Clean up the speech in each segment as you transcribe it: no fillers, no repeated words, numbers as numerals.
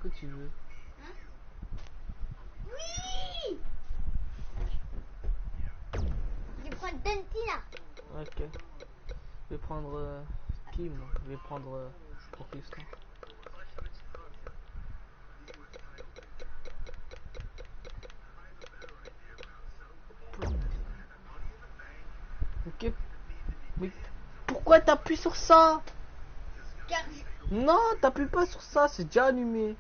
que tu veux? Hein? Oui! Je vais prendre Dentina. Ok. Je vais prendre qui moi? Je vais prendre Brock Lesnar. Ok. Mais pourquoi t'appuies sur ça? Car Non, t'appuies pas sur ça, c'est déjà allumé.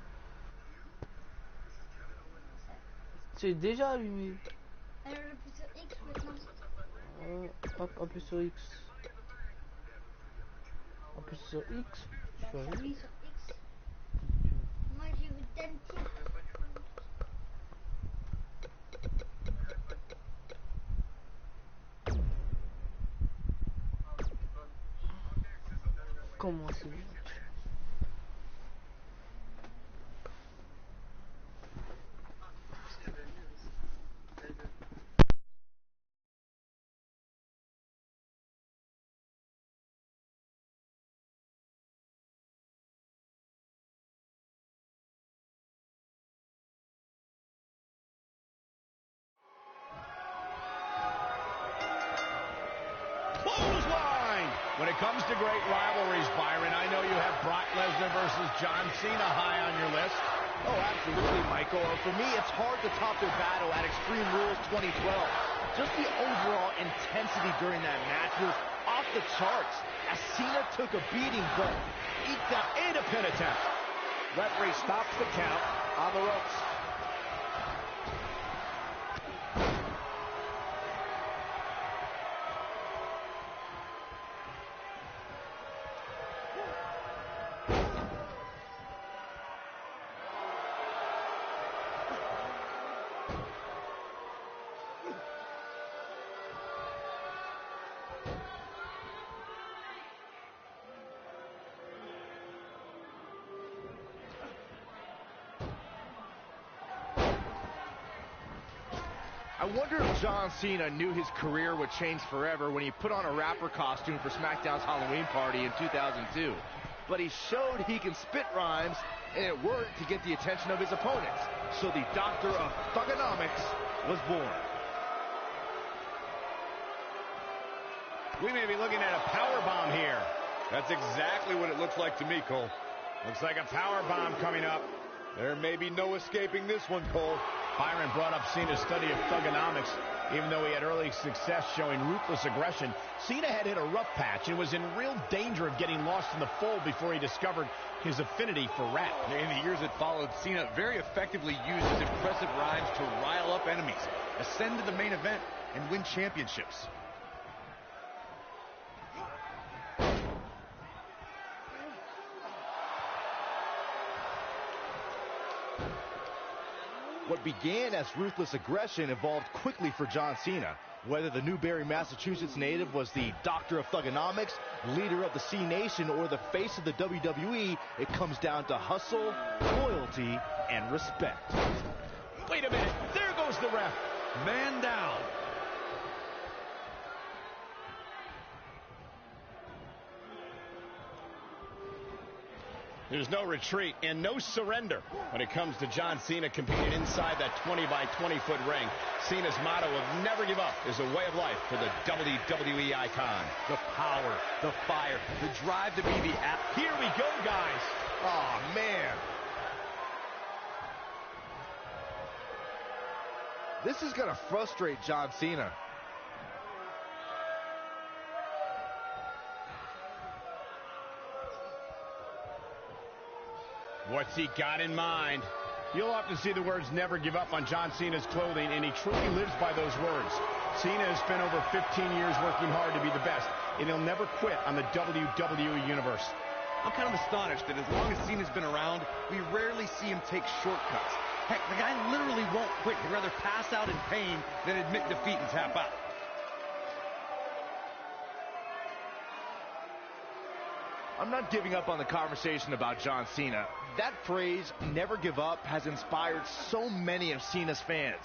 C'est déjà allumé. alors j'appuie sur X maintenant. Hop, appuie sur X. Appuie sur X. Bah, j'appuie sur X. Moi j'ai vu Dentina. Comment c'est? Clothesline! When it comes to great rivalries, Byron, I know you have Brock Lesnar versus John Cena high on your list. Oh, absolutely, Michael. For me, it's hard to top their battle at Extreme Rules 2012. Just the overall intensity during that match was off the charts as Cena took a beating, but eked out and a pin attempt. Referee stops the count on the ropes. I wonder if John Cena knew his career would change forever when he put on a rapper costume for SmackDown's Halloween party in 2002. But he showed he can spit rhymes, and it worked to get the attention of his opponents. So the Doctor of Thugonomics was born. We may be looking at a power bomb here. That's exactly what it looks like to me, Cole. Looks like a power bomb coming up. There may be no escaping this one, Cole. Byron brought up Cena's study of Thugonomics. Even though he had early success showing ruthless aggression, Cena had hit a rough patch and was in real danger of getting lost in the fold before he discovered his affinity for rap. In the years that followed, Cena very effectively used his impressive rhymes to rile up enemies, ascend to the main event, and win championships. What began as ruthless aggression evolved quickly for John Cena. Whether the Newbury, Massachusetts native was the Doctor of Thugonomics, leader of the C Nation, or the face of the WWE, it comes down to hustle, loyalty, and respect. Wait a minute. There goes the ref. Man down. There's no retreat and no surrender when it comes to John Cena competing inside that 20 by 20 foot ring. Cena's motto of never give up is a way of life for the WWE icon. The power, the fire, the drive to be the Here we go, guys. Oh, man. This is going to frustrate John Cena. What's he got in mind? You'll often see the words never give up on John Cena's clothing, and he truly lives by those words. Cena has spent over 15 years working hard to be the best, and he'll never quit on the WWE Universe. I'm kind of astonished that as long as Cena's been around, we rarely see him take shortcuts. Heck, the guy literally won't quit. He'd rather pass out in pain than admit defeat and tap out. I'm not giving up on the conversation about John Cena. That phrase, never give up, has inspired so many of Cena's fans.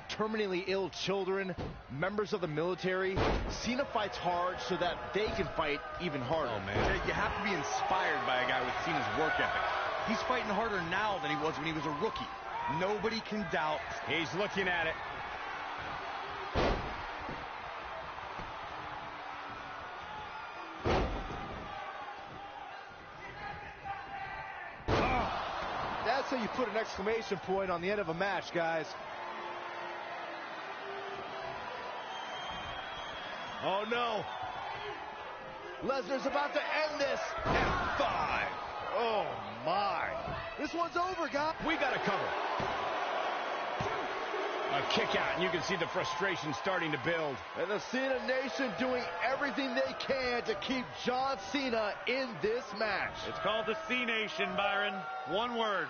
Terminally ill children, members of the military. Cena fights hard so that they can fight even harder. Oh, man. You have to be inspired by a guy with Cena's work ethic. He's fighting harder now than he was when he was a rookie. Nobody can doubt. He's looking at it. That's how you put an exclamation point on the end of a match, guys. Oh, no. Lesnar's about to end this. F5. Oh, my. This one's over, guys. We got to cover. A kick out, and you can see the frustration starting to build. And the Cena Nation doing everything they can to keep John Cena in this match. It's called the C Nation, Byron. One word.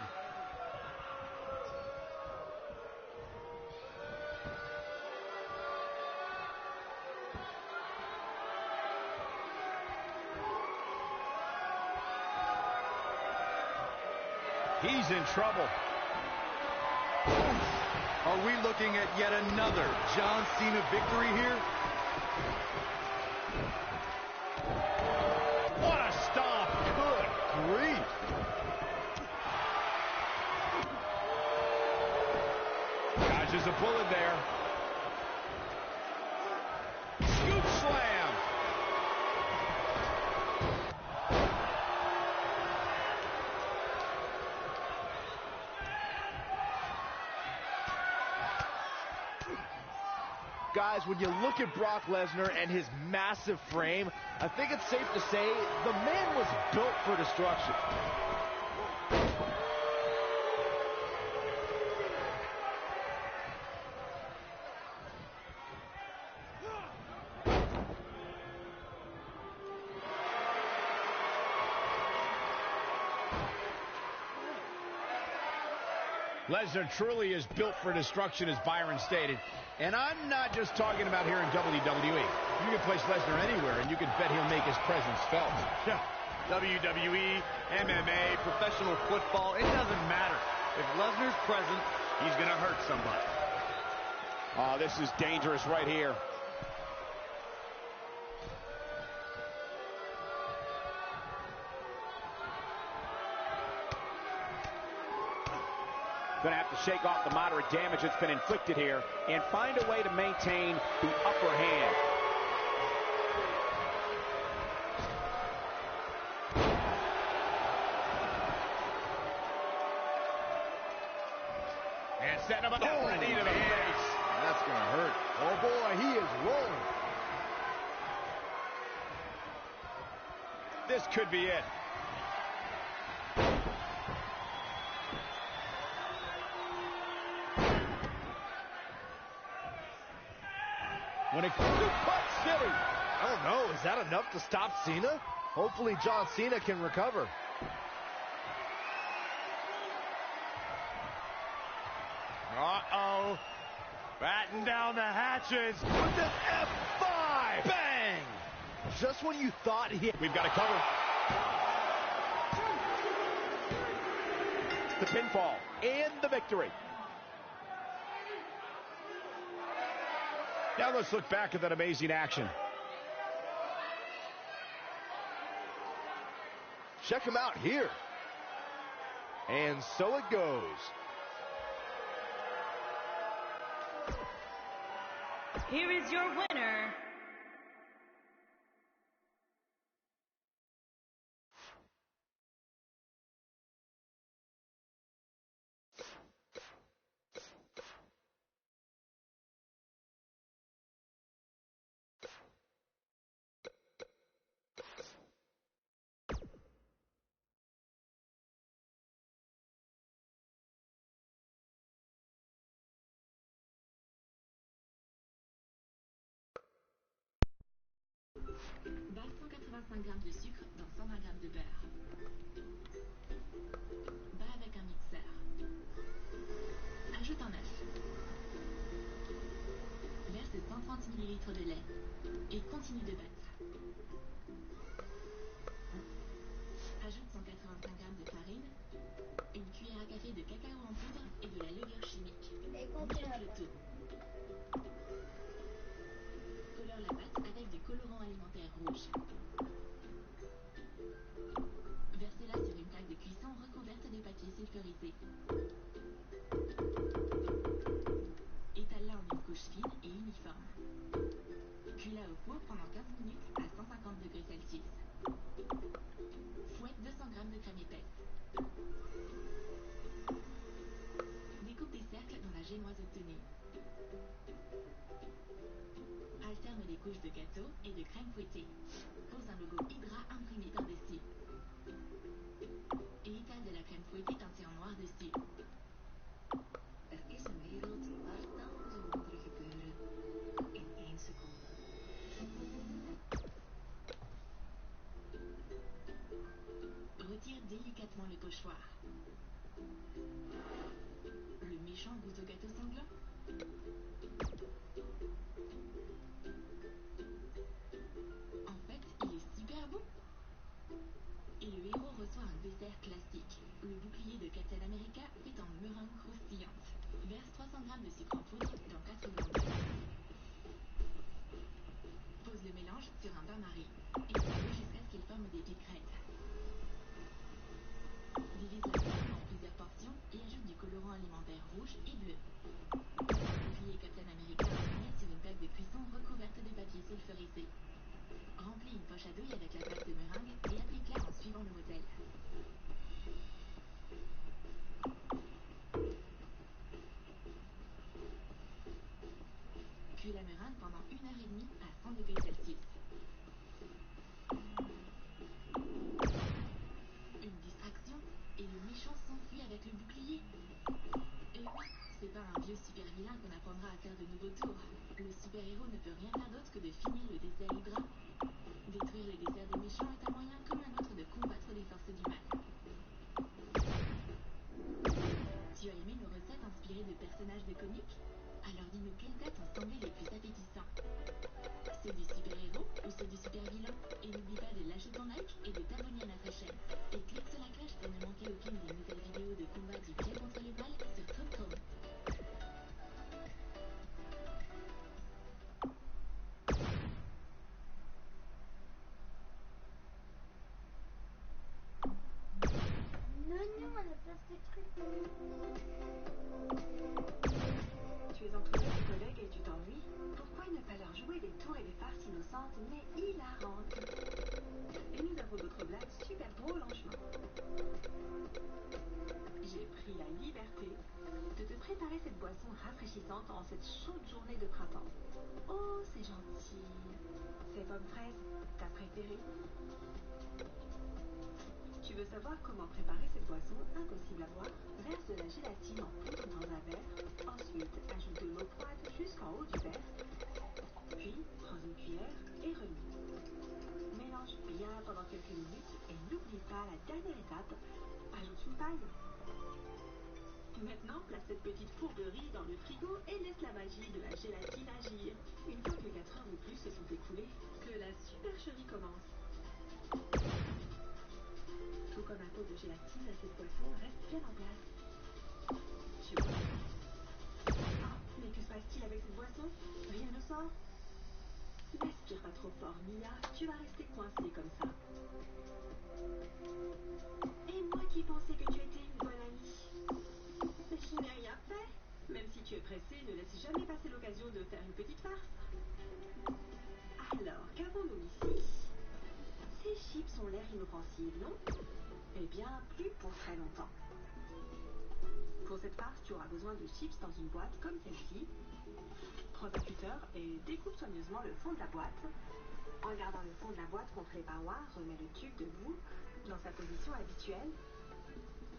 He's in trouble. Are we looking at yet another John Cena victory here? What a stop. Good grief. Dodges a bullet there. Scoop slam. Guys, when you look at Brock Lesnar and his massive frame, I think it's safe to say the man was built for destruction. Lesnar truly is built for destruction, as Byron stated. And I'm not just talking about here in WWE. You can place Lesnar anywhere, and you can bet he'll make his presence felt. WWE, MMA, professional football, it doesn't matter. If Lesnar's present, he's going to hurt somebody. Oh, this is dangerous right here. Going to have to shake off the moderate damage that's been inflicted here and find a way to maintain the upper hand. And setting him up. Oh, knee to the face. That's going to hurt. Oh, boy, he is rolling. This could be it. When it comes to Cut City. I don't know. Is that enough to stop Cena? Hopefully John Cena can recover. Uh-oh. Batten down the hatches. With an F5. Bang! Just when you thought he... We've got to cover. The pinfall and the victory. Now let's look back at that amazing action. Check him out here. And so it goes. Here is your winner. Base 185 g de sucre dans 120 g de beurre. Bats avec un mixeur. Ajoute un œuf. Verse 130 ml de lait et continue de battre. Ajoute 185 g de farine, une cuillère à café de cacao en poudre et de la levure chimique. Mijote le tout. Colore la pâte avec du colorant alimentaire rouge. Versez-la sur une plaque de cuisson recouverte de de papier sulfurisé. Étale-la en une couche fine et uniforme. Cuis-la au four pendant 15 minutes à 150 degrés Celsius. Fouette 200 g de crème épaisse. Découpe des cercles dans la génoise obtenue. Alterne les couches de gâteau et de crème fouettée. Pose un logo Hydra imprimé par-dessus. Et étale de la crème fouettée teintée en noir dessus. Is een wereld waar talloze wonderen gebeuren in 1 seconde. Retire délicatement le pochoir. Le méchant goûte au gâteau sanglant. En fait, il est super bon. Et le héros reçoit un dessert classique, le bouclier de Captain America fait en meringue croustillante. Verse 300 g de sucre en poudre dans 4 glands d'œufs. Pose le mélange sur un bain-marie et cuis jusqu'à ce qu'il forme des pâquerettes. Divise la farine en plusieurs portions et ajoute du colorant alimentaire rouge et bleu. Place un bouclier Captain America imprimé sur une plaque de cuisson recouverte de papier sulfurisé. Remplis une poche à douille avec la pâte de meringue et applique-la en suivant le modèle. Cuis la meringue pendant 1h30 à 100 degrés Celsius. Une distraction et le méchant s'enfuit avec le bouclier. Et oui, c'est pas un vieux super vilain qu'on apprendra à faire de nouveaux tours. Le super-héros ne peut rien faire d'autre que de finir le dessert Hydra. Détruire les desserts des méchants est un moyen comme un autre de combattre les forces du mal. Tu as aimé nos recettes inspirées de personnages de comics? Alors dis-nous quelles têtes ont semblé les plus appétissants. Ceux du super-héros ou ceux du super-vilain? Et n'oublie pas de lâcher ton like et de t'abonner à notre chaîne. Et clique sur la cloche pour ne manquer aucune des nouvelles vidéos de combat du bien contre le mal sur TomTom. Non, on a pas ce truc. Tu es entouré de collègues et tu t'ennuies. Pourquoi ne pas leur jouer des tours et des farces innocentes mais hilarantes? Et nous avons d'autres blagues super drôles en chemin. J'ai pris la liberté de te préparer cette boisson rafraîchissante en cette chaude journée de printemps. Oh, c'est gentil. C'est pomme fraise, ta préférée? Tu veux savoir comment préparer cette boisson impossible à boire? Verse de la gélatine en poudre dans un verre. Ensuite, ajoute de l'eau froide jusqu'en haut du verre. Puis, prends une cuillère et remue. Mélange bien pendant quelques minutes et n'oublie pas la dernière étape. Ajoute une paille. Maintenant, place cette petite fourberie dans le frigo et laisse la magie de la gélatine agir. Une fois que 4 heures ou plus se sont écoulées, que la supercherie commence. Tout comme un pot de gélatine, cette boisson reste bien en place. Tu vois? Ah, mais que se passe-t-il avec cette boisson? Rien ne sort? N'aspire pas trop fort, Mia, tu vas rester coincée comme ça. Et moi qui pensais que tu étais une bonne amie. Mais je n'ai rien fait. Même si tu es pressée, ne laisse jamais passer l'occasion de faire une petite farce. Alors, qu'avons-nous ici? Ces chips ont l'air inoffensives, non? Eh bien, plus pour très longtemps. Pour cette farce, tu auras besoin de chips dans une boîte comme celle-ci. Prends un cutter et découpe soigneusement le fond de la boîte. En gardant le fond de la boîte contre les parois, remets le tube debout dans sa position habituelle.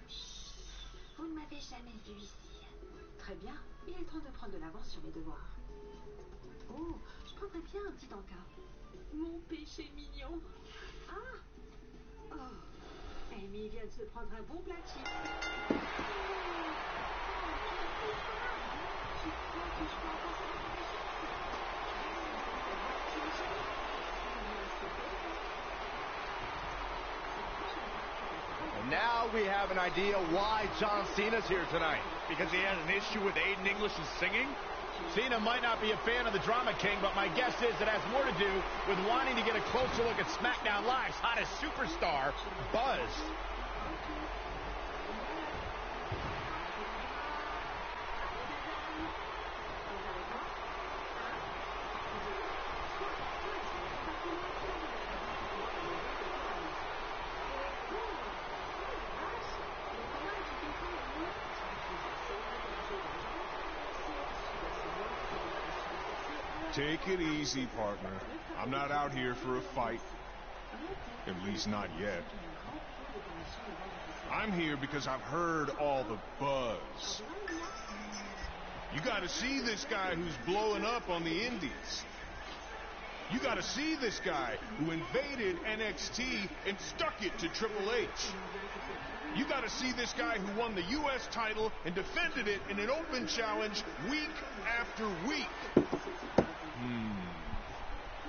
Chut, vous ne m'avez jamais vu ici. Très bien, il est temps de prendre de l'avance sur mes devoirs. Oh, je prendrais bien un petit encas. Mon péché mignon. Ah! Oh, Amy vient de se prendre un bon plat de chips. Tu crois que je peux encore faire des chips? And now we have an idea why John Cena's here tonight. Because he has an issue with Aiden English's singing? Cena might not be a fan of the Drama King, but my guess is it has more to do with wanting to get a closer look at SmackDown Live's hottest superstar, Buzz. Take it easy, partner. I'm not out here for a fight. At least not yet. I'm here because I've heard all the buzz. You gotta see this guy who's blowing up on the indies. You gotta see this guy who invaded NXT and stuck it to Triple H. You gotta see this guy who won the U.S. title and defended it in an open challenge week after week.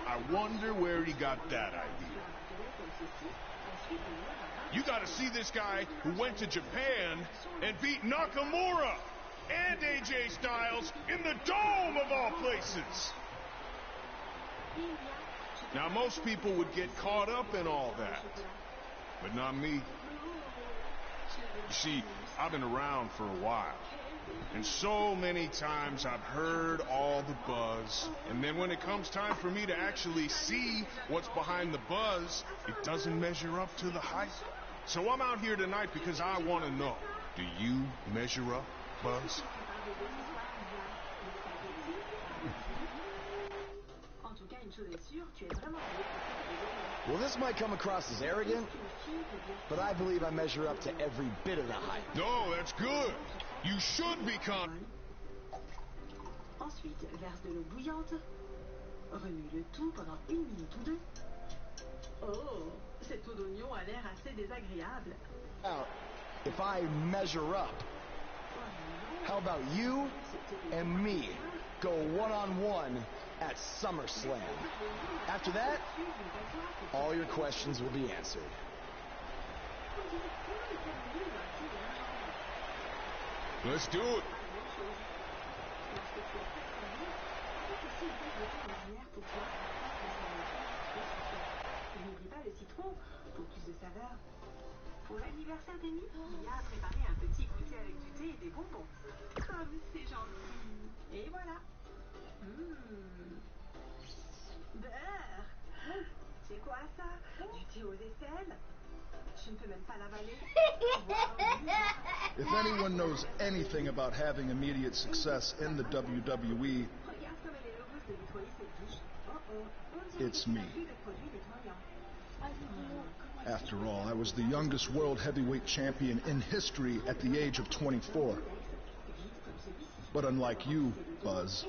I wonder where he got that idea. You gotta see this guy who went to Japan and beat Nakamura and AJ Styles in the Dome of all places. Now, most people would get caught up in all that, but not me. You see, I've been around for a while, and so many times I've heard all the buzz, and then when it comes time for me to actually see what's behind the buzz, it doesn't measure up to the hype. So I'm out here tonight because I want to know, do you measure up, Buzz? Well, this might come across as arrogant, but I believe I measure up to every bit of the hype. No, that's good. You should become. Ensuite, verse de l'eau bouillante. Remue le tout pendant 1 minute ou 2. Oh, cette eau d'oignon a l'air assez désagréable. Now, if I measure up, how about you and me go one-on-one at SummerSlam? After that, all your questions will be answered. Let's do it. N'oublie pas le citron pour plus de saveur. Pour l'anniversaire d'Amy, Mia a préparé un petit goûter avec du thé et des bonbons. Comme c'est gentil. Et voilà. Beurre. C'est quoi ça? Du thé aux aisselles? Je ne peux même pas l'avaler. If anyone knows anything about having immediate success in the WWE, it's me. After all, I was the youngest world heavyweight champion in history at the age of 24. But unlike you, Buzz,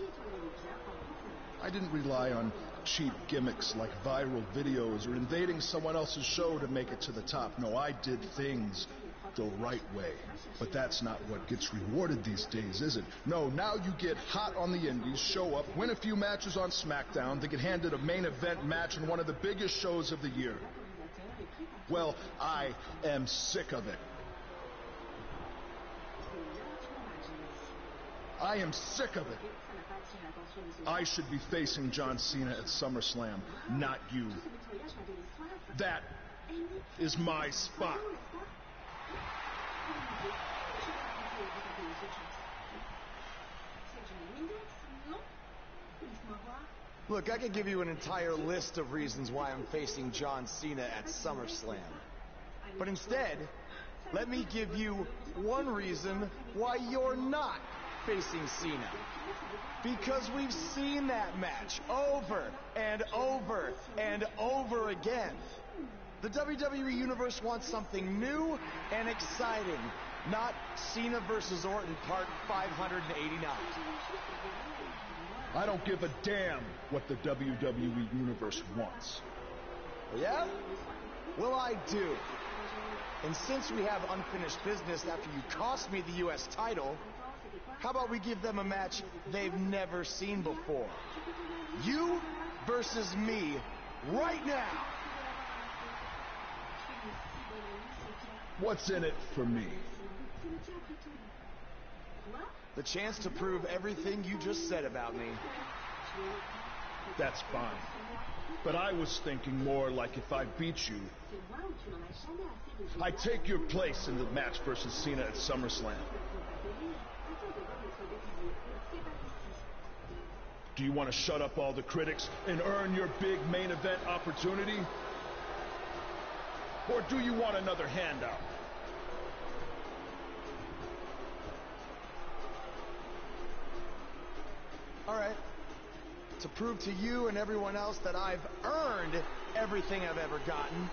I didn't rely on cheap gimmicks like viral videos or invading someone else's show to make it to the top. No, I did things the right way. But that's not what gets rewarded these days, is it? No, now you get hot on the indies, show up, win a few matches on SmackDown, they get handed a main event match in one of the biggest shows of the year. Well, I am sick of it. I am sick of it. I should be facing John Cena at SummerSlam, not you. That is my spot. Look, I could give you an entire list of reasons why I'm facing John Cena at SummerSlam. But instead, let me give you one reason why you're not facing Cena. Because we've seen that match over and over and over again. The WWE Universe wants something new and exciting, not Cena versus Orton Part 589. I don't give a damn what the WWE Universe wants. Yeah? Well, I do. And since we have unfinished business after you cost me the U.S. title, how about we give them a match they've never seen before? You versus me right now. What's in it for me? The chance to prove everything you just said about me. That's fine. But I was thinking more like if I beat you, I take your place in the match versus Cena at SummerSlam. Do you want to shut up all the critics and earn your big main event opportunity? Or do you want another handout? All right. to prove to you and everyone else that I've earned everything I've ever gotten,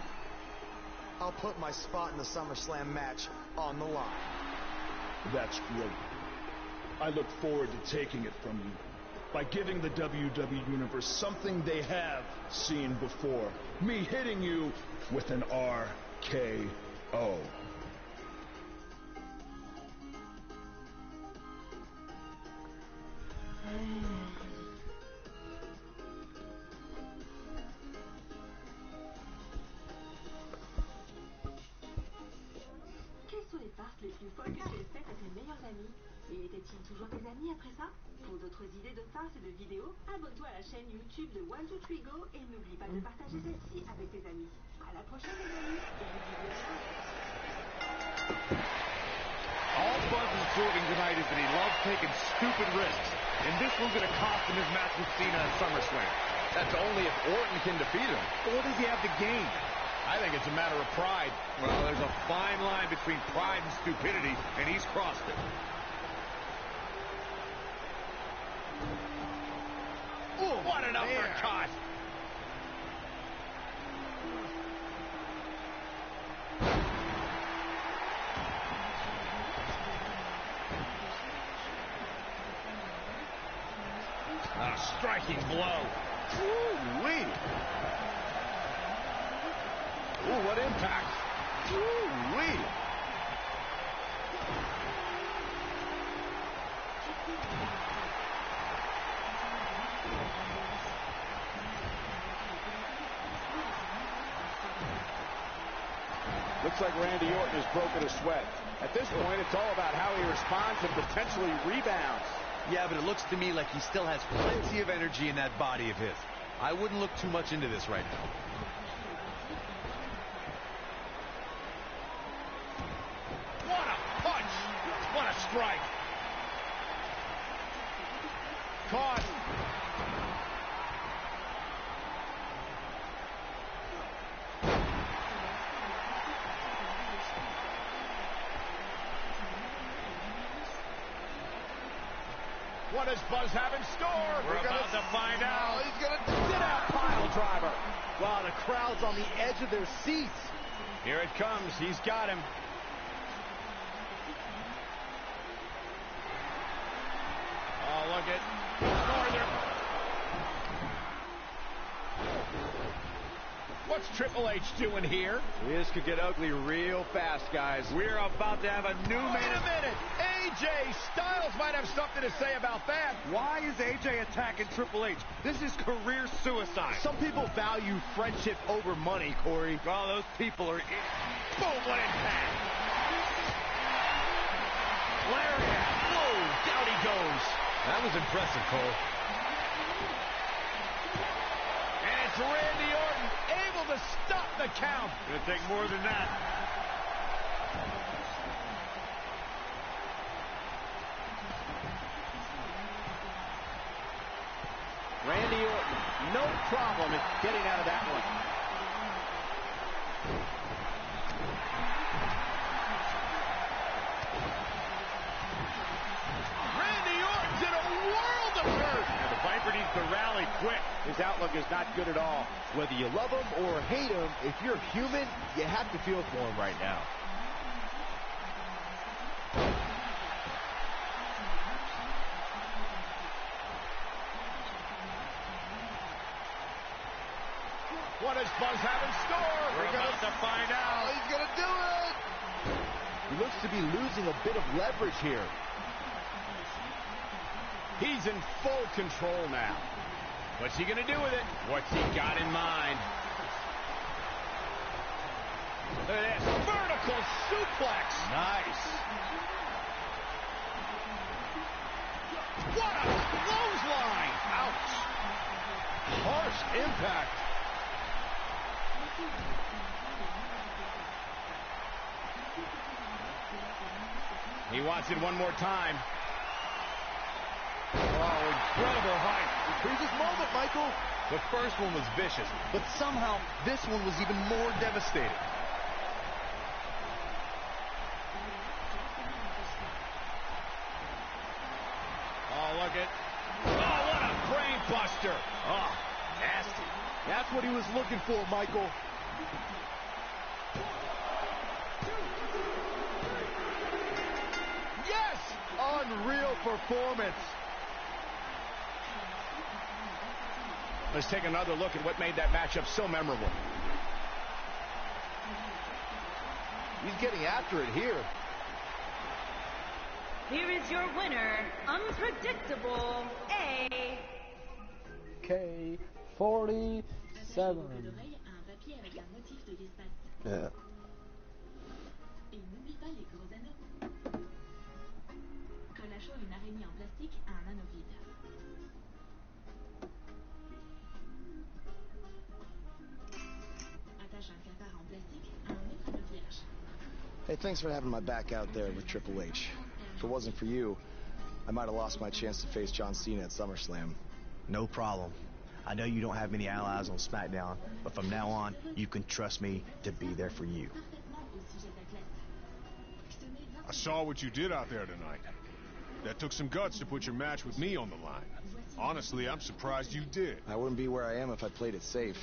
I'll put my spot in the SummerSlam match on the line. That's great. I look forward to taking it from you by giving the WWE Universe something they have seen before. Me hitting you with an RKO. Quelles sont les farces les plus folles que tu aies faites à tes meilleurs amis? Et étaient-ils toujours tes amis après ça? Pour d'autres idées de farces et de vidéos, abonne-toi à la chaîne YouTube de 1, 2, 3, Go et n'oublie pas de partager celle-ci avec tes amis. À la prochaine les amis, et n'oubliez pas. All Buzz is proving tonight is that he loves taking stupid risks. And this one's going to cost him his match with Cena at SummerSlam. That's only if Orton can defeat him. But what does he have to gain? I think it's a matter of pride. Well, there's a fine line between pride and stupidity, and he's crossed it. Ooh, what an uppercut! A striking blow. Ooh-wee. Ooh, what impact. Ooh-wee. Looks like Randy Orton has broken a sweat. At this point, it's all about how he responds and potentially rebounds. Yeah, but it looks to me like he still has plenty of energy in that body of his. I wouldn't look too much into this right now. What a punch! What a strike! Caught! What does Buzz have in store? We're about to find out. Oh, he's going to sit out pile driver. Wow, the crowd's on the edge of their seats. Here it comes. He's got him. Oh, look at Northern. What's Triple H doing here? This could get ugly real fast, guys. We're about to have a new man. Wait a minute. AJ Styles might have something to say about that. Why is AJ attacking Triple H? This is career suicide. Some people value friendship over money, Corey. Well, those people are... Boom, what impact. Lariat. Whoa, down he goes. That was impressive, Cole. And it's Randy Orton able to stop the count. Gonna take more than that. Randy Orton, no problem at getting out of that one. Randy Orton did a world of hurt. And the Viper needs to rally quick. His outlook is not good at all. Whether you love him or hate him, if you're human, you have to feel for him right now. What does Buzz have in store? We're about to find out. He's going to do it. He looks to be losing a bit of leverage here. He's in full control now. What's he going to do with it? What's he got in mind? Look at this. Vertical suplex. Nice. What a clothesline. Ouch. Harsh impact. He wants it one more time. Oh, incredible height. Here's his moment, Michael. The first one was vicious, but somehow this one was even more devastating. Oh, look at... Oh, what a brain buster. Oh, nasty. That's what he was looking for, Michael. Yes! Unreal performance. Let's take another look at what made that matchup so memorable. He's getting after it here. Here is your winner, Unpredictable A. K47. Yeah. Et n'oublie pas les gros anneaux. Colle à chaud une araignée en plastique à un anneau vide. Attache un cafard en plastique à un autre anneau vierge. Hey, thanks for having my back out there with Triple H. If it wasn't for you, I might have lost my chance to face John Cena at SummerSlam. No problem. I know you don't have many allies on SmackDown, but from now on, you can trust me to be there for you. I saw what you did out there tonight. That took some guts to put your match with me on the line. Honestly, I'm surprised you did. I wouldn't be where I am if I played it safe.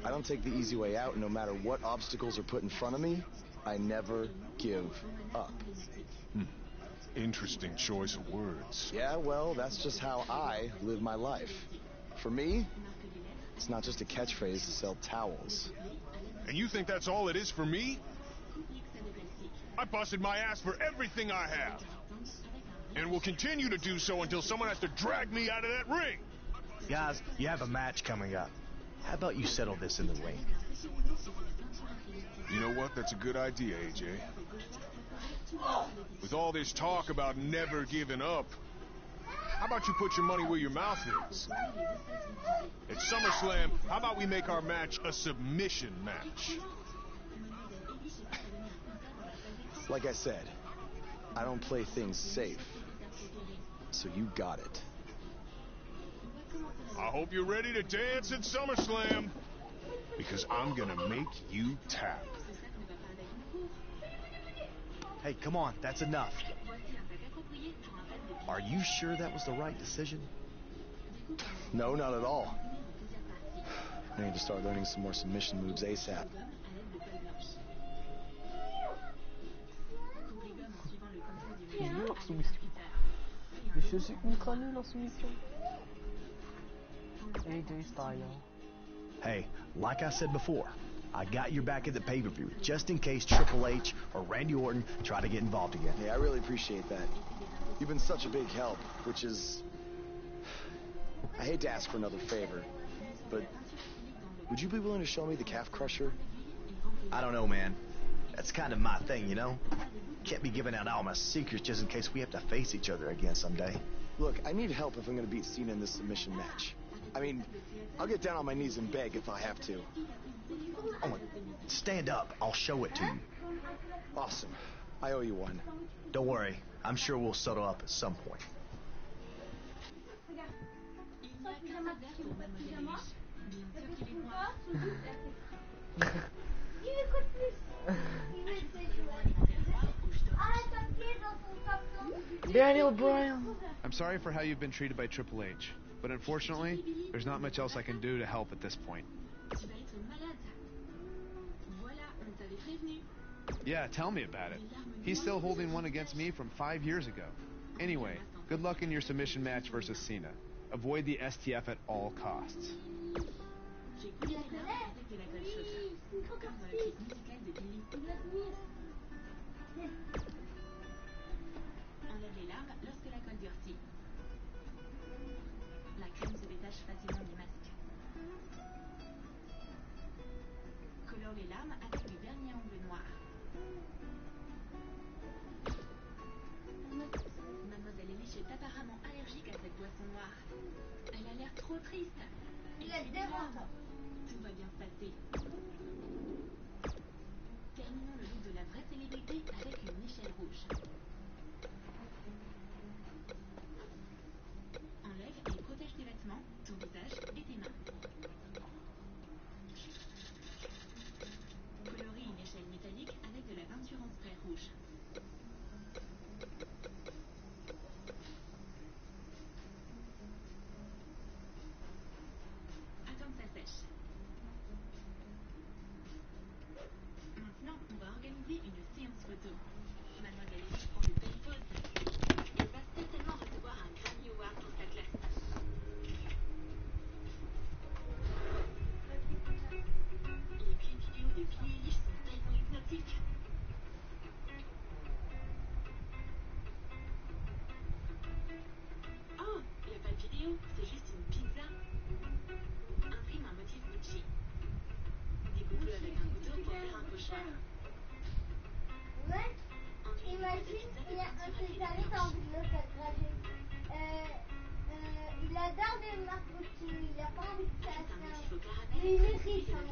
I don't take the easy way out, and no matter what obstacles are put in front of me, I never give up. Interesting choice of words. Yeah, well, that's just how I live my life. For me, it's not just a catchphrase to sell towels. And you think that's all it is for me? I busted my ass for everything I have. And will continue to do so until someone has to drag me out of that ring. Guys, you have a match coming up. How about you settle this in the ring? You know what? That's a good idea, AJ. With all this talk about never giving up, how about you put your money where your mouth is? At SummerSlam, how about we make our match a submission match? Like I said, I don't play things safe. So you got it. I hope you're ready to dance at SummerSlam, because I'm gonna make you tap. Hey, come on, that's enough. Are you sure that was the right decision? No, not at all. I need to start learning some more submission moves ASAP. Il est nul en soumission. Mais je suis ultra nul en soumission. AJ Styles. Hey, like I said before, I got your back at the pay-per-view, just in case Triple H or Randy Orton try to get involved again. Hey, I really appreciate that. You've been such a big help, which is... I hate to ask for another favor, but would you be willing to show me the calf crusher? I don't know, man. That's kind of my thing, you know? Can't be giving out all my secrets just in case we have to face each other again someday. Look, I need help if I'm going to beat Cena in this submission match. I mean, I'll get down on my knees and beg if I have to. Oh, stand up. I'll show it to you. Awesome. I owe you one. Don't worry. I'm sure we'll settle up at some point. Daniel Bryan. I'm sorry for how you've been treated by Triple H, but unfortunately, there's not much else I can do to help at this point. Yeah, tell me about it. He's still holding one against me from 5 years ago. Anyway, good luck in your submission match versus Cena. Avoid the STF at all costs. Enlève les larmes lorsque la colle durcit. La crème se détache facilement du masque. Colore les larmes avec du vernis à ongles noir. Mademoiselle Elich est apparemment allergique à cette boisson noire. Elle a l'air trop triste. Évidemment, tout va bien se passer. Terminons le look de la vraie célébrité avec une échelle rouge. Enlève et protège tes vêtements, ton visage et tes mains. Colorie une échelle métallique avec de la peinture en spray rouge. photo. Mademoiselle Ellie prend de belles poses. Elle va certainement recevoir un Grammy Award pour sa classe. Les clips vidéo de Billie Eilish sont tellement hypnotiques. Oh, la pâte vidéo, c'est juste une pizza. Imprime un motif Gucci. Découpe-le avec un couteau pour faire un pochoir. Ouais. Imagine, il y a un de ses amis qui a envie de le faire graduer. Il adore les marques Gucci, il a pas envie de faire ça. Il est riche, hein.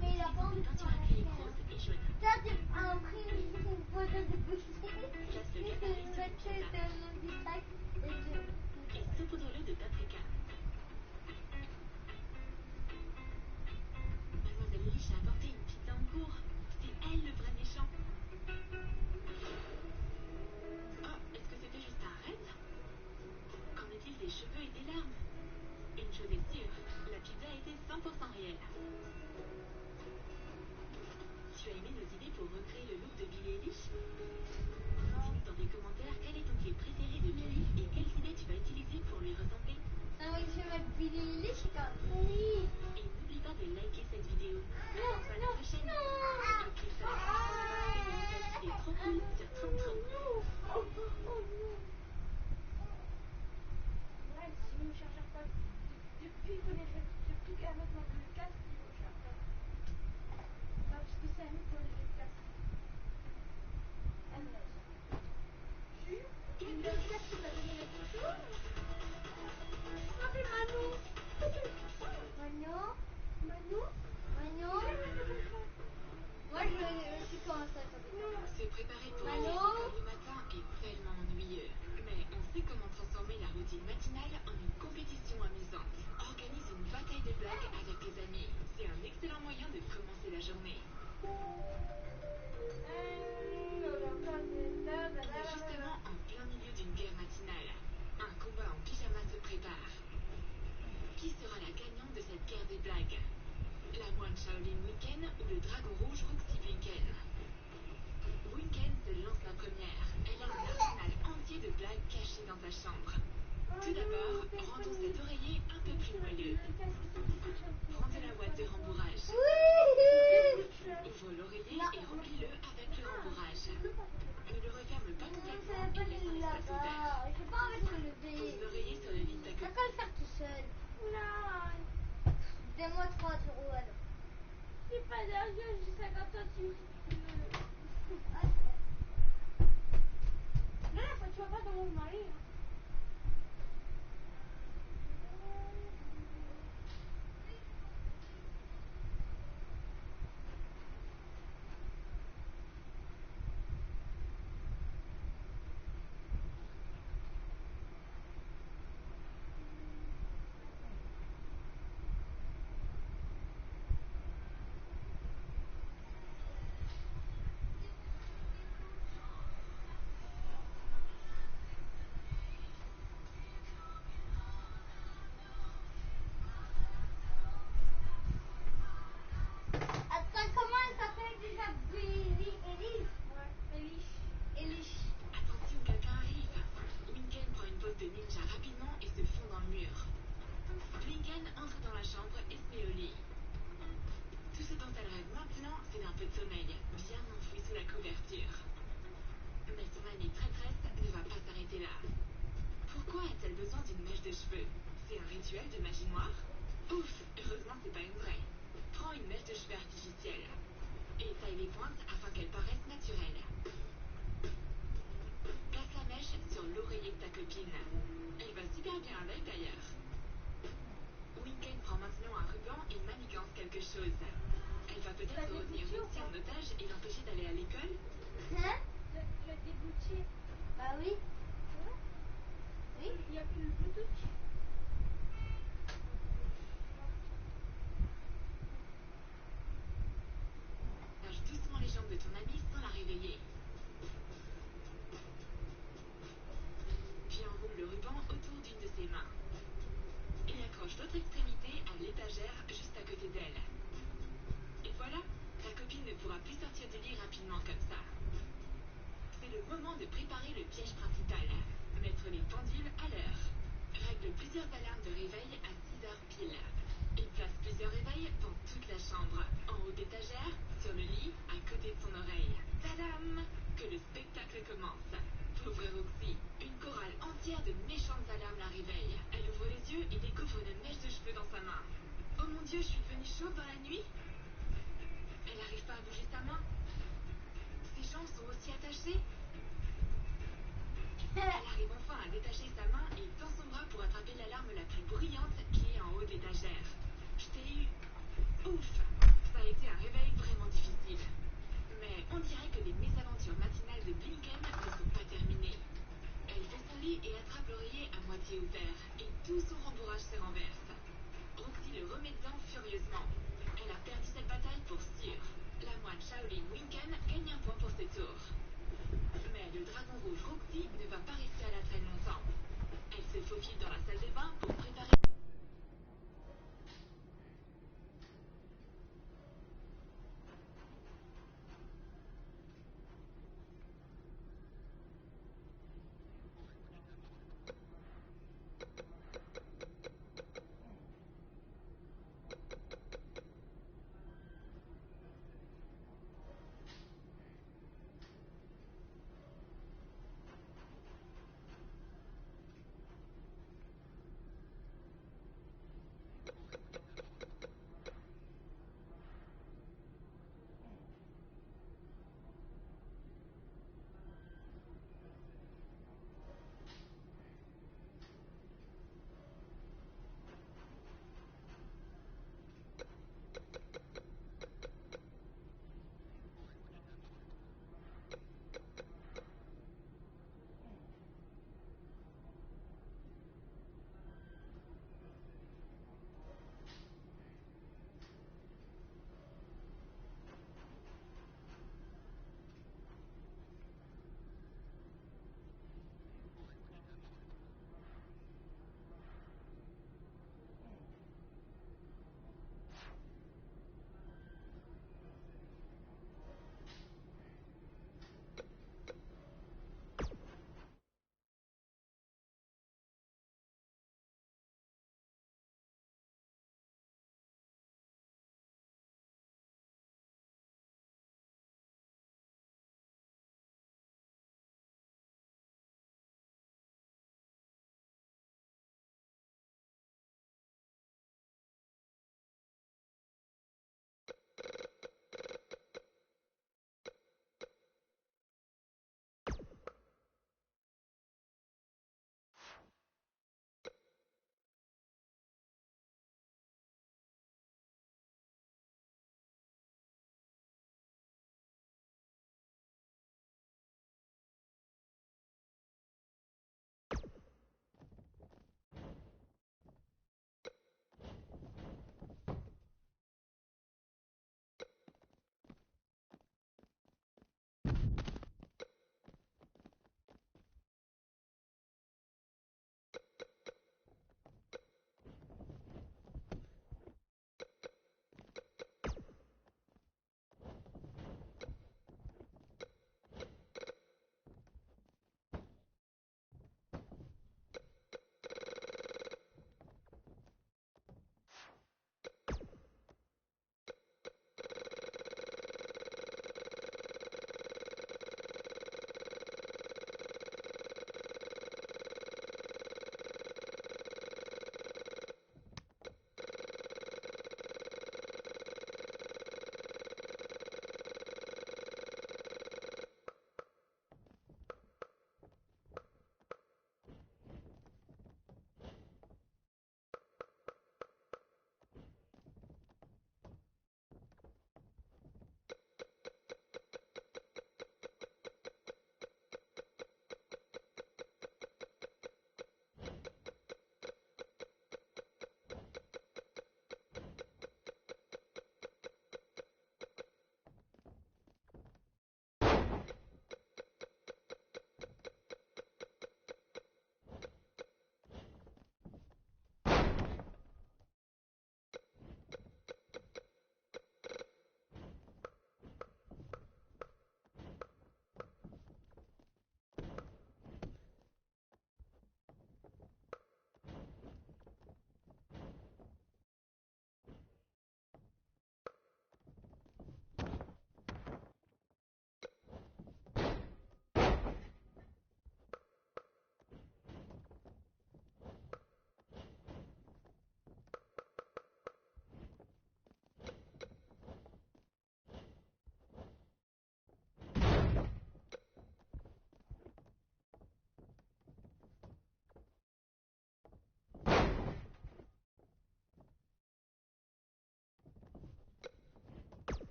Mais il a pas envie de faire ça. Toi, tu imprimes une photo de Gucci. Tu fais une photo de mon distract et saupoudre-le de paprika. Mademoiselle Eilish a apporté une pizza en cours. C'est elle le vrai méchant. Oh, est-ce que c'était juste un rêve? Qu'en est-il des cheveux et des larmes? Une chose est sûre, la pizza a été 100% réelle. Tu as aimé nos idées pour recréer le look de Billie Eilish? Dis-nous dans tes commentaires quel est ton clip préféré de Billie et quelles idées tu vas utiliser pour lui ressembler. Ah oui, je vais mettre Billie Eilish quand oui. Et n'oublie pas de liker cette vidéo. Abonne-toi à notre chaîne. Et clique sur la cloche pour ne pas rater les nouvelles idées trop cool sur Troum Troum. Ouais, si mon chargeur pas. Depuis que j'ai plus qu'à mettre le casque, il ne charge pas. Parce que c'est à nous pour le casque. Le casque va donner la photo. Appelle Manu. Manu. Moi, je sais comment ça s'appelle. Se préparer pour aller à l'école le matin est tellement ennuyeux. Mais on sait comment transformer la routine matinale en une compétition amusante. Organise une bataille de blagues avec tes amis. C'est un excellent moyen de commencer la journée. On est justement en plein milieu d'une guerre matinale. Un combat en pyjama se prépare. Qui sera la gagnante de cette guerre des blagues? La moine Shaolin Winken ou le dragon rouge Roxy Blinken? Winken se lance la première. Elle a un arsenal entier de blagues cachées dans sa chambre. Tout d'abord, rendons cet oreiller un peu plus moelleux. Prends de la ouate de rembourrage. Ouvre l'oreiller et remplis-le avec le rembourrage. Ne le referme pas complètement et laisse un espace ouvert. Pose l'oreiller sur le lit de ta copine. Je peux le faire tout seul. Donne-moi 3 euros alors. J'ai pas d'argent, j'ai 50 centimes si tu veux. Non, tu vas pas dans mon mari. Hein. de ninja rapidement et se fond dans le mur. Blinken entre dans la chambre et se met au lit. Tout ce dont elle rêve maintenant, c'est d'un peu de sommeil, bien enfoui sous la couverture. Mais son amie traîtresse ne va pas s'arrêter là. Pourquoi a-t-elle besoin d'une mèche de cheveux? C'est un rituel de magie noire? Ouf, heureusement c'est pas une vraie. Prends une mèche de cheveux artificielle et taille les pointes afin qu'elles paraissent naturelles. Place la mèche sur l'oreiller de ta copine. Elle va super bien avec d'ailleurs. Winken prend maintenant un ruban et manigance quelque chose. Elle va peut-être retenir Roxy en otage et l'empêcher d'aller à l'école. Hein? Le dégoûter. Bah oui. Oui, il n'y a plus le Bluetooth. Lâche doucement les jambes de ton amie sans la réveiller. Puis enroule le ruban autour d'une de ses mains. Et accroche l'autre extrémité à l'étagère juste à côté d'elle. Et voilà, ta Ta copine ne pourra plus sortir du lit rapidement comme ça. C'est le moment de préparer le piège principal. Mettre les pendules à l'heure. Règle plusieurs alarmes de réveil à 6 heures pile. Il place plusieurs réveils dans toute la chambre. En haut d'étagère, sur le lit, à côté de son oreille. Tadam! Que le spectacle commence. Pauvre Roxy, une chorale entière de méchantes alarmes la réveille. Elle ouvre les yeux et découvre une mèche de cheveux dans sa main. Oh mon Dieu, je suis devenue chauve dans la nuit. Elle n'arrive pas à bouger sa main. Ses jambes sont aussi attachées. Elle arrive enfin à détacher sa main et tend son bras pour attraper l'alarme la plus brillante qui est en haut d'étagère. Je t'ai eu. Ouf! Ça a été un réveil vraiment difficile. Mais on dirait que les mésaventures matinales de Blinken ne sont pas terminées. Elle fait son lit et attrape l'oreiller à moitié ouvert. Et tout son rembourrage se renverse. Roxy le remet dedans furieusement. Elle a perdu cette bataille pour sûr. La moine Shaolin Winken gagne un point pour ce tour. Mais le dragon rouge Roxy ne va pas rester à la traîne longtemps. Elle se faufile dans la salle de bain pour préparer...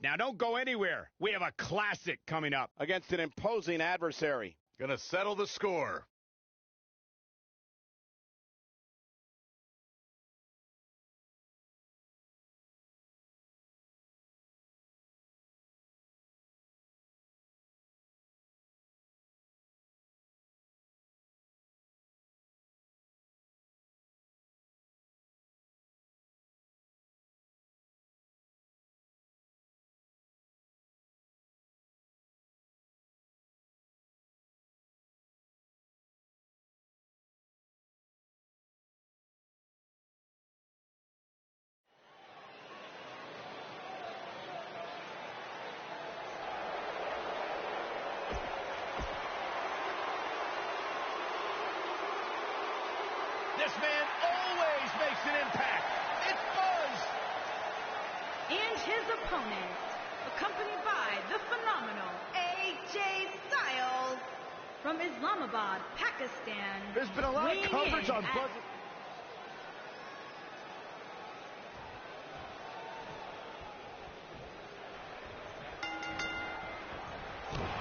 Now don't go anywhere. We have a classic coming up against an imposing adversary. Gonna settle the score. This man always makes an impact. It's Buzz. And his opponent, accompanied by the phenomenal AJ Styles from Islamabad, Pakistan. There's been a lot of coverage on Buzz.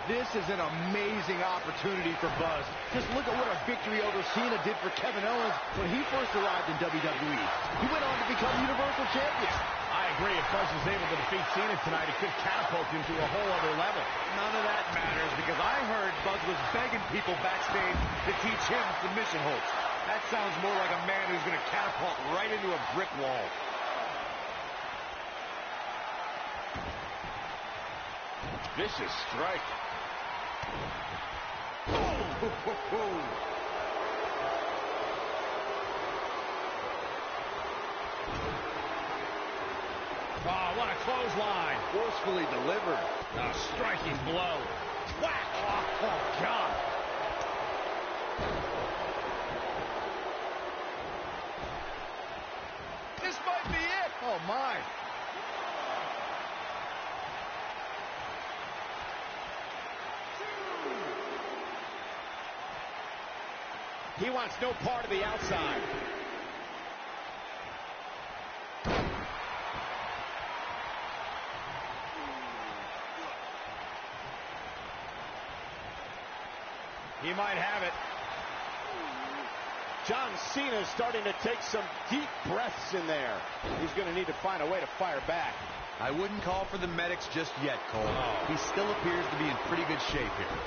This is an amazing opportunity for Buzz. Just look at what a victory over Cena did for Kevin Owens when he first arrived in WWE. He went on to become Universal Champion. I agree. If Buzz is able to defeat Cena tonight, it could catapult him to a whole other level. None of that matters because I heard Buzz was begging people backstage to teach him submission holds. That sounds more like a man who's going to catapult right into a brick wall. Vicious strike. Oh, what a clothesline. Forcefully delivered. A striking blow. Whack! Oh, God. This might be it. Oh, my. He wants no part of the outside. He might have it. John Cena is starting to take some deep breaths in there. He's going to need to find a way to fire back. I wouldn't call for the medics just yet, Cole. He still appears to be in pretty good shape here.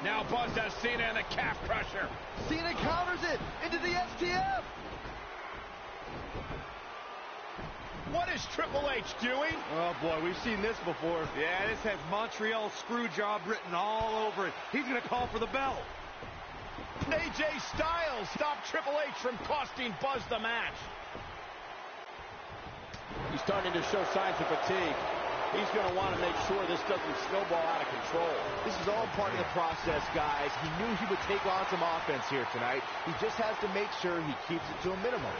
Now Buzz has Cena in the calf crusher. Cena counters it into the STF. What is Triple H doing? Oh, boy, we've seen this before. Yeah, this has Montreal screw job written all over it. He's going to call for the bell. AJ Styles stopped Triple H from costing Buzz the match. He's starting to show signs of fatigue. He's going to want to make sure this doesn't snowball out of control. This is all part of the process, guys. He knew he would take on some offense here tonight. He just has to make sure he keeps it to a minimum.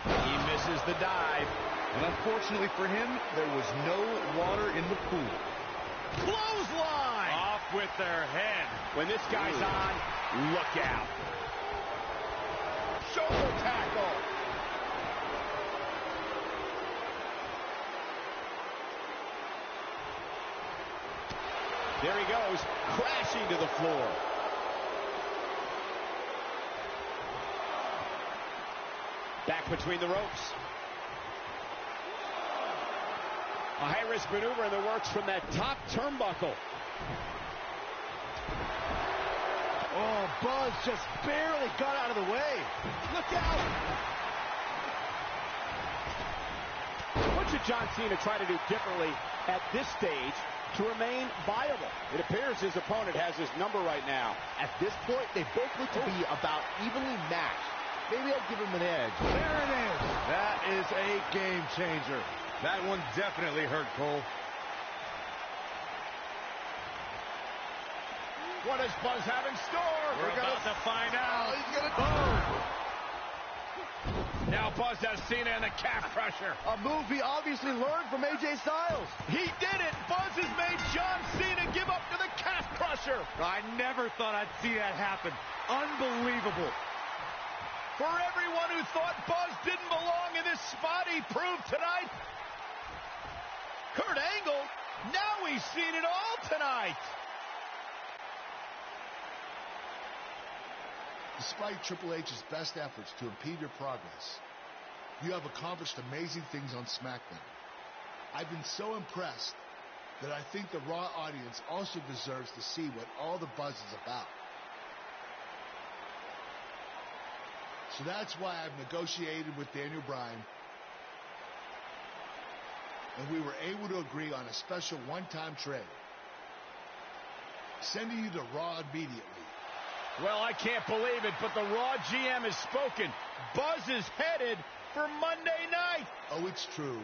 He misses the dive. And unfortunately for him, there was no water in the pool. Clothesline! Off with their head. When this guy's on, look out. Shoulder tackle. There he goes, crashing to the floor. Back between the ropes. A high-risk maneuver in the works from that top turnbuckle. Oh, Buzz just barely got out of the way. Look out! What should John Cena try to do differently at this stage to remain viable? It appears his opponent has his number right now. At this point, they both look to be about evenly matched. Maybe I'll give him an edge. There it is. That is a game changer. That one definitely hurt, Cole. What does Buzz have in store? We're about to find out. Oh, he's gonna... Now Buzz has Cena in the calf crusher. A move he obviously learned from AJ Styles. He did it. Buzz has made John Cena give up to the calf crusher. I never thought I'd see that happen. Unbelievable. For everyone who thought Buzz didn't belong in this spot, he proved tonight. Kurt Angle, now he's seen it all tonight. Despite Triple H's best efforts to impede your progress, you have accomplished amazing things on SmackDown. I've been so impressed that I think the Raw audience also deserves to see what all the buzz is about. So that's why I've negotiated with Daniel Bryan, and we were able to agree on a special one-time trade, sending you to Raw immediately. Well, I can't believe it, but the Raw GM has spoken. Buzz is headed for Monday night. Oh, it's true.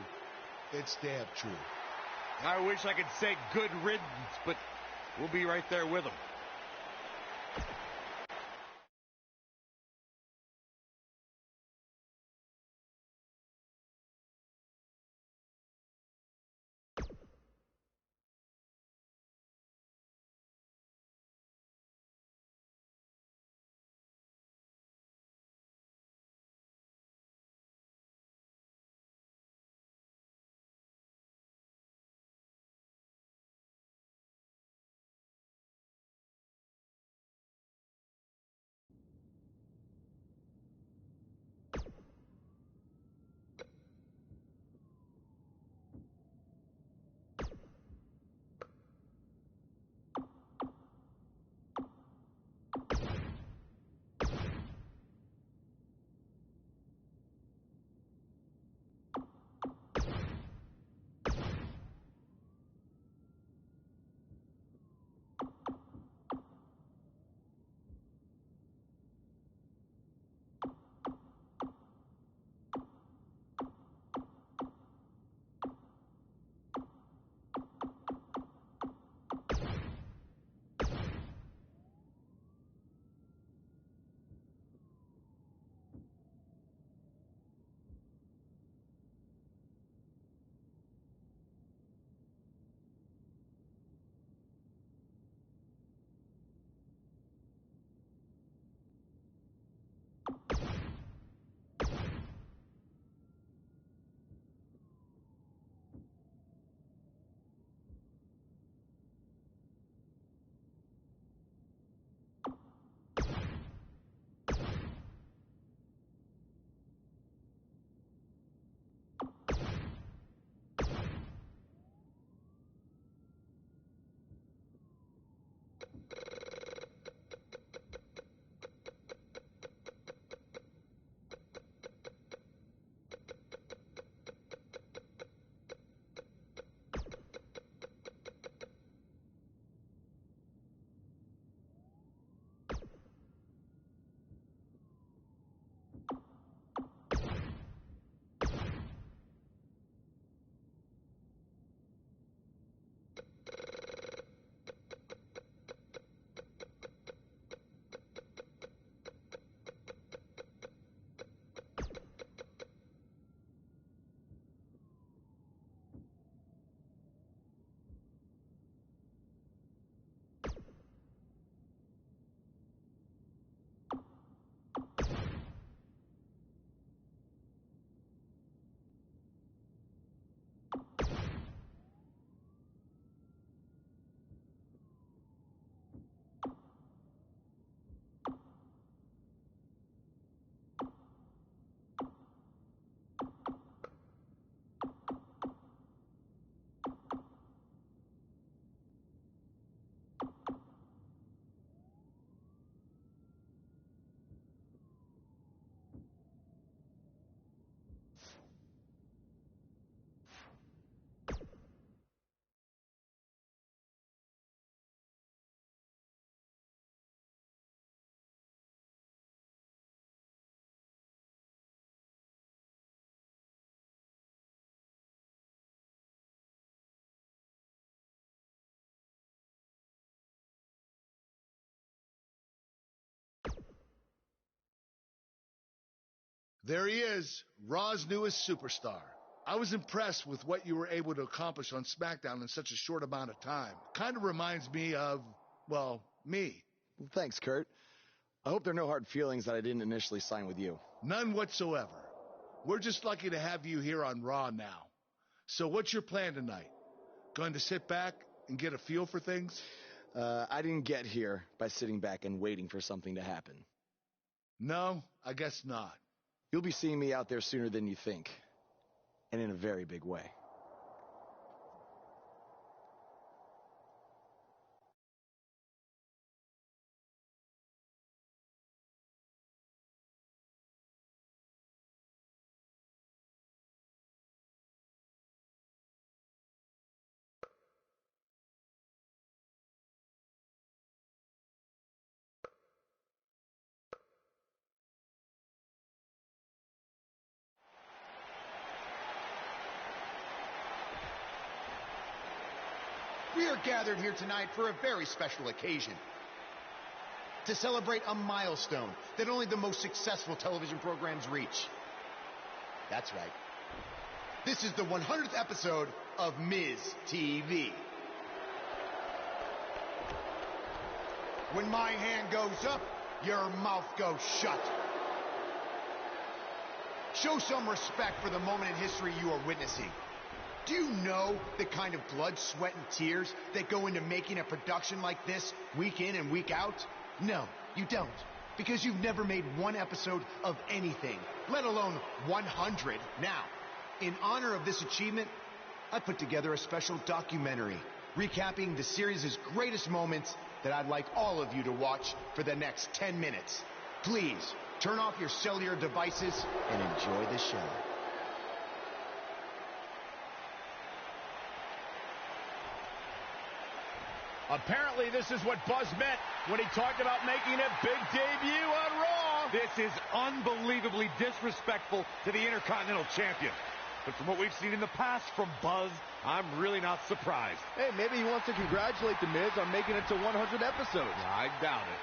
It's damn true. I wish I could say good riddance, but we'll be right there with him. There he is, Raw's newest superstar. I was impressed with what you were able to accomplish on SmackDown in such a short amount of time. Kind of reminds me of, well, me. Well, thanks, Kurt. I hope there are no hard feelings that I didn't initially sign with you. None whatsoever. We're just lucky to have you here on Raw now. So what's your plan tonight? Going to sit back and get a feel for things? I didn't get here by sitting back and waiting for something to happen. No, I guess not. You'll be seeing me out there sooner than you think. And in a very big way. We are gathered here tonight for a very special occasion. To celebrate a milestone that only the most successful television programs reach. That's right. This is the 100th episode of Miz TV. When my hand goes up, your mouth goes shut. Show some respect for the moment in history you are witnessing. Do you know the kind of blood, sweat, and tears that go into making a production like this week in and week out? No, you don't. Because you've never made one episode of anything, let alone 100. Now, in honor of this achievement, I put together a special documentary recapping the series' greatest moments that I'd like all of you to watch for the next 10 minutes. Please, turn off your cellular devices and enjoy the show. Apparently, this is what Buzz meant when he talked about making a big debut on Raw. This is unbelievably disrespectful to the Intercontinental Champion. But from what we've seen in the past from Buzz, I'm really not surprised. Hey, maybe he wants to congratulate The Miz on making it to 100 episodes. I doubt it.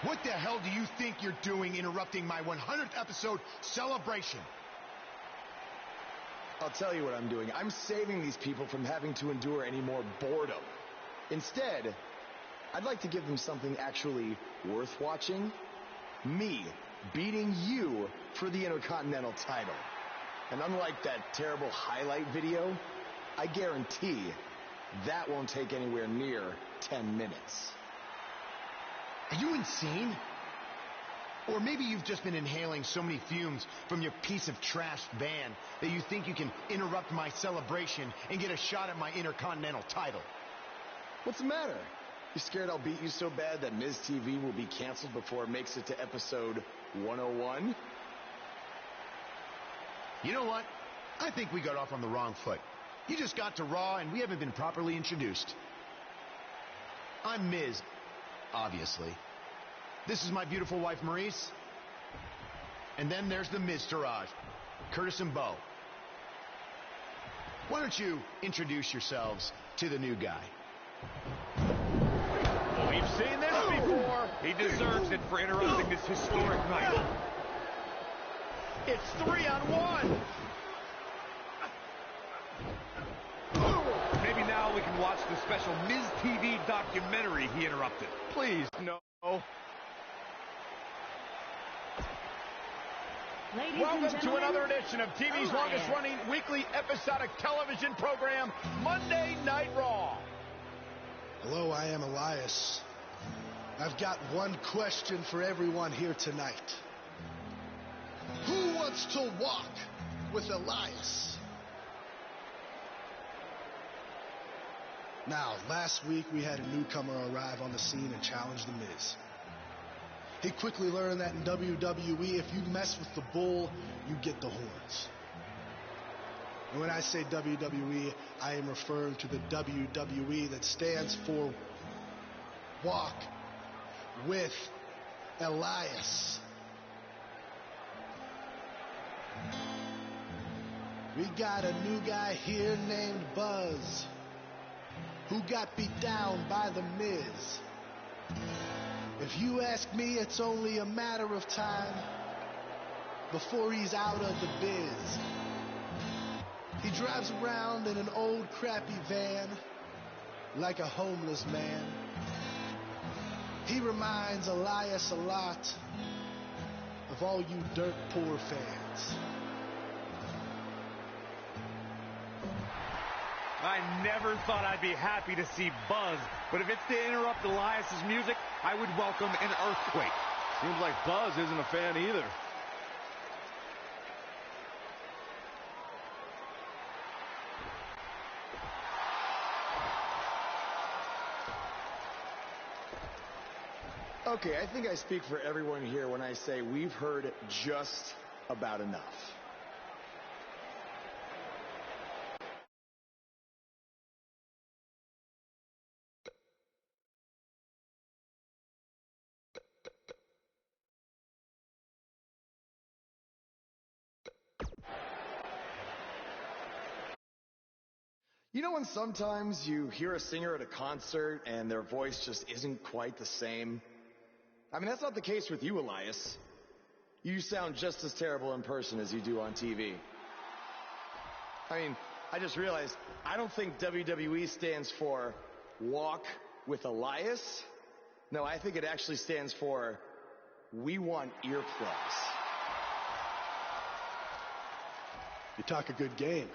What the hell do you think you're doing interrupting my 100th episode celebration? I'll tell you what I'm doing. I'm saving these people from having to endure any more boredom. Instead, I'd like to give them something actually worth watching. Me beating you for the Intercontinental title. And unlike that terrible highlight video, I guarantee that won't take anywhere near 10 minutes. Are you insane? Or maybe you've just been inhaling so many fumes from your piece of trash van that you think you can interrupt my celebration and get a shot at my Intercontinental title. What's the matter? You scared I'll beat you so bad that Miz TV will be canceled before it makes it to episode 101? You know what? I think we got off on the wrong foot. You just got to Raw and we haven't been properly introduced. I'm Miz. Obviously. This is my beautiful wife, Maurice. And then there's the Miztourage, Curtis and Bo. Why don't you introduce yourselves to the new guy? We've seen this before. He deserves it for interrupting this historic night. It's 3-on-1. Maybe now we can watch the special Miz TV documentary he interrupted. Please, no. Welcome to another edition of TV's longest-running weekly episodic television program, Monday Night Raw. Hello, I am Elias. I've got one question for everyone here tonight. Who wants to walk with Elias? Now, last week we had a newcomer arrive on the scene and challenge The Miz. He quickly learned that in WWE, if you mess with the bull, you get the horns. And when I say WWE, I am referring to the WWE that stands for walk with Elias. We got a new guy here named Buzz, who got beat down by The Miz. If you ask me, it's only a matter of time before he's out of the biz. He drives around in an old crappy van like a homeless man. He reminds Elias a lot of all you dirt poor fans. I never thought I'd be happy to see Buzz, but if it's to interrupt Elias's music, I would welcome an earthquake. Seems like Buzz isn't a fan either. Okay, I think I speak for everyone here when I say we've heard just about enough. You know when sometimes you hear a singer at a concert and their voice just isn't quite the same? I mean, that's not the case with you, Elias. You sound just as terrible in person as you do on TV. I mean, I just realized I don't think WWE stands for Walk with Elias. No, I think it actually stands for We Want Earplugs. You talk a good game.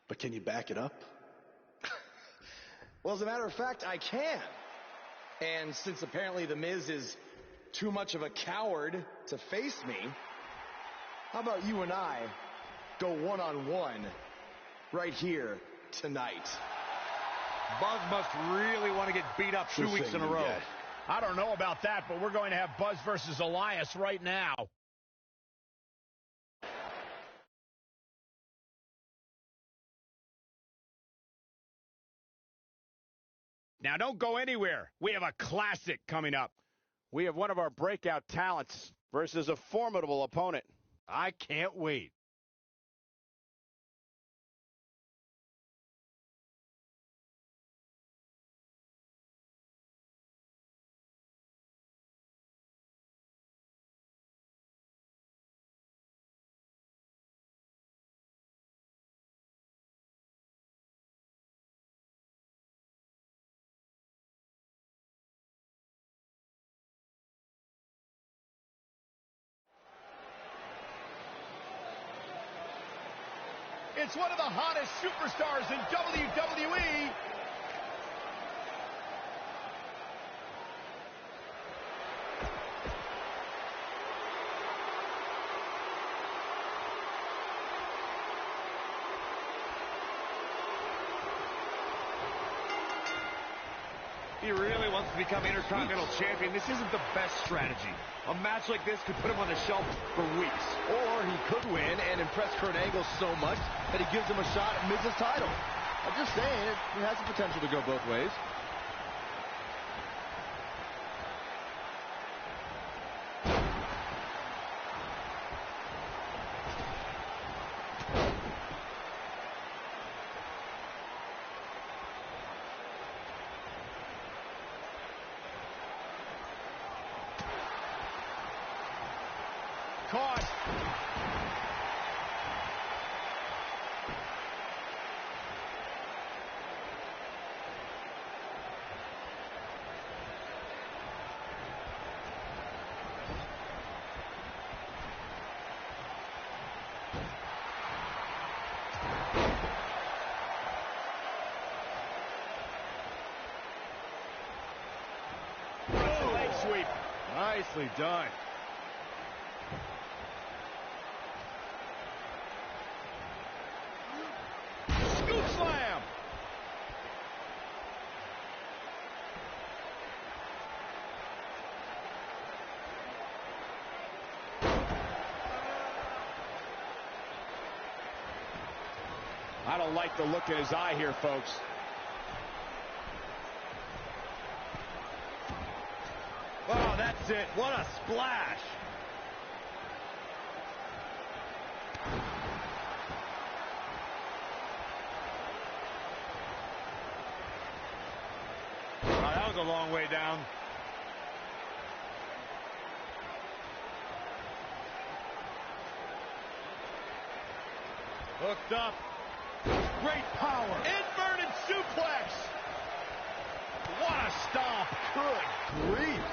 But can you back it up? Well, as a matter of fact, I can. And since apparently The Miz is too much of a coward to face me, how about you and I go one-on-one right here tonight? Buzz must really want to get beat up 2 weeks in a row. I don't know about that, but we're going to have Buzz versus Elias right now. Now, don't go anywhere. We have a classic coming up. We have one of our breakout talents versus a formidable opponent. I can't wait. It's one of the hottest superstars in WWE. He really wants to become Intercontinental Champion. This isn't the best strategy. A match like this could put him on the shelf for weeks. Or he could win and impress Kurt Angle so much that he gives him a shot at Miz's title. I'm just saying, it has the potential to go both ways. Caught. Leg sweep. Nicely done. Scoop slam. I don't like the look in his eye here, folks. That's it. What a splash. Wow, that was a long way down. Hooked up. Great power. Inverted suplex. What a stomp. Good grief.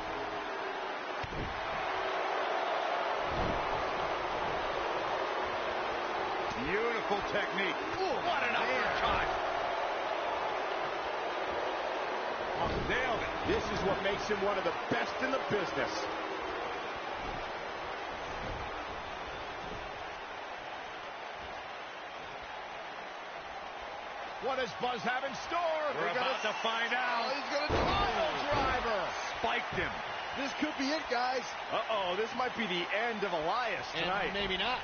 Beautiful technique. Ooh, what an uppercut. Oh, nailed it. This is what makes him one of the best in the business. What does Buzz have in store? We're about to find out. Oh, he's going to pile driver. Spiked him. This could be it, guys. Uh-oh, this might be the end of Elias tonight. And maybe not.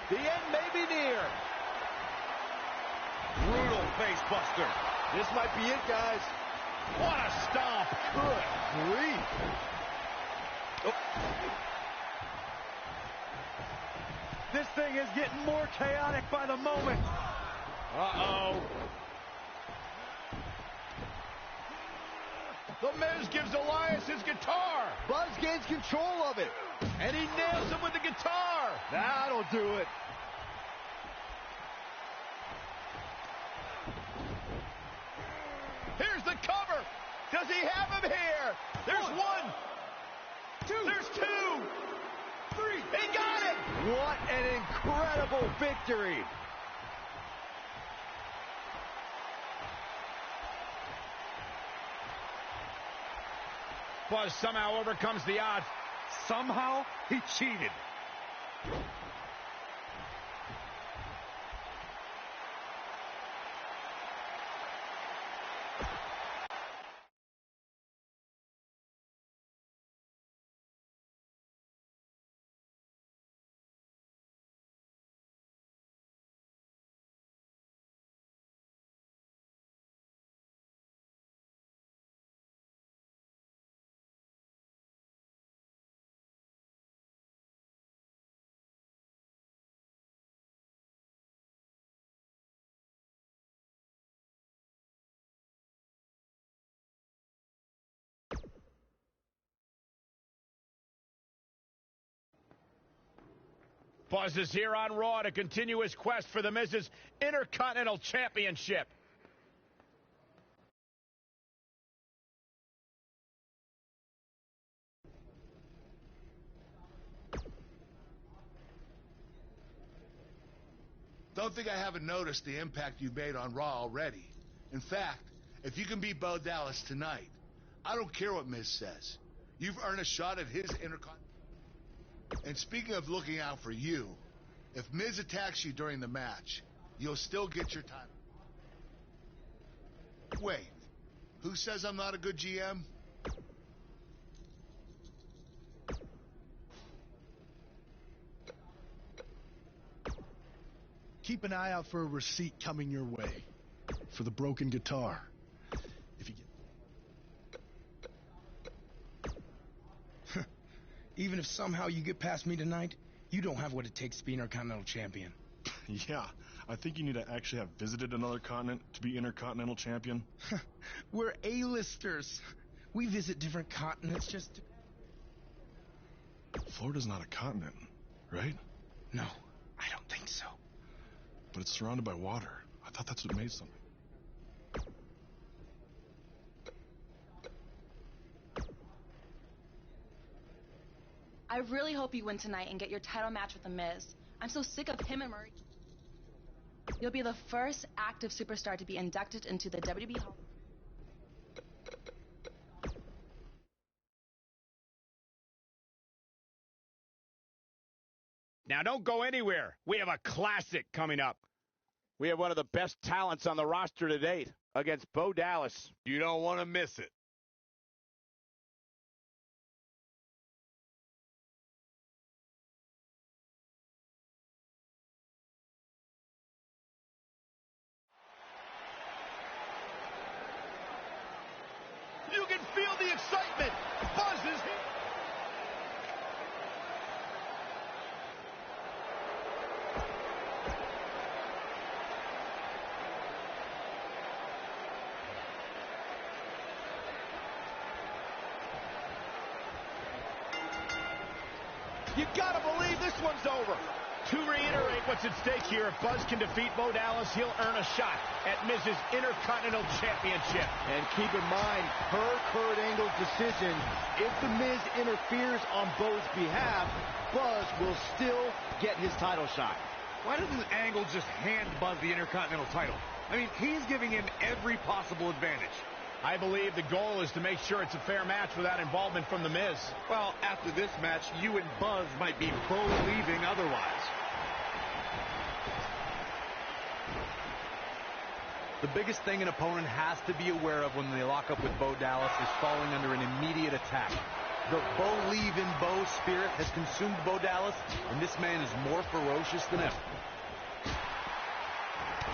The end may be near. Brutal face buster. This might be it, guys. What a stomp. Good grief. Oh. This thing is getting more chaotic by the moment. Uh-oh. The Miz gives Elias his guitar. Buzz gains control of it. And he nails him with the guitar. That'll do it. Here's the cover. Does he have him here? There's one. Two. There's two. Three. He got it. What an incredible victory. Buzz somehow overcomes the odds. Somehow he cheated. Buzz is here on Raw to continue his quest for the Miz's Intercontinental Championship. Don't think I haven't noticed the impact you've made on Raw already. In fact, if you can beat Bo Dallas tonight, I don't care what Miz says. You've earned a shot at his Intercontinental. And speaking of looking out for you, if Miz attacks you during the match, you'll still get your title. Wait, who says I'm not a good GM? Keep an eye out for a receipt coming your way for the broken guitar. If you get... Even if somehow you get past me tonight, you don't have what it takes to be Intercontinental Champion. Yeah, I think you need to actually have visited another continent to be Intercontinental Champion. We're A-listers. We visit different continents just to... Florida's not a continent, right? No, I don't think so. But it's surrounded by water. I thought that's what made something. I really hope you win tonight and get your title match with The Miz. I'm so sick of him and Marie. You'll be the first active superstar to be inducted into the WWE Hall. Now don't go anywhere. We have a classic coming up. We have one of the best talents on the roster to date against Bo Dallas. You don't want to miss it. You can feel the excitement. You gotta believe this one's over. To reiterate what's at stake here, if Buzz can defeat Bo Dallas, he'll earn a shot at Miz's Intercontinental Championship. And keep in mind, per Kurt Angle's decision, if The Miz interferes on Bo's behalf, Buzz will still get his title shot. Why doesn't Angle just hand Buzz the Intercontinental title? I mean, he's giving him every possible advantage. I believe the goal is to make sure it's a fair match without involvement from The Miz. Well, after this match, you and Buzz might be believing otherwise. The biggest thing an opponent has to be aware of when they lock up with Bo Dallas is falling under an immediate attack. The believe-in-Bo spirit has consumed Bo Dallas, and this man is more ferocious than ever.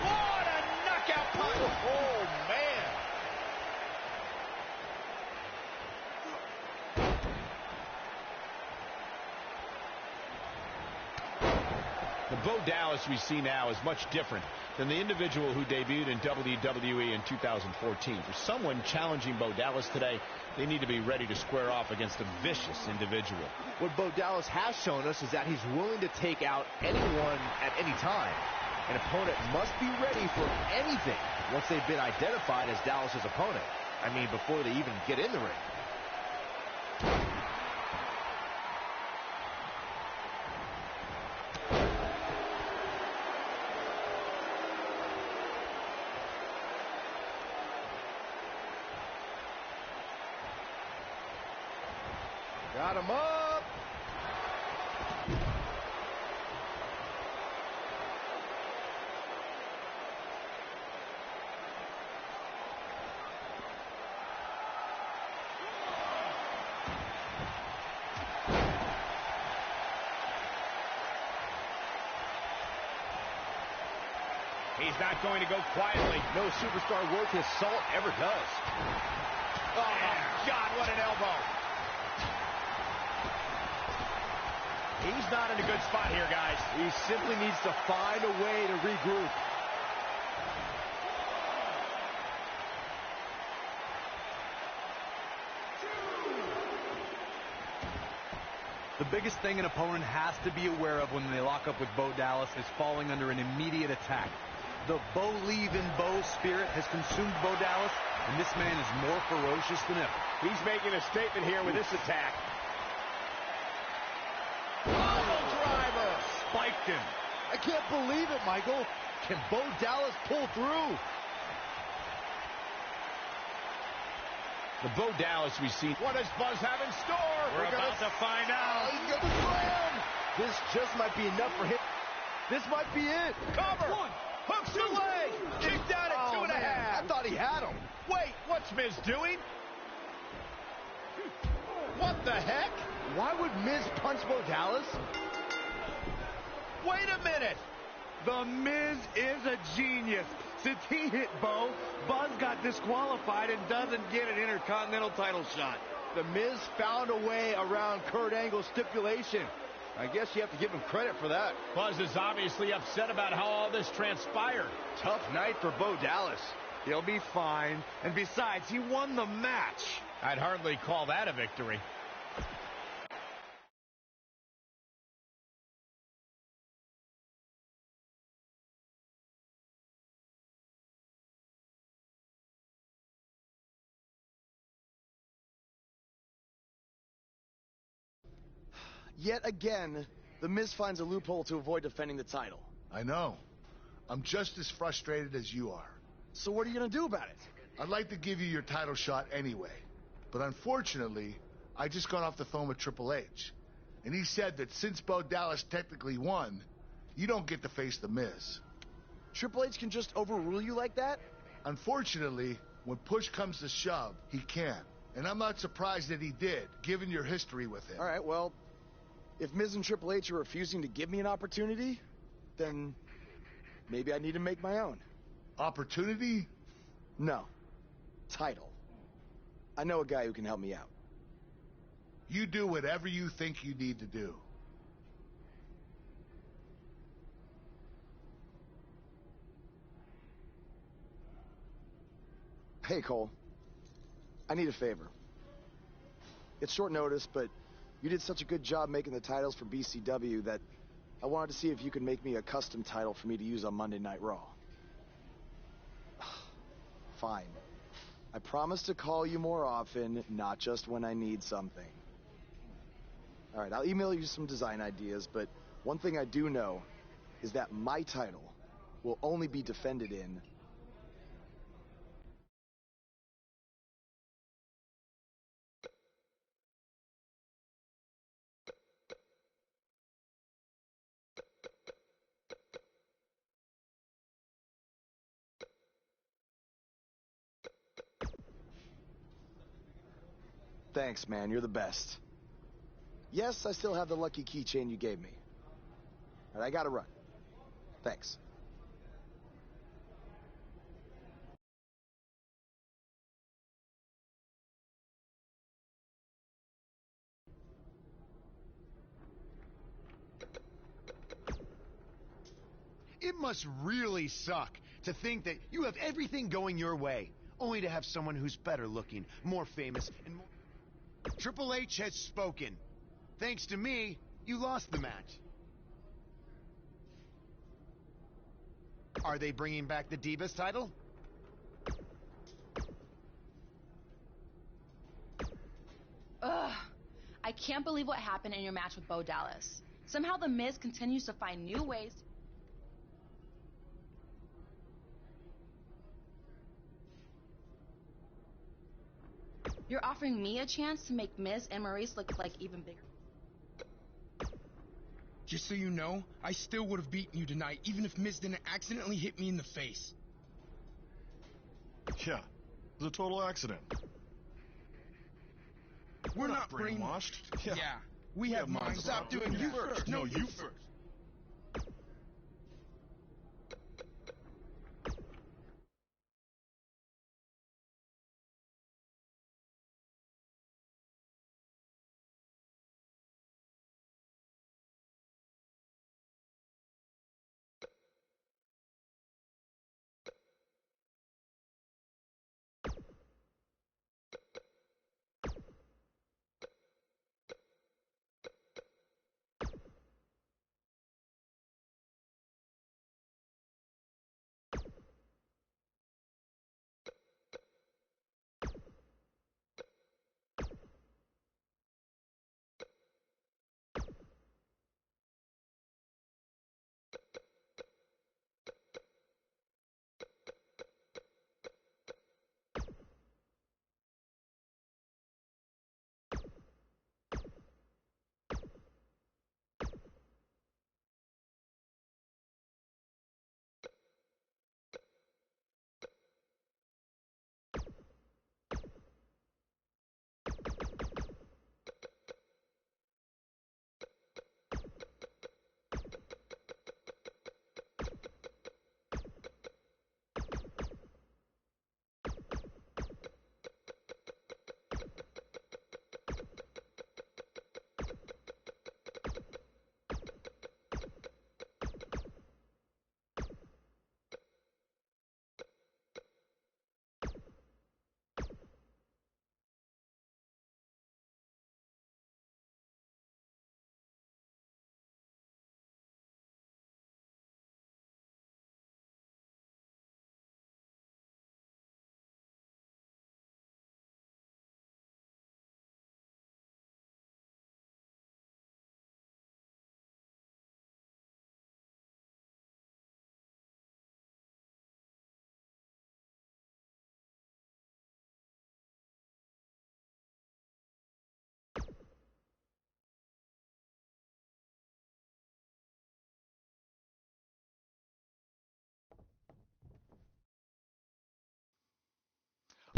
What a knockout punch! Oh, man! The Bo Dallas we see now is much different than the individual who debuted in WWE in 2014. For someone challenging Bo Dallas today, they need to be ready to square off against a vicious individual. What Bo Dallas has shown us is that he's willing to take out anyone at any time. An opponent must be ready for anything once they've been identified as Dallas's opponent. I mean, before they even get in the ring. Got him up. He's not going to go quietly. No superstar worth his salt ever does. Oh, my God, what an elbow. He's not in a good spot here, guys. He simply needs to find a way to regroup. The biggest thing an opponent has to be aware of when they lock up with Bo Dallas is falling under an immediate attack. The believe-in-Bo spirit has consumed Bo Dallas, and this man is more ferocious than ever. He's making a statement here with this attack. Spiked him. I can't believe it, Michael. Can Bo Dallas pull through? The Bo Dallas we see. What does Buzz have in store? We're about to find out. He's got the slam. This just might be enough for him. This might be it. Cover. One. Hooks the leg. Kicked out at 2.5. I thought he had him. Wait, what's Miz doing? What the heck? Why would Miz punch Bo Dallas? Wait a minute. The Miz is a genius. Since he hit Bo, Buzz got disqualified and doesn't get an Intercontinental title shot. The Miz found a way around Kurt Angle's stipulation. I guess you have to give him credit for that. Buzz is obviously upset about how all this transpired. Tough night for Bo Dallas. He'll be fine. And besides, he won the match. I'd hardly call that a victory. Yet again, The Miz finds a loophole to avoid defending the title. I know. I'm just as frustrated as you are. So what are you going to do about it? I'd like to give you your title shot anyway. But unfortunately, I just got off the phone with Triple H. And he said that since Bo Dallas technically won, you don't get to face The Miz. Triple H can just overrule you like that? Unfortunately, when push comes to shove, he can. And I'm not surprised that he did, given your history with him. All right, well, if Miz and Triple H are refusing to give me an opportunity, then maybe I need to make my own. Opportunity? No. Title. I know a guy who can help me out. You do whatever you think you need to do. Hey, Cole. I need a favor. It's short notice, but You did such a good job making the titles for BCW that I wanted to see if you could make me a custom title for me to use on Monday Night Raw. Fine. I promise to call you more often, not just when I need something. Alright, I'll email you some design ideas, but one thing I do know is that my title will only be defended in... Thanks, man. You're the best. Yes, I still have the lucky keychain you gave me. All right, I gotta run. Thanks. It must really suck to think that you have everything going your way, only to have someone who's better looking, more famous, and more... Triple H has spoken. Thanks to me, you lost the match. Are they bringing back the Divas title? Ugh. I can't believe what happened in your match with Bo Dallas. Somehow The Miz continues to find new ways. You're offering me a chance to make Miz and Maurice look like even bigger. Just so you know, I still would have beaten you tonight, even if Miz didn't accidentally hit me in the face. Yeah, it was a total accident. We're not brainwashed. Yeah, we have minds. Stop doing you first. No, you first.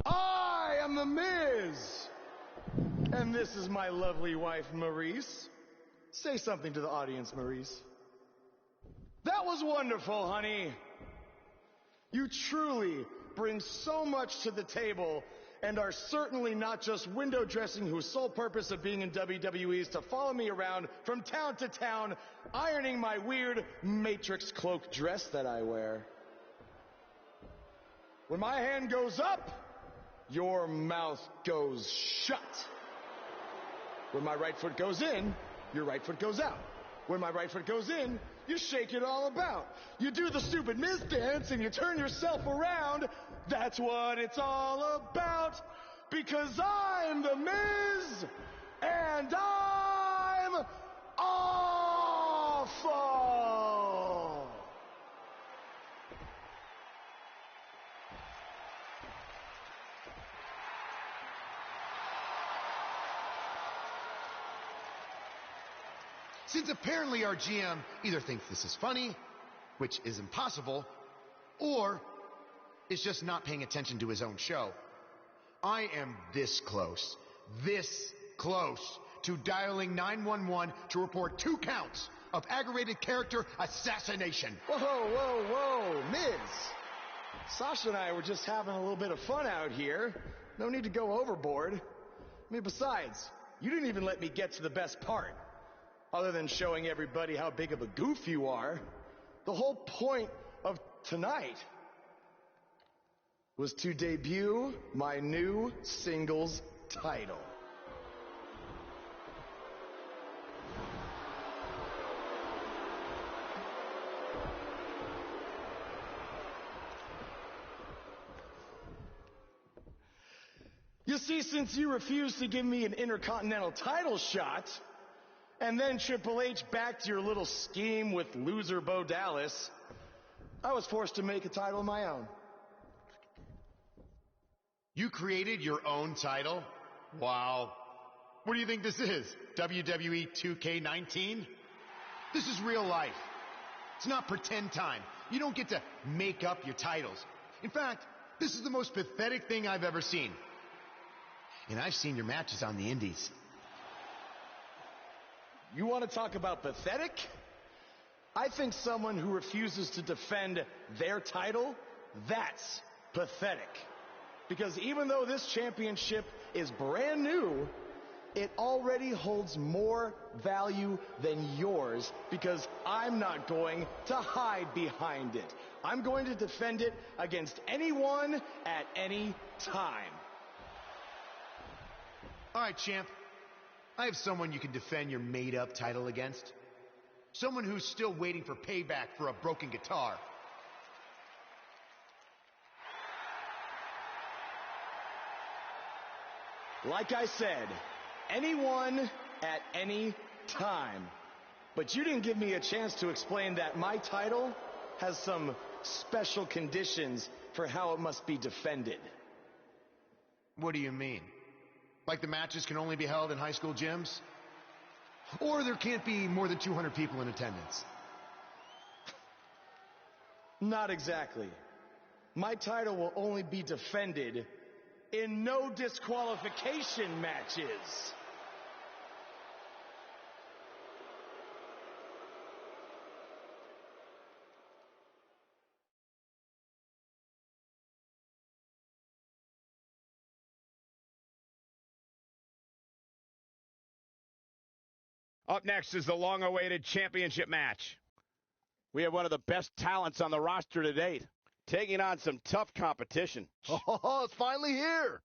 I am The Miz! And this is my lovely wife, Maurice. Say something to the audience, Maurice. That was wonderful, honey. You truly bring so much to the table and are certainly not just window dressing whose sole purpose of being in WWE is to follow me around from town to town, ironing my weird Matrix cloak dress that I wear. When my hand goes up, your mouth goes shut. Where my right foot goes in, your right foot goes out. Where my right foot goes in, you shake it all about. You do the stupid Miz dance and you turn yourself around. That's what it's all about. Because I'm the Miz, and I'm awful. Since apparently our GM either thinks this is funny, which is impossible, or is just not paying attention to his own show, I am this close to dialing 911 to report 2 counts of aggravated character assassination. Whoa, Miz. Sasha and I were just having a little bit of fun out here. No need to go overboard. I mean, besides, you didn't even let me get to the best part. Other than showing everybody how big of a goof you are, the whole point of tonight was to debut my new singles title. You see, since you refused to give me an Intercontinental title shot, and then Triple H backed your little scheme with loser Bo Dallas, I was forced to make a title of my own. You created your own title? Wow. What do you think this is? WWE 2K19? This is real life. It's not pretend time. You don't get to make up your titles. In fact, this is the most pathetic thing I've ever seen. And I've seen your matches on the indies. You want to talk about pathetic? I think someone who refuses to defend their title, that's pathetic. Because even though this championship is brand new, it already holds more value than yours because I'm not going to hide behind it. I'm going to defend it against anyone at any time. All right, champ. I have someone you can defend your made-up title against. Someone who's still waiting for payback for a broken guitar. Like I said, anyone at any time. But you didn't give me a chance to explain that my title has some special conditions for how it must be defended. What do you mean? Like the matches can only be held in high school gyms? Or there can't be more than 200 people in attendance? Not exactly. My title will only be defended in no disqualification matches. Up next is the long-awaited championship match. We have one of the best talents on the roster to date, taking on some tough competition. Oh, it's finally here.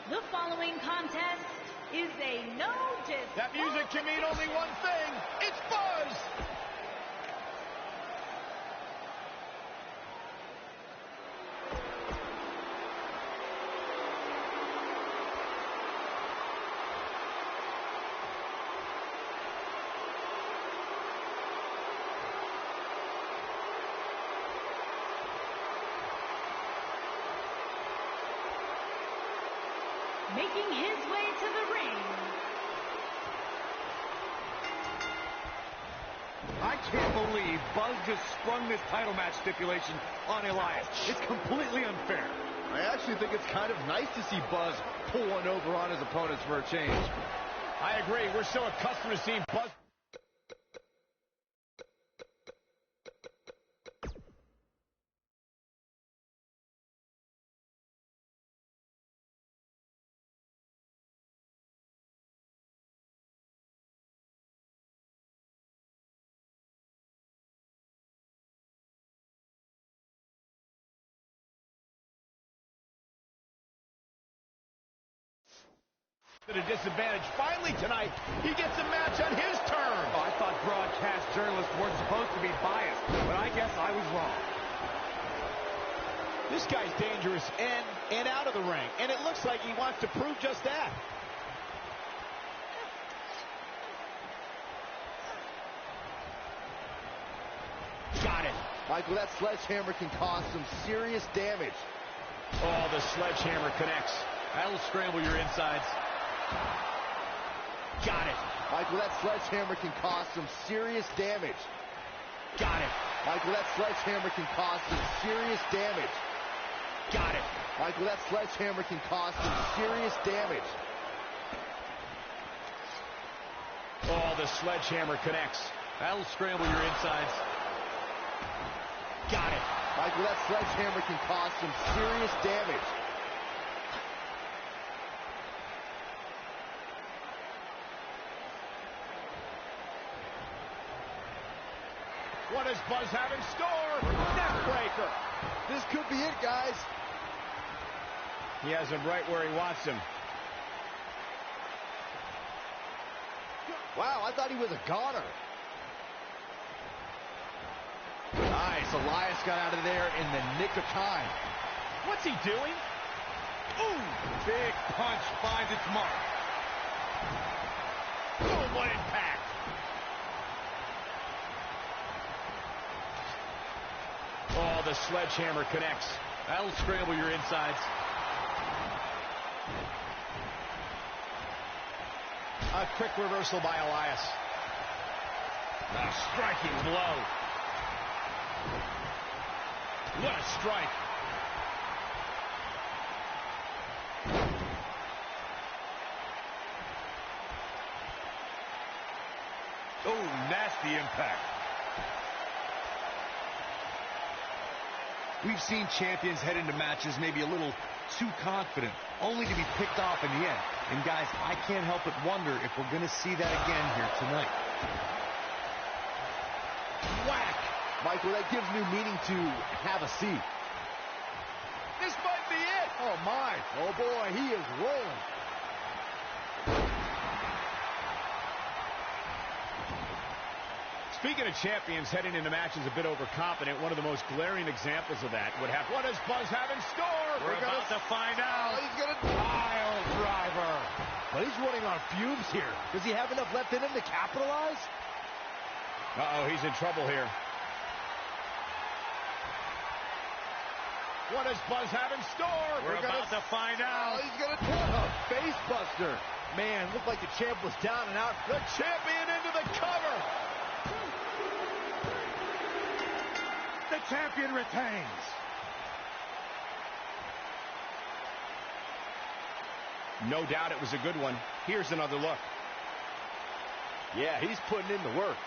The following contest is a no disqualification. That music can mean only one thing. It's Buzz! Making his way to the ring. I can't believe Buzz just sprung this title match stipulation on Elias. It's completely unfair. I actually think it's kind of nice to see Buzz pull one over on his opponents for a change. I agree. We're so accustomed to seeing Buzz. At a disadvantage. Finally tonight, he gets a match on his terms. Oh, I thought broadcast journalists weren't supposed to be biased, but I guess I was wrong. This guy's dangerous in and out of the ring, and it looks like he wants to prove just that. Got it. Michael, that sledgehammer can cause some serious damage. Oh, the sledgehammer connects. That'll scramble your insides. Got it. Michael, that sledgehammer can cause some serious damage. Got it. Michael, that sledgehammer can cause some serious damage. Got it. Michael, that sledgehammer can cause some serious damage. Oh, the sledgehammer connects. That'll scramble your insides. Got it. Michael, that sledgehammer can cause some serious damage. What does Buzz have in store? Neckbreaker. This could be it, guys. He has him right where he wants him. Wow, I thought he was a goner. Nice. Elias got out of there in the nick of time. What's he doing? Ooh! Big punch finds its mark. Oh, what impact! Oh, the sledgehammer connects. That'll scramble your insides. A quick reversal by Elias. A striking blow. What a strike. Oh, nasty impact. We've seen champions head into matches maybe a little too confident, only to be picked off in the end. And guys, I can't help but wonder if we're going to see that again here tonight. Whack! Michael, that gives new meaning to have a seat. This might be it. Oh, my. Oh, boy, he is rolling. Speaking of champions heading into matches a bit overconfident, one of the most glaring examples of that would have, what does Buzz have in store? We're about to find out. Oh, he's going to pile driver. But he's running on fumes here. Does he have enough left in him to capitalize? Uh-oh, he's in trouble here. What does Buzz have in store? We're about to find out. Oh, he's going to a face buster. Man, looked like the champ was down and out. The champion into the cover. The champion retains. No doubt it was a good one. Here's another look. Yeah, he's putting in the work.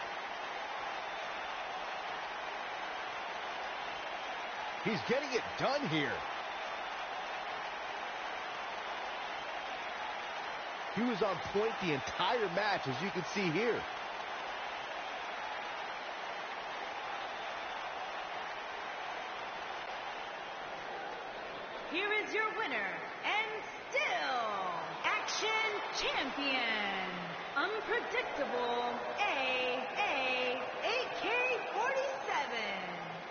He's getting it done here. He was on point the entire match, as you can see here. Here is your winner, and still Action Champion, Unpredictable AK-47.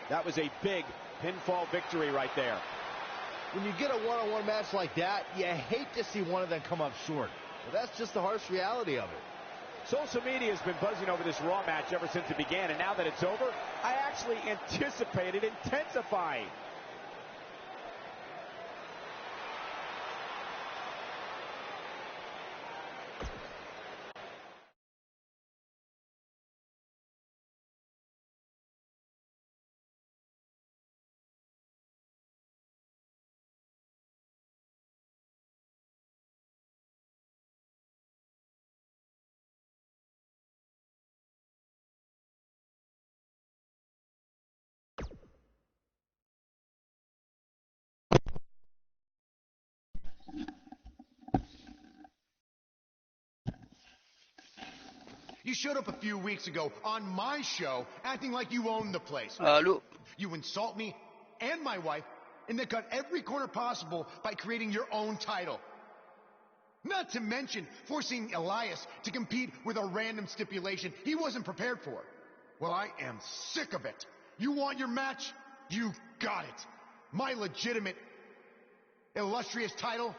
That was a big pinfall victory right there. When you get a one-on-one match like that, you hate to see one of them come up short. But that's just the harsh reality of it. Social media has been buzzing over this Raw match ever since it began, and now that it's over, I actually anticipate it intensifying. You showed up a few weeks ago on my show acting like you owned the place. You insult me and my wife and then cut every corner possible by creating your own title. Not to mention forcing Elias to compete with a random stipulation he wasn't prepared for. Well, I am sick of it. You want your match? You got it. My legitimate, illustrious title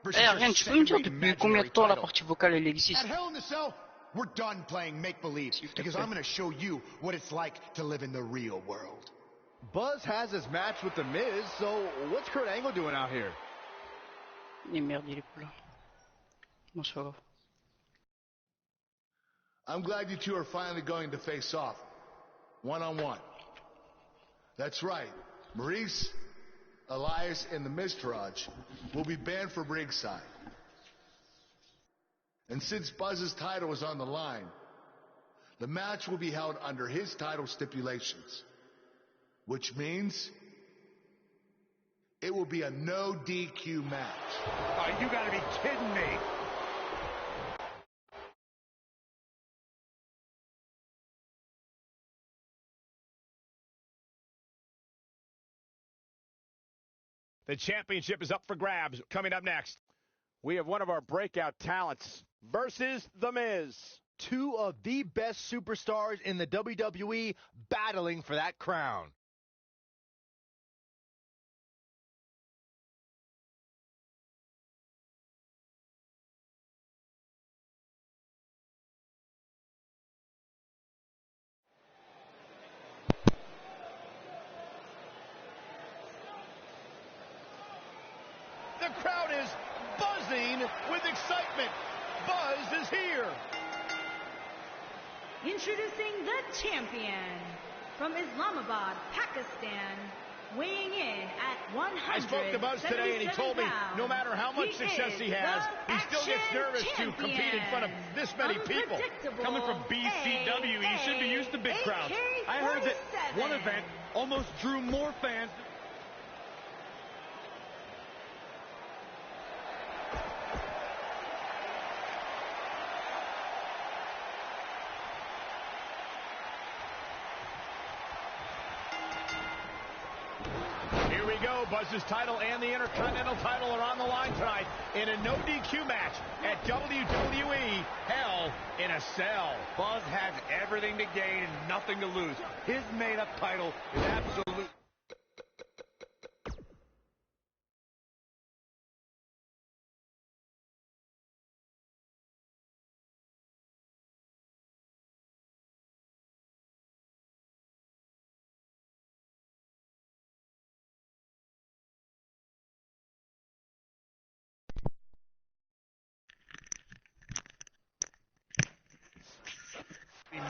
versus your Rien, tu peux me dire second-rate depuis combien de temps la title. partie vocale elle existe? At Hell in a Cell, we're done playing make-believe because I'm going to show you what it's like to live in the real world. Buzz has his match with The Miz, so what's Kurt Angle doing out here? Et merde, il est plus là. Non, c'est pas grave. I'm glad you two are finally going to face off, one-on-one. That's right. Maurice, Elias, and the Miztourage will be banned from ringside. And since Buzz's title is on the line, the match will be held under his title stipulations, which means it will be a no DQ match. Oh, you gotta be kidding me. The championship is up for grabs. Coming up next, we have one of our breakout talents versus The Miz. Two of the best superstars in the WWE battling for that crown. The crowd is buzzing with excitement. Buzz is here. Introducing the champion from Islamabad, Pakistan, weighing in at 177 I spoke to Buzz today, and he told me no matter how much success he has, he still gets nervous to compete in front of this many people. Coming from BCW, he should be used to big crowds. I heard that one event almost drew more fans. Buzz's title and the Intercontinental title are on the line tonight in a no DQ match at WWE Hell in a Cell. Buzz has everything to gain and nothing to lose. His made-up title is absolute.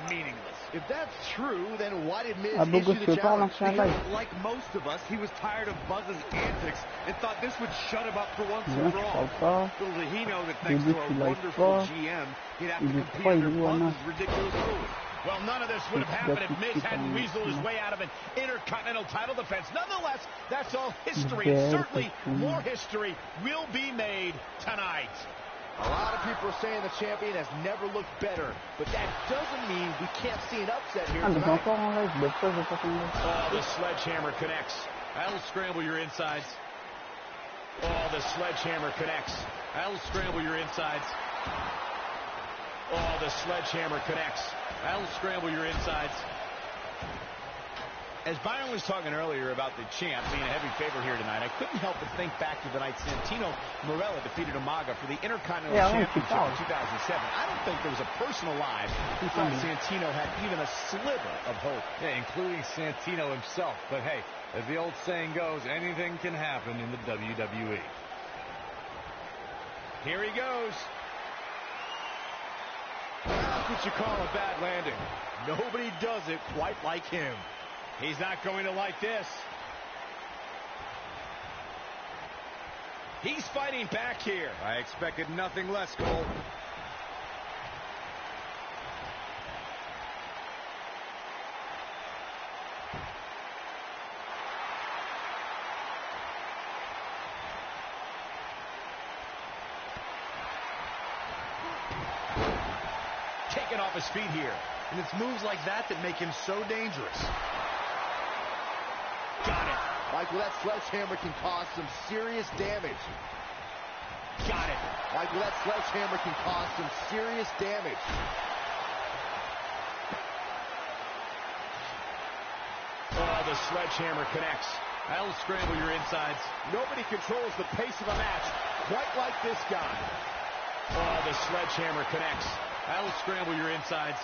Meaningless. If that's true, then why did Miz Beaucoup issue de the pas challenge? lancer un live. Like most of us, he was tired of Buzz's antics and thought this would shut him up for once Non, and tu for parles all. pas. Little did he know that Au thanks début, to tu a lives wonderful pas. GM, he'd have Il to est compete froid, il under joue à Buzz's ridiculous rules. Well, none of this would have happened if Miz hadn't weaseled his way out of an Intercontinental title defense. Nonetheless, that's all history, and certainly more history will be made tonight. A lot of people are saying the champion has never looked better, but that doesn't mean we can't see an upset here Ah, mais tonight. encore en live, des fois je passe en live. Oh, the sledgehammer connects. That'll scramble your insides. Oh, the sledgehammer connects. That'll scramble your insides. Oh, the sledgehammer connects. That'll scramble your insides. As Byron was talking earlier about the champ being a heavy favorite here tonight, I couldn't help but think back to the night Santino Marella defeated Umaga for the Intercontinental Championship in 2007. I don't think there was a person alive who thought Santino had even a sliver of hope. Yeah, including Santino himself. But hey, as the old saying goes, anything can happen in the WWE. Here he goes. That's what you call a bad landing. Nobody does it quite like him. He's not going to like this. He's fighting back here. I expected nothing less, Cole. taken off his feet here. And it's moves like that that make him so dangerous. Got it. Michael, that sledgehammer can cause some serious damage. Got it. Michael, that sledgehammer can cause some serious damage. Oh, the sledgehammer connects. That'll scramble your insides. Nobody controls the pace of a match quite like this guy. Oh, the sledgehammer connects. That'll scramble your insides.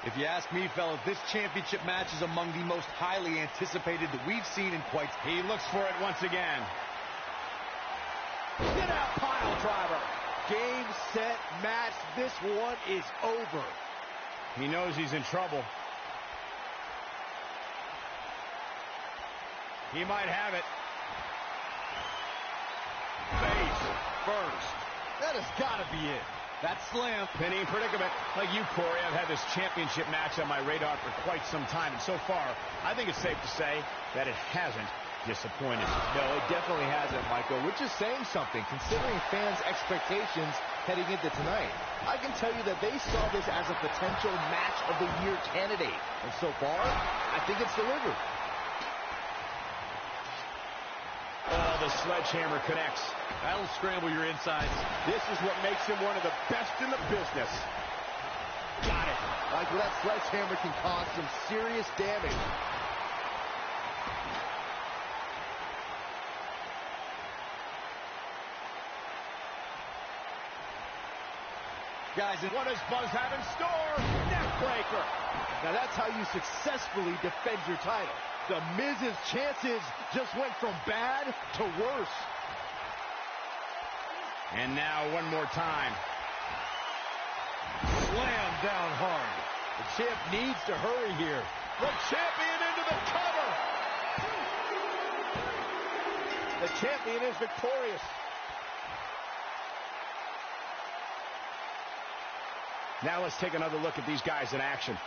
If you ask me, fellas, this championship match is among the most highly anticipated that we've seen in quite some time. He looks for it once again. Sit out pile driver. Game, set, match. This one is over. He knows he's in trouble. He might have it. Face first. That has got to be it. That slam. Pinning predicament. Like you, Corey, I've had this championship match on my radar for quite some time, and so far, I think it's safe to say that it hasn't disappointed. No, it definitely hasn't, Michael, which is saying something, considering fans' expectations heading into tonight. I can tell you that they saw this as a potential match of the year candidate, and so far, I think it's delivered. Oh, the sledgehammer connects. That'll scramble your insides. This is what makes him one of the best in the business. Got it. Michael, that sledgehammer can cause some serious damage. Guys, what does Buzz have in store? Neckbreaker. Now that's how you successfully defend your title. The Miz's chances just went from bad to worse. And now one more time. Slam down hard. The champ needs to hurry here. The champion into the cover. The champion is victorious. Now let's take another look at these guys in action.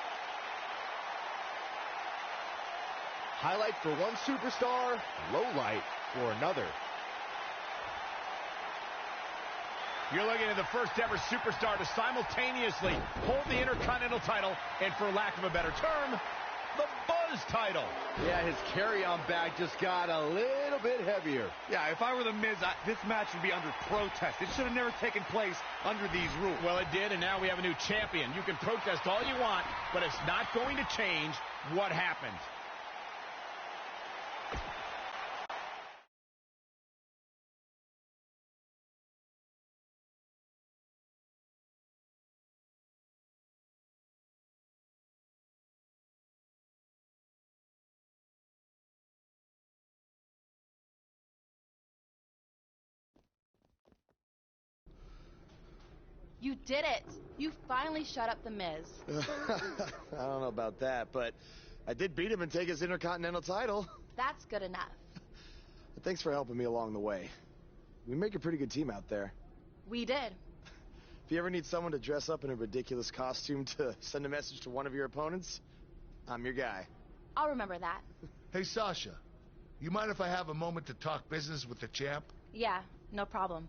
Highlight for one superstar, low light for another. You're looking at the first ever superstar to simultaneously hold the Intercontinental title and, for lack of a better term, the Buzz title. Yeah, his carry-on bag just got a little bit heavier. Yeah, if I were the Miz, this match would be under protest. It should have never taken place under these rules. Well, it did, and now we have a new champion. You can protest all you want, but it's not going to change what happened. You did it! You finally shut up the Miz. I don't know about that, but I did beat him and take his Intercontinental title. That's good enough. Thanks for helping me along the way. We make a pretty good team out there. We did. If you ever need someone to dress up in a ridiculous costume to send a message to one of your opponents, I'm your guy. I'll remember that. Hey, Sasha, you mind if I have a moment to talk business with the champ? Yeah, no problem.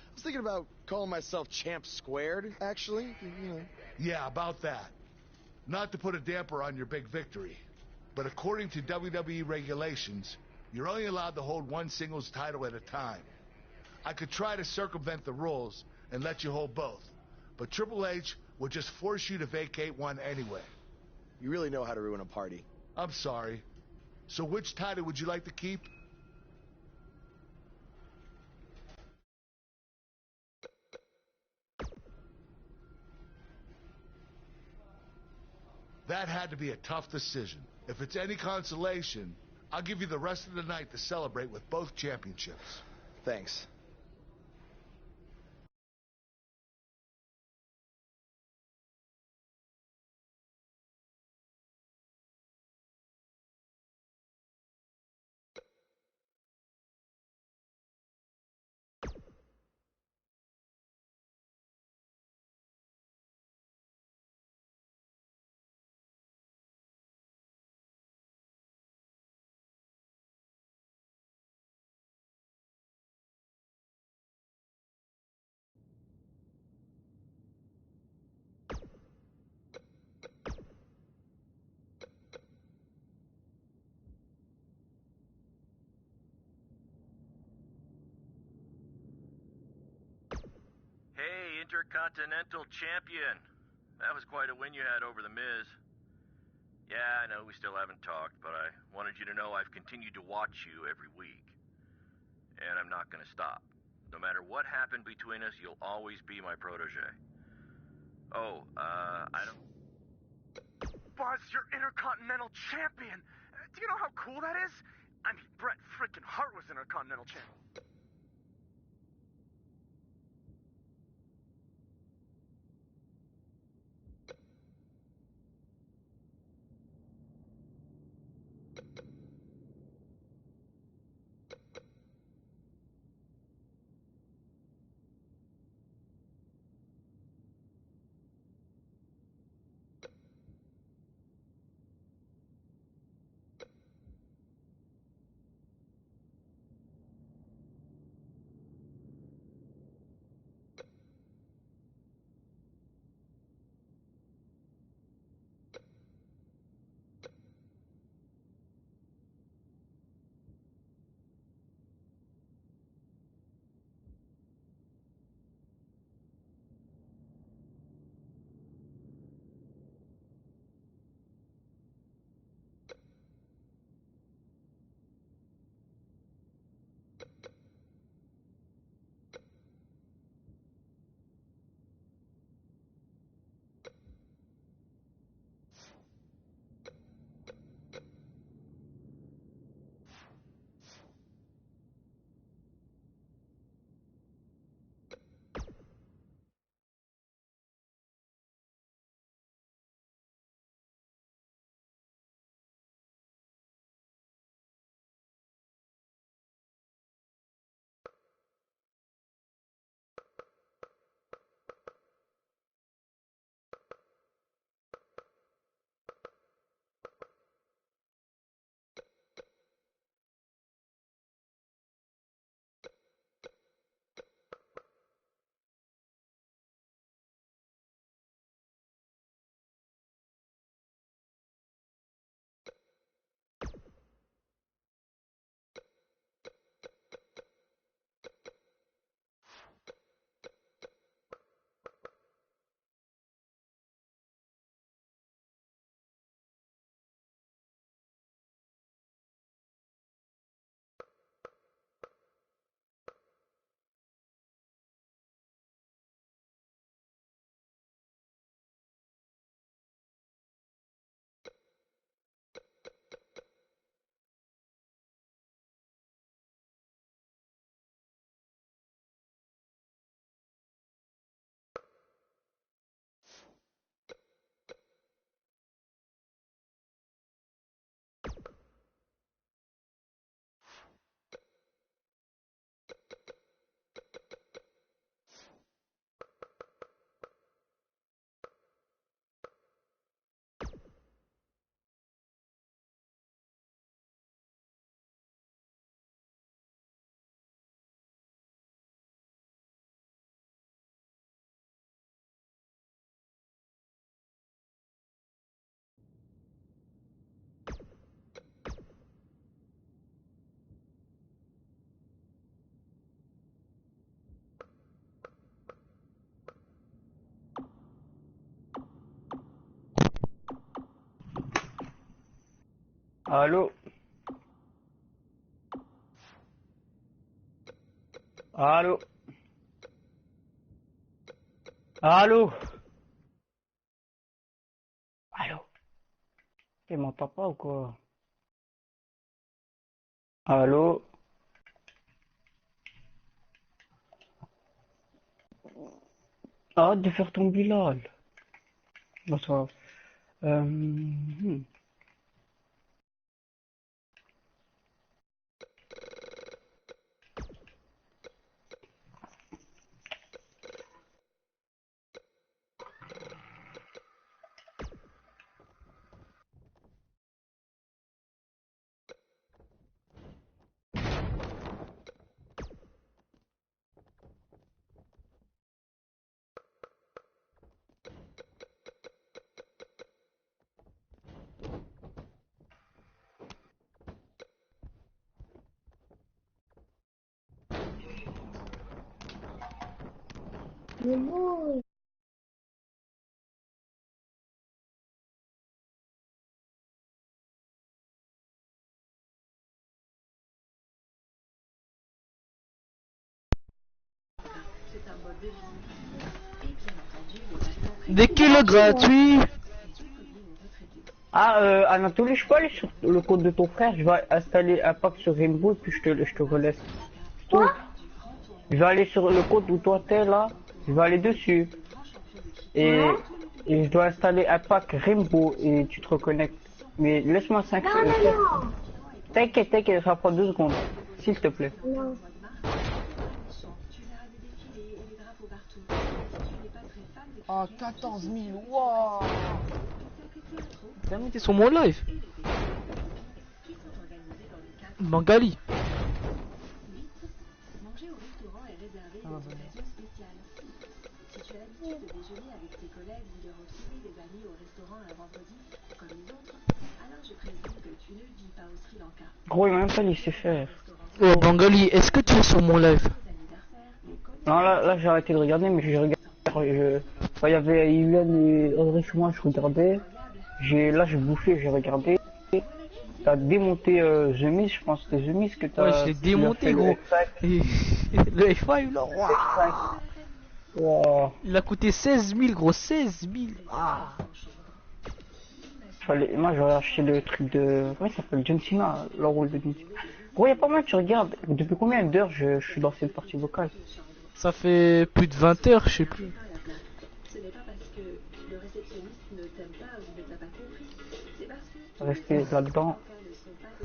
I was thinking about calling myself Champ Squared, actually. You know. Yeah, about that. Not to put a damper on your big victory, but according to WWE regulations, you're only allowed to hold one singles title at a time. I could try to circumvent the rules and let you hold both, but Triple H would just force you to vacate one anyway. You really know how to ruin a party. I'm sorry. So which title would you like to keep? That had to be a tough decision. If it's any consolation, I'll give you the rest of the night to celebrate with both championships. Thanks. Intercontinental Champion. That was quite a win you had over The Miz. Yeah, I know we still haven't talked, but I wanted you to know I've continued to watch you every week. And I'm not going to stop. No matter what happened between us, you'll always be my protege. Oh, I don't... Buzz, you're Intercontinental Champion! Do you know how cool that is? I mean, Bret freaking Hart was Intercontinental Champion. Allô? Allô? Allô? Allô? Tu m'entends pas ou quoi? Allô? Arrête de faire ton Bilal. Bonsoir. Hmm. Des kilos gratuits. Ah, Anatoly, je peux aller sur le compte de ton frère, je vais installer un pack sur Rainbow et puis je te relaisse. Quoi? Je vais aller sur le compte où toi t'es là, je vais aller dessus. Et je dois installer un pack Rainbow et tu te reconnectes. Mais laisse-moi 5 secondes. T'inquiète, ça prend 2 secondes. S'il te plaît. Non. Oh, 14 000, wow. T'as mis sur mon live. Bengali. Manger au restaurant est réservé aux occasions spéciales. Si tu as l'habitude de déjeuner avec tes collègues ou de retrouver des amis au restaurant un vendredi, comme les autres, alors je présume que tu ne vis pas au Sri Lanka. Gros, il m'a même pas laissé faire. Oh, Bengali, est-ce que tu es sur mon live? Non, là j'ai arrêté de regarder, mais je regarde. Quand il y avait Yulen et Audrey chez moi, je regardais. Là j'ai bouffé, j'ai regardé. T'as démonté The Miz, je pense que c'est The Miz que t'as. Ouais, je l'ai démonté, gros. Le F5 là, wow. Il a coûté 16 000, gros, 16 000. Ah. Moi j'aurais acheté le truc de. Comment il s'appelle? John Cena, le rôle de Miz. Gros, y'a pas mal, tu regardes. Depuis combien d'heures je suis dans cette partie vocale? Ça fait plus de 20 heures, je sais plus. Rester là-dedans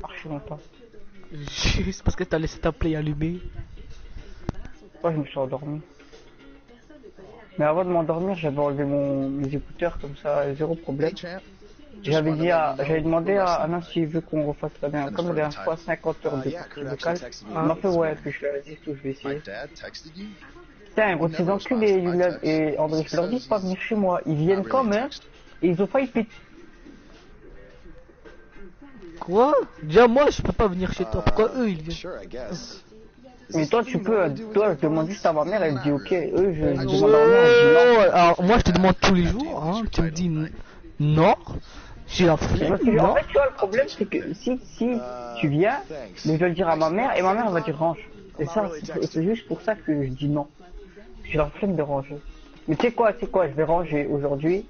archi longtemps. C'est parce que t'as laissé ta play allumée. Moi je me suis endormi. Mais avant de m'endormir, j'avais enlevé mes écouteurs comme ça, zéro problème. J'avais demandé à Anna s'il veut qu'on refasse la dernière, comme la dernière fois 50 heures de partie vocale. Il m'a fait ouais, puis je lui ai dit tout, je vais essayer. Putain, gros, ces enculés, Yulian et André, je leur dis de pas venir chez moi. Ils viennent quand même, et ils ont failli péter. Quoi? Déjà moi je peux pas venir chez toi, pourquoi eux ils viennent? Mais toi tu peux, toi je demande juste à ma mère, elle dit ok, eux je demande à ma mère, elle dit non. Alors moi je te demande tous les jours, hein, tu me dis non, j'ai la flemme, non. En fait tu vois le problème c'est que si tu viens, mais je dois le dire à ma mère et ma mère elle va dire range. Et ça c'est juste pour ça que je dis non. J'ai la flemme de ranger. Mais tu sais quoi, je vais ranger aujourd'hui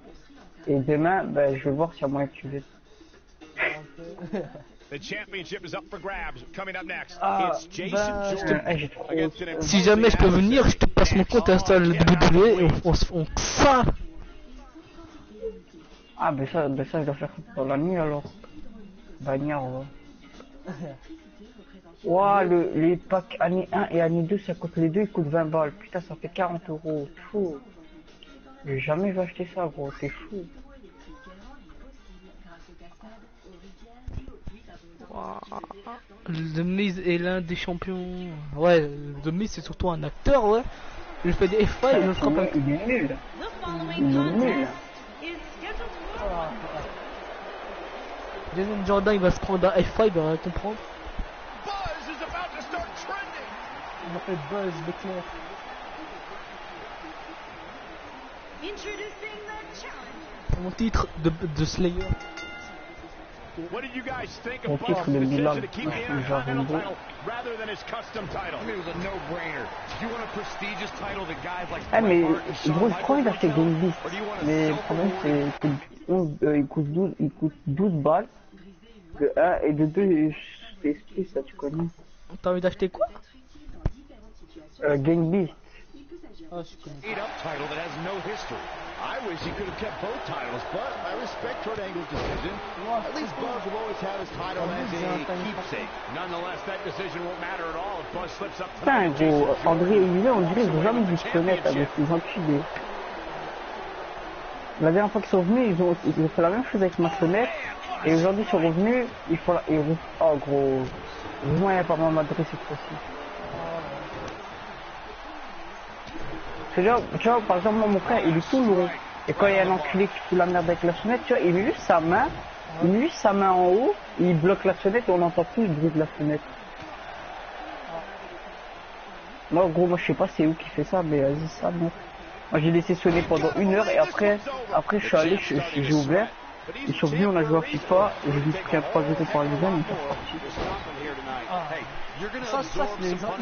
et demain ben, je vais voir si y a moyen que tu viennes. The championship is up for grabs. Coming up next, Ah, it's Jason Jordan against an si jamais je peux venir, je te passe mon compte Insta le WWE et on ça. Ah ben ça je dois faire dans la nuit alors. Bagnard Ouah, les packs année 1 et année 2 ça coûte les deux, ils coûtent 20 balles. Putain ça fait 40 €. Fou. J'ai jamais vu acheter ça gros, c'est fou. The Miz est l'un des champions. Ouais, The Miz c'est surtout un acteur, ouais. Il fait des F5, je crois pas. Il est nul. Il est nul. Jason Jordan il va se prendre un F5, il va comprendre. Il va faire Buzz Leclerc. Mon titre de Slayer. What did you guys think Mon of titre Buz's de decision Milan, to keep moi the je suis Intercontinental Rainbow. title rather than his custom title? I mean, it was a no-brainer. Do you want a prestigious title that guys like Ah mais Bret Hart and Shawn gros, j'ai trop envie Michaels d'acheter want Game Beast. or do you want a Mais le problème c'est qu'il coûte 12 balles. De 1 et de 2 c'est esprit ça tu connais. T'as envie d'acheter quoi? Game Beast. Ah je connais. Beat-up title that has no history. I wish he could have kept both titles, but I respect Kurt Angle's decision. At least Buzz will always have his title as a keepsake. Nonetheless, that decision won't matter at all if Buzz slips up. Putain gros, André et Yulia on dirait qu'ils ont jamais dû se connaître avec les enculés. La dernière fois qu'ils sont venus, ils ont fait la même chose avec ma fenêtre. Et aujourd'hui ils sont revenus, oh gros, moi il n'y a pas mal m'adresser cette fois-ci. Tu vois, par exemple, moi, mon frère, il est tout long. Et quand il y a un enculé qui fout la merde avec la sonnette, tu vois, il met juste sa main en haut, il bloque la sonnette et on entend plus le bruit de la sonnette. Moi, gros, moi, je sais pas c'est où qui fait ça, mais vas-y, ça, mec. Moi j'ai laissé sonner pendant 1 heure et après je suis allé, j'ai ouvert. Ils sont venus, on a joué à FIFA, et j'ai pris un 3-0 par les gars, mais ils sont partis. Ça se passe les gens.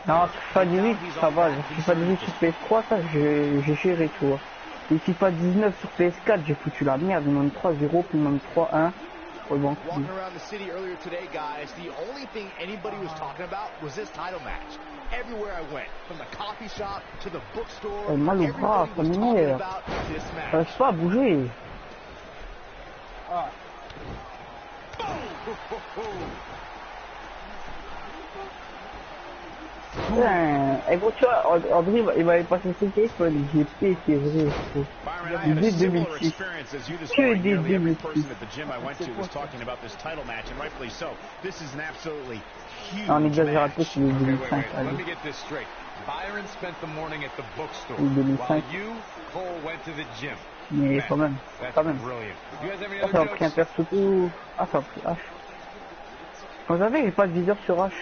Non, FIFA 18, ça va, FIFA 18 sur PS3, ça j'ai géré, tu vois. Et FIFA 19 sur PS4, j'ai foutu la merde, ils m'ont mis 3-0, puis ils m'ont mis 3-1. Walking around the city earlier today, guys, the only thing anybody was talking about was this title match. Everywhere I went, from the coffee shop to the bookstore, everybody was talking about this match. J'arrive pas à bouger. Putain, et gros, tu vois, André, il m'avait passé ce téléphone, j'ai pété, c'est vrai. Dès 2006. Que dès 2006. On exagère un peu sur les 2005. Byron spent the morning at the bookstore, while you, Cole, went to the gym. Mais quand même, quand même. Ah, ça a pris un perso tout... Ah, ça a pris H. Quand j'avais, j'ai pas de viseur sur H.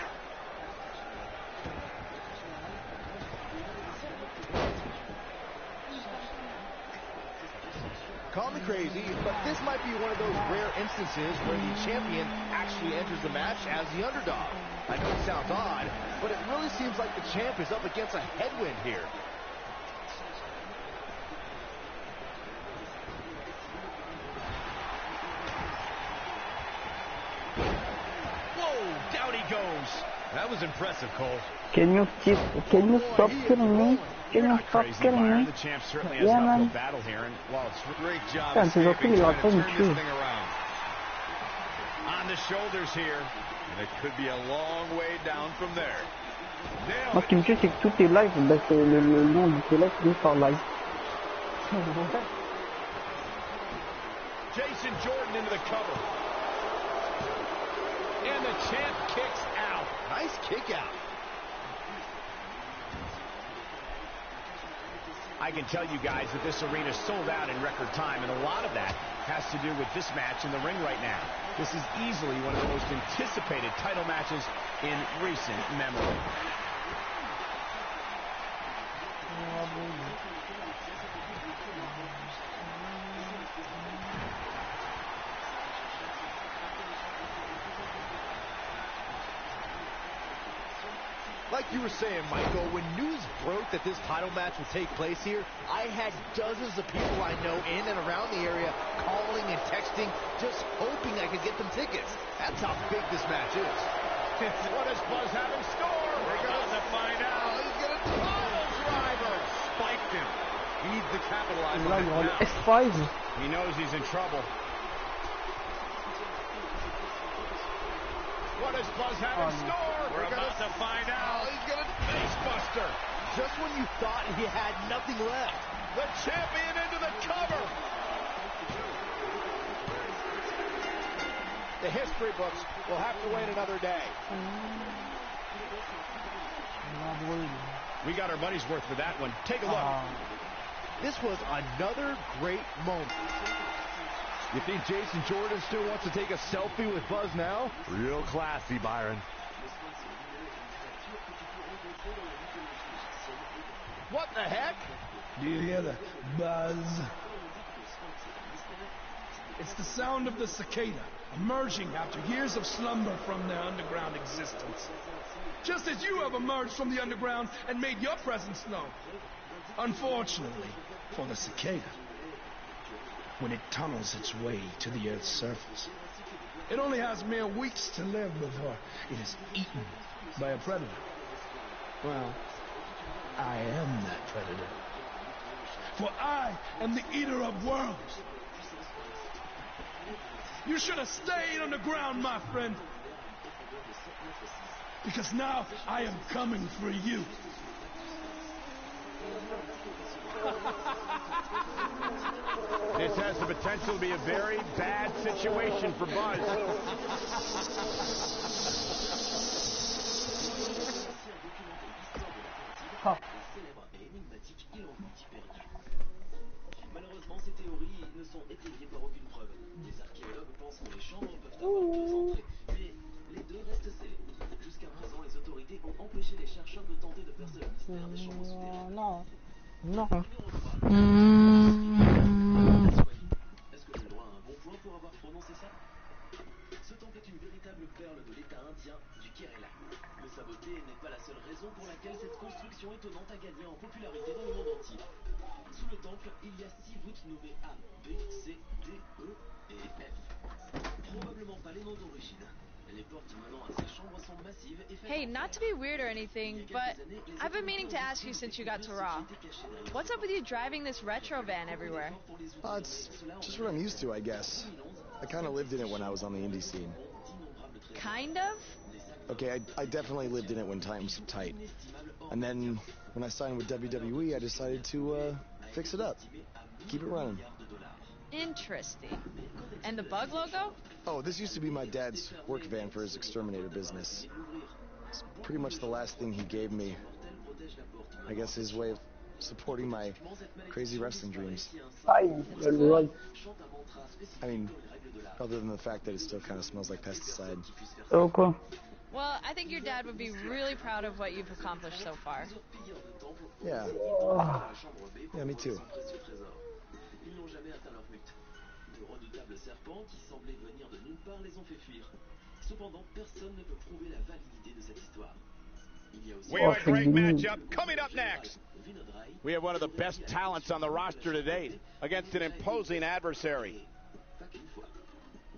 Call me crazy, but this might be one of those rare instances where the champion actually enters the match as the underdog. I know it sounds odd, but it really seems like the champ is up against a headwind here. Whoa, down he goes. That was impressive, Cole. Can you stop killing me? Can you stop killing me? Yeah, man. Putain, ces enculés, ils auraient pas me tuer. On the shoulders here, and it could be a long way down from there. Moi, ce qui me tue, c'est que tout est live, bah, le nom du live finit par live. Jason Jordan into the cover. And the champ kicks out. Nice kick out. I can tell you guys that this arena sold out in record time, and a lot of that has to do with this match in the ring right now. This is easily one of the most anticipated title matches in recent memory. Like you were saying, Michael, when news broke that this title match would take place here, I had dozens of people I know in and around the area calling and texting, just hoping I could get them tickets. That's how big this match is. What does Buzz have in store? We're about to find out. He's going to pile driver. Spiked him. He needs to capitalize Là, on it now. F5. He knows he's in trouble. What does Buzz have in store? We're about to find out. He's going to face buster. Just when you thought he had nothing left. The champion into the cover. The history books will have to wait another day. We got our money's worth for that one. Take a look. This was another great moment. You think Jason Jordan still wants to take a selfie with Buzz now? Real classy, Byron. What the heck? Do you hear the buzz? It's the sound of the cicada, emerging after years of slumber from their underground existence. Just as you have emerged from the underground and made your presence known. Unfortunately, for the cicada, when it tunnels its way to the Earth's surface, it only has mere weeks to live before it is eaten by a predator. Well, I am that predator. For I am the eater of worlds. You should have stayed on the ground, my friend. Because now I am coming for you. This has the potential to be a very bad situation for Buzz. Malheureusement, ces théories ne sont étayées par aucune preuve. Les archéologues pensent que les chambres peuvent avoir deux entrées, mais les deux restent scellées. Jusqu'à présent, les autorités ont empêché les chercheurs de tenter Non. Non. Est-ce que j'ai le droit à un bon point pour avoir prononcé ça? Ce temple est une véritable perle de l'état indien du Kerala. Mais sa beauté n'est pas la seule raison pour laquelle cette construction étonnante a gagné en popularité dans le monde entier. Sous le temple, il y a 6 voûtes nommées A, B, C, D, E et F. Probablement pas les noms d'origine. Les portes menant à ces chambres sont massives et faites. Hey, not to be weird or anything, but I've been meaning to ask you since you got to Raw. What's up with you driving this retro van everywhere? It's just what I'm used to, I guess. I kind of lived in it when I was on the indie scene. Kind of? Okay, I definitely lived in it when times were tight. And then when I signed with WWE, I decided to fix it up. Keep it running. Interesting. And the bug logo? Oh, this used to be my dad's work van for his exterminator business. It's pretty much the last thing he gave me. I guess his way of supporting my crazy wrestling dreams. I mean, other than the fact that it still kind of smells like pesticide. Okay. Well, I think your dad would be really proud of what you've accomplished so far. Yeah. Yeah, me too. Ils n'ont jamais atteint leur but. De redoutables serpents qui semblaient venir de nulle part les ont fait fuir. Cependant, personne ne peut prouver la validité de cette histoire. Il y a aussi We have a great matchup coming up next. We have one of the best talents on the roster to date against an imposing adversary. Pas qu'une fois.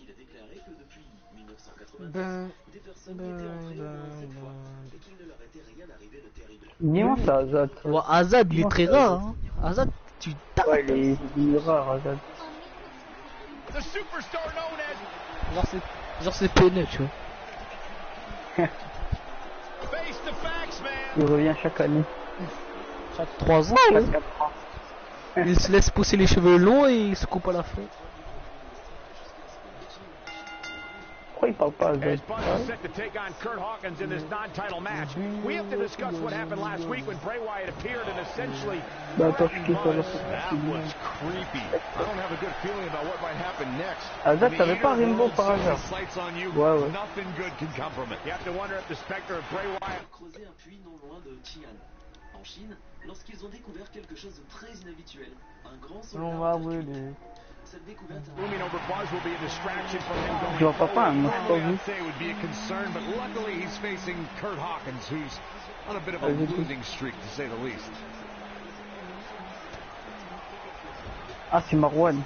Il a déclaré que depuis 1990, des personnes étaient entrées au moins 7 fois et qu'il ne leur était rien arrivé de terrible. Dis-moi ça, Azad. Ouais, Azad, il est très rare. Hein. Azad, tu tapes. Ouais, il est rare, Azad. The superstar known as Genre c'est peiné, tu vois. Face the facts, man. Il revient chaque année. Chaque 3 ans, Chaque ouais. 4 ans. Il se laisse pousser les cheveux longs et il se coupe à la fin. Pourquoi il parle pas Azad? As Buzz is set to take on Kurt Hawkins in this non-title match, we have to discuss what happened last week when Bray Wyatt appeared and essentially. Bah attends, je quitte alors. That was creepy. I don't have a good feeling about what might happen next. Azad, t'avais pas Rainbow par hasard? Ouais, ouais. Nothing good can come from it. You have to wonder if the specter of Bray Wyatt. Creuser un puits non loin de Xi'an, en Chine, lorsqu'ils ont découvert quelque chose de très inhabituel, un grand soldat. On va brûler. Cette découverte Looming over Buzz will be a distraction from him going Tu vois papa, un morceau I'd say it would be a concern, but luckily he's facing Kurt Hawkins, who's on a bit of a losing streak, to say the least. Ah, c'est Marwan.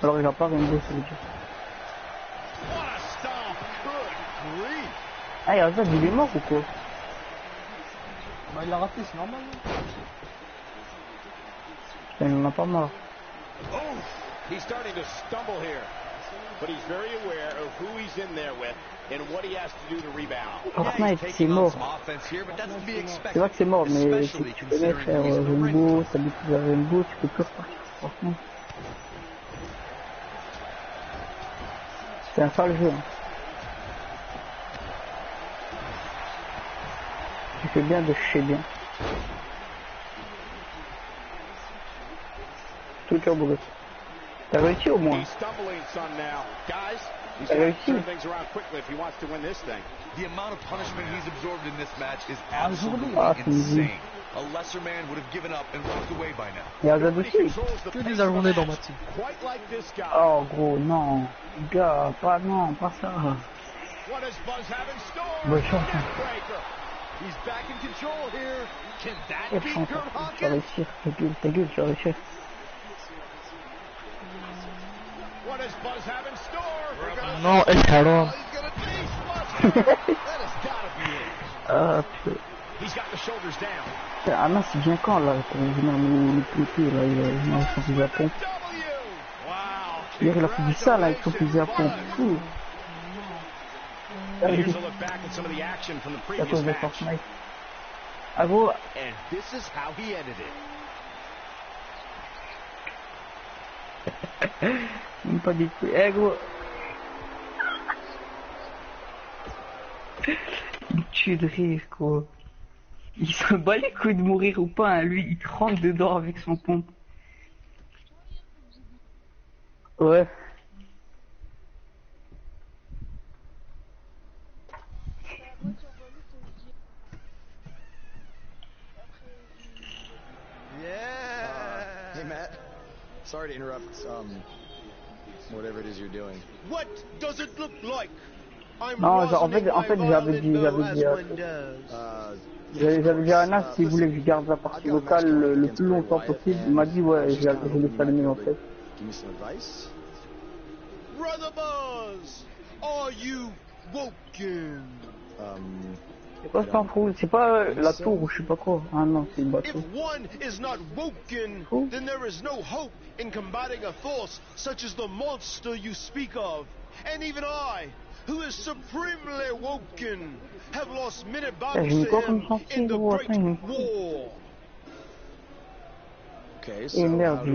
Alors il a pas Rainbow, ça veut dire. What a stomp! Good grief! Ah, et Azad, il est mort ou quoi? Bah il l'a raté, c'est normal. Il en a pas marre. Oh, he's starting to stumble here, but he's very aware of who he's in there with and what he has to do to rebound. Fortnite, c'est mort. C'est vrai que c'est mort, mais si tu connais faire Rainbow, t'as découvert Rainbow, tu peux plus repartir. Franchement. C'est un sale jeu. Hein. Tu fais bien de chez bien. Tout est au bout. T'as réussi au moins. T'as réussi. The amount of punishment he's absorbed in this match is absolutely insane. A lesser man would have given up and walked away by now. Et Azad aussi. Que des ajournés dans ma team. Oh gros, non. Gars, pas non, pas ça. Bon, chance. He's back in control here. Can that Oh, be chance. Kurt Tu vas Hawkins? réussir. Ta gueule, tu vas réussir. What does Buzz have in store? Non, Haram. Ah, putain. He's got the shoulders down. Ah mince, il vient quand là? Pour venir le pied là, il a son fusil à pompe. Hier il a fait ça là avec son fusil à pompe. Fou. Here's a look back at some of the action from the C'est à previous cause de match. Fortnite. Ah gros. And this is how he ended it. Même pas du tout. Eh gros. Il me tue de rire quoi. Il se bat les couilles de mourir ou pas, hein. Lui il te rentre dedans avec son pompe. Ouais. sorry to interrupt, whatever it is you're doing. What does it look like? Non, en fait j'avais dit à Anas s'il voulait que je garde la partie vocale le plus longtemps possible. Il m'a dit ouais, je laisse allumer en fait. Give me some advice. Brother Buzz, are you woken? C'est quoi ça en fou? C'est pas la tour ou je sais pas quoi. Ah non, c'est le bateau. If one is not woken, then there is no hope in combating a force such as the monster you speak of. And even I, who is supremely woken, have lost many battles to him in the Great War. Okay, Et merde,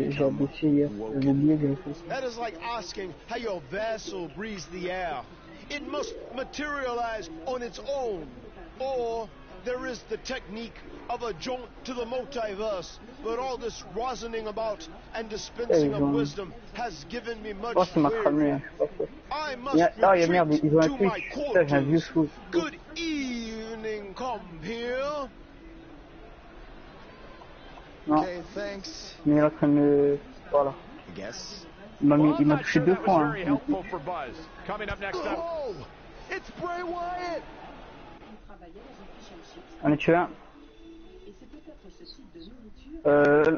j'ai abaissé hier. J'ai oublié de le faire. That is like asking how your vessel breathes the air. It must materialize on its own. Or there is the technique of a jaunt to the multiverse. But all this reasoning about and dispensing of wisdom has given me much fear. I must retreat to my quarters. Good evening, compeer. Non. Mais il est en train de... Voilà. Il m'a touché 2 fois. Hein. On est tué un.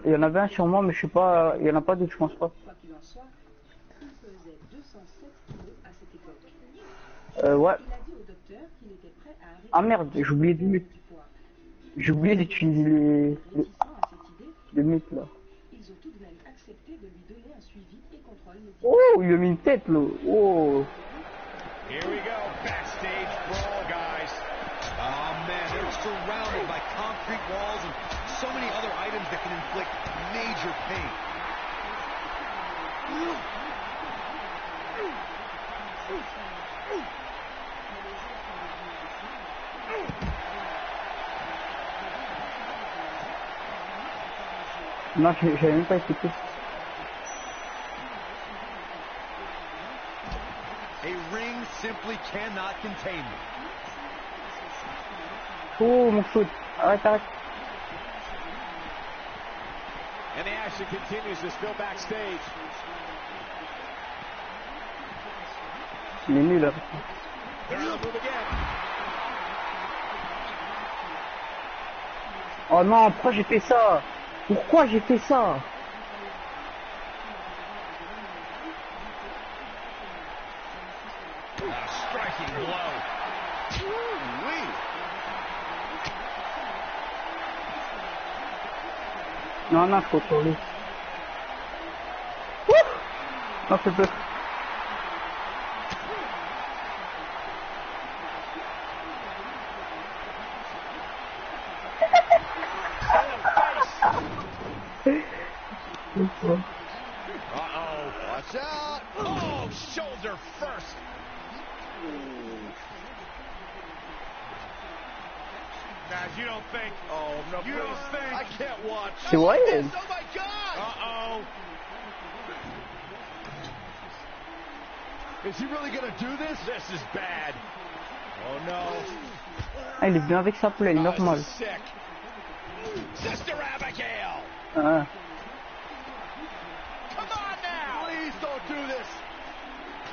Il y en avait un sur moi, mais je sais pas, il y en a pas d'autres, je pense pas. Ouais. Ah merde, j'ai oublié de mute. J'ai oublié d'utiliser les mutes là. Oh, il lui a mis une tête là. Oh. Here we go, backstage brawl, guys. Oh man, they're surrounded by concrete walls and so many other items that can inflict major pain. Non, j'avais même pas écouté. A ring simply cannot contain me. Oh mon foot, arrête. And the action continues to still backstage. Il est nul là. They're on the move again. Oh non, pourquoi j'ai fait ça? Pourquoi j'ai fait ça? Striking blow. Non, je contrôle. Non, c'est peu. Uh-oh. Watch out. Oh, shoulder first. Guys, you don't think. Oh, no, you don't think. I can't watch. C'est Wyatt. Oh, my God. Uh-oh. Is he really gonna do this? This is bad. Oh, no. Ah, il est bien avec sa plaie, normal. Sick. Sister Abigail. Ah. Come on now. Please don't do this.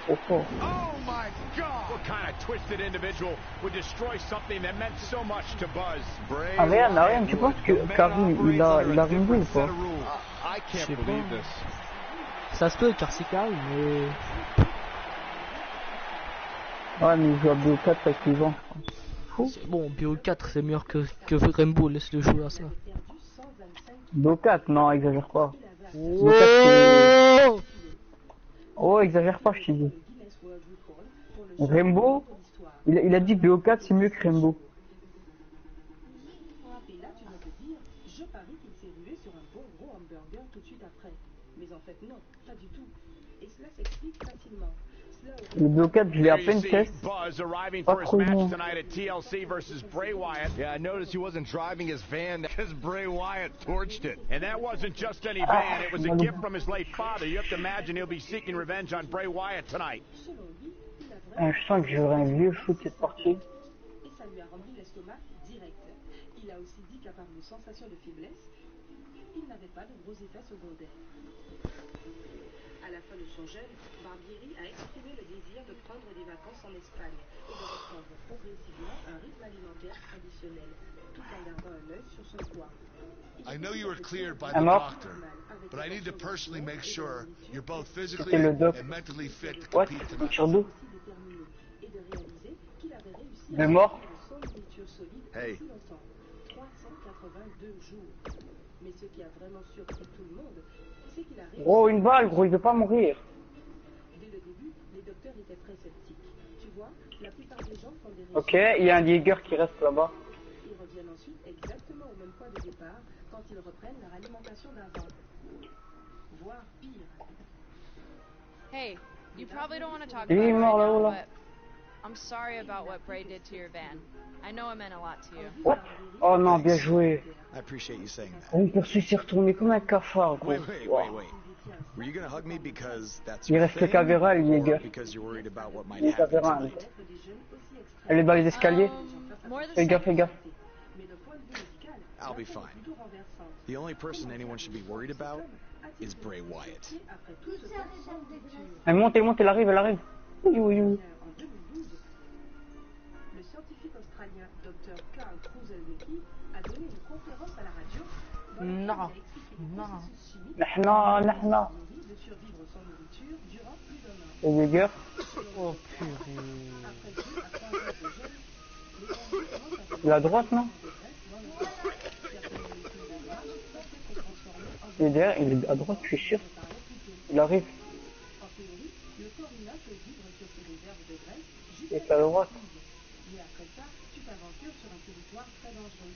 Oh my God! What kind of twisted individual would destroy something that meant so much to Buzz? Ah rien, tu penses que Karim il a Rimbo ou pas? I can't believe this. Ça se peut car c'est Karim, mais... Ouais, mais il joue à BO4 avec les vents. C'est bon, BO4 c'est meilleur que Rainbow, laisse-le jouer à ça. BO4, non, exagère pas. Oh, oh, exagère pas, je t'ai dit. Rainbow, il a dit BO4 c'est mieux que Rainbow. Le BO4, je l'ai à peine test. Pas trop bon. Yeah, I noticed he wasn't driving his van because Bray Wyatt torched it. And that wasn't just any van, it was a gift from his late father. You have to imagine he'll be seeking revenge on Bray Wyatt tonight. Je sens que j'aurais un vieux shoot cette partie. a aussi dit qu'à part une sensation de faiblesse, il n'avait pas de gros effets secondaires. À la fin de son jeûne, Barbieri a exprimé le désir de prendre des vacances en Espagne et de reprendre progressivement un rythme alimentaire traditionnel, tout en gardant un œil sur son poids. I know you were cleared by the doctor, but I need to personally make sure you're both physically and mentally fit to compete tonight. Il est mort. Hey. 382 jours. Mais ce qui a vraiment surpris tout le monde, c'est qu'il a réussi. Oh, une balle, gros, il veut pas mourir. Dès le début, les docteurs étaient très sceptiques. Tu vois, la plupart des gens font des Ok, il y a un Jäger qui reste là-bas. Ils reviennent ensuite exactement au même point de départ quand ils reprennent leur alimentation d'avant. Voire pire. Hey, you probably don't want to talk Il about est it mort right now, là-haut, but là. I'm sorry about what Bray did to your van. I know it meant a lot to you. What? Oh non, bien joué. I appreciate you saying that. Oh, une poursuite s'est retournée comme un cafard, gros. Wait. Were you gonna hug me because that's Il your reste le thing, Caveira, le or Jäger. because you're worried about what might Le happen Caveira. tonight? Elle est dans les escaliers. Fais gaffe, fais gaffe. I'll be fine. The only person anyone should be worried about is Bray Wyatt. Elle monte, elle arrive, elle arrive. Oui, oui, oui. Le scientifique australien Dr. Carl Kruzelnicki a donné une conférence à la radio dans laquelle il a expliqué les processus chimiques نحنا de survivre sans nourriture durant plus d'un an. Le Jäger. Oh purée. Après 2 à 3 heures de jeûne, les zombies commencent à La droite, non? Il est derrière, il est à droite, je suis sûr. Il arrive. En théorie, le corps humain peut vivre sur ses réserves de graisse Il est à droite. mais après ça, tu t'aventures sur un territoire très dangereux.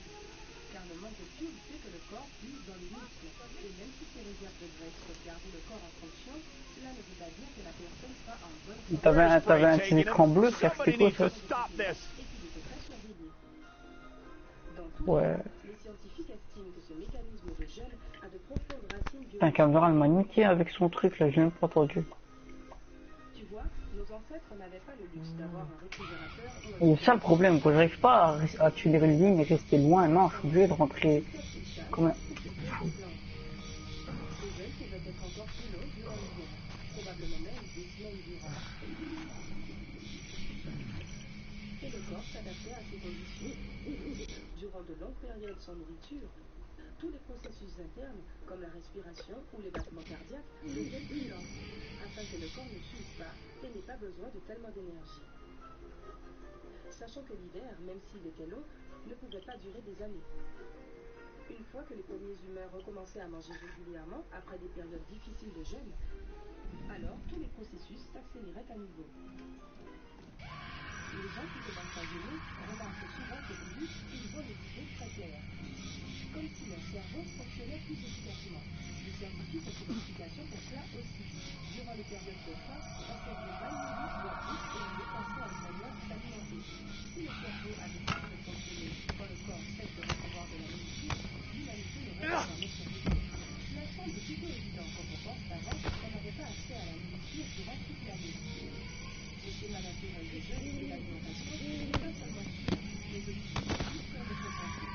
Car le manque de fuel fait que le corps puise dans les muscles. Et même si ces réserves de graisse peuvent garder le corps en fonction, cela ne veut pas dire que la personne sera en bonne santé. T'avais un petit écran bleu, frère, c'était quoi ça? Et qu'il était très surveillé. Dans tous Ouais. les cas, les scientifiques estiment que ce mécanisme de jeûne a de profondes racines Putain, Caveira, elle m'a niqué avec son truc là, j'ai même pas entendu. Tu vois, nos ancêtres n'avaient pas le luxe d'avoir un réfrigérateur ou un... Et c'est ça le problème, quand j'arrive pas à tuer les lignes et rester loin, non, je suis obligé de rentrer comme un... Ces jeunes pouvaient être encore plus longs durant l'hiver, probablement même des semaines durant. Et le corps s'adaptait à ces conditions. Durant de longues périodes sans nourriture, tous les processus internes, comme la respiration ou les battements cardiaques, deviennent plus lents, afin que le corps ne s'use pas et n'ait pas besoin de tellement d'énergie. Sachant que l'hiver, même s'il était long, ne pouvait pas durer des années. Une fois que les premiers humains recommençaient à manger régulièrement après des périodes difficiles de jeûne, alors tous les processus s'accéléraient à nouveau. Les gens qui commencent à jeûner remarquent souvent que plus ils voient les idées très claires, comme si leur cerveau fonctionnait plus efficacement. Les scientifiques ont une explication pour cela aussi. Durant les périodes de faim, on servait mal nourri voire plus et on dépensait un moyen de s'alimenter. Si le cerveau avait cessé de fonctionner quand le corps cesse de recevoir de la nourriture, l'humanité n'aurait pas jamais survécu. Cela semble plutôt évident quand on pense qu'avant, on n'avait pas accès à la nourriture durant toute l'année. Le schéma naturel des jeûnes et de l'alimentation n'est pas seulement sûr, mais aussi difficile de comprendre.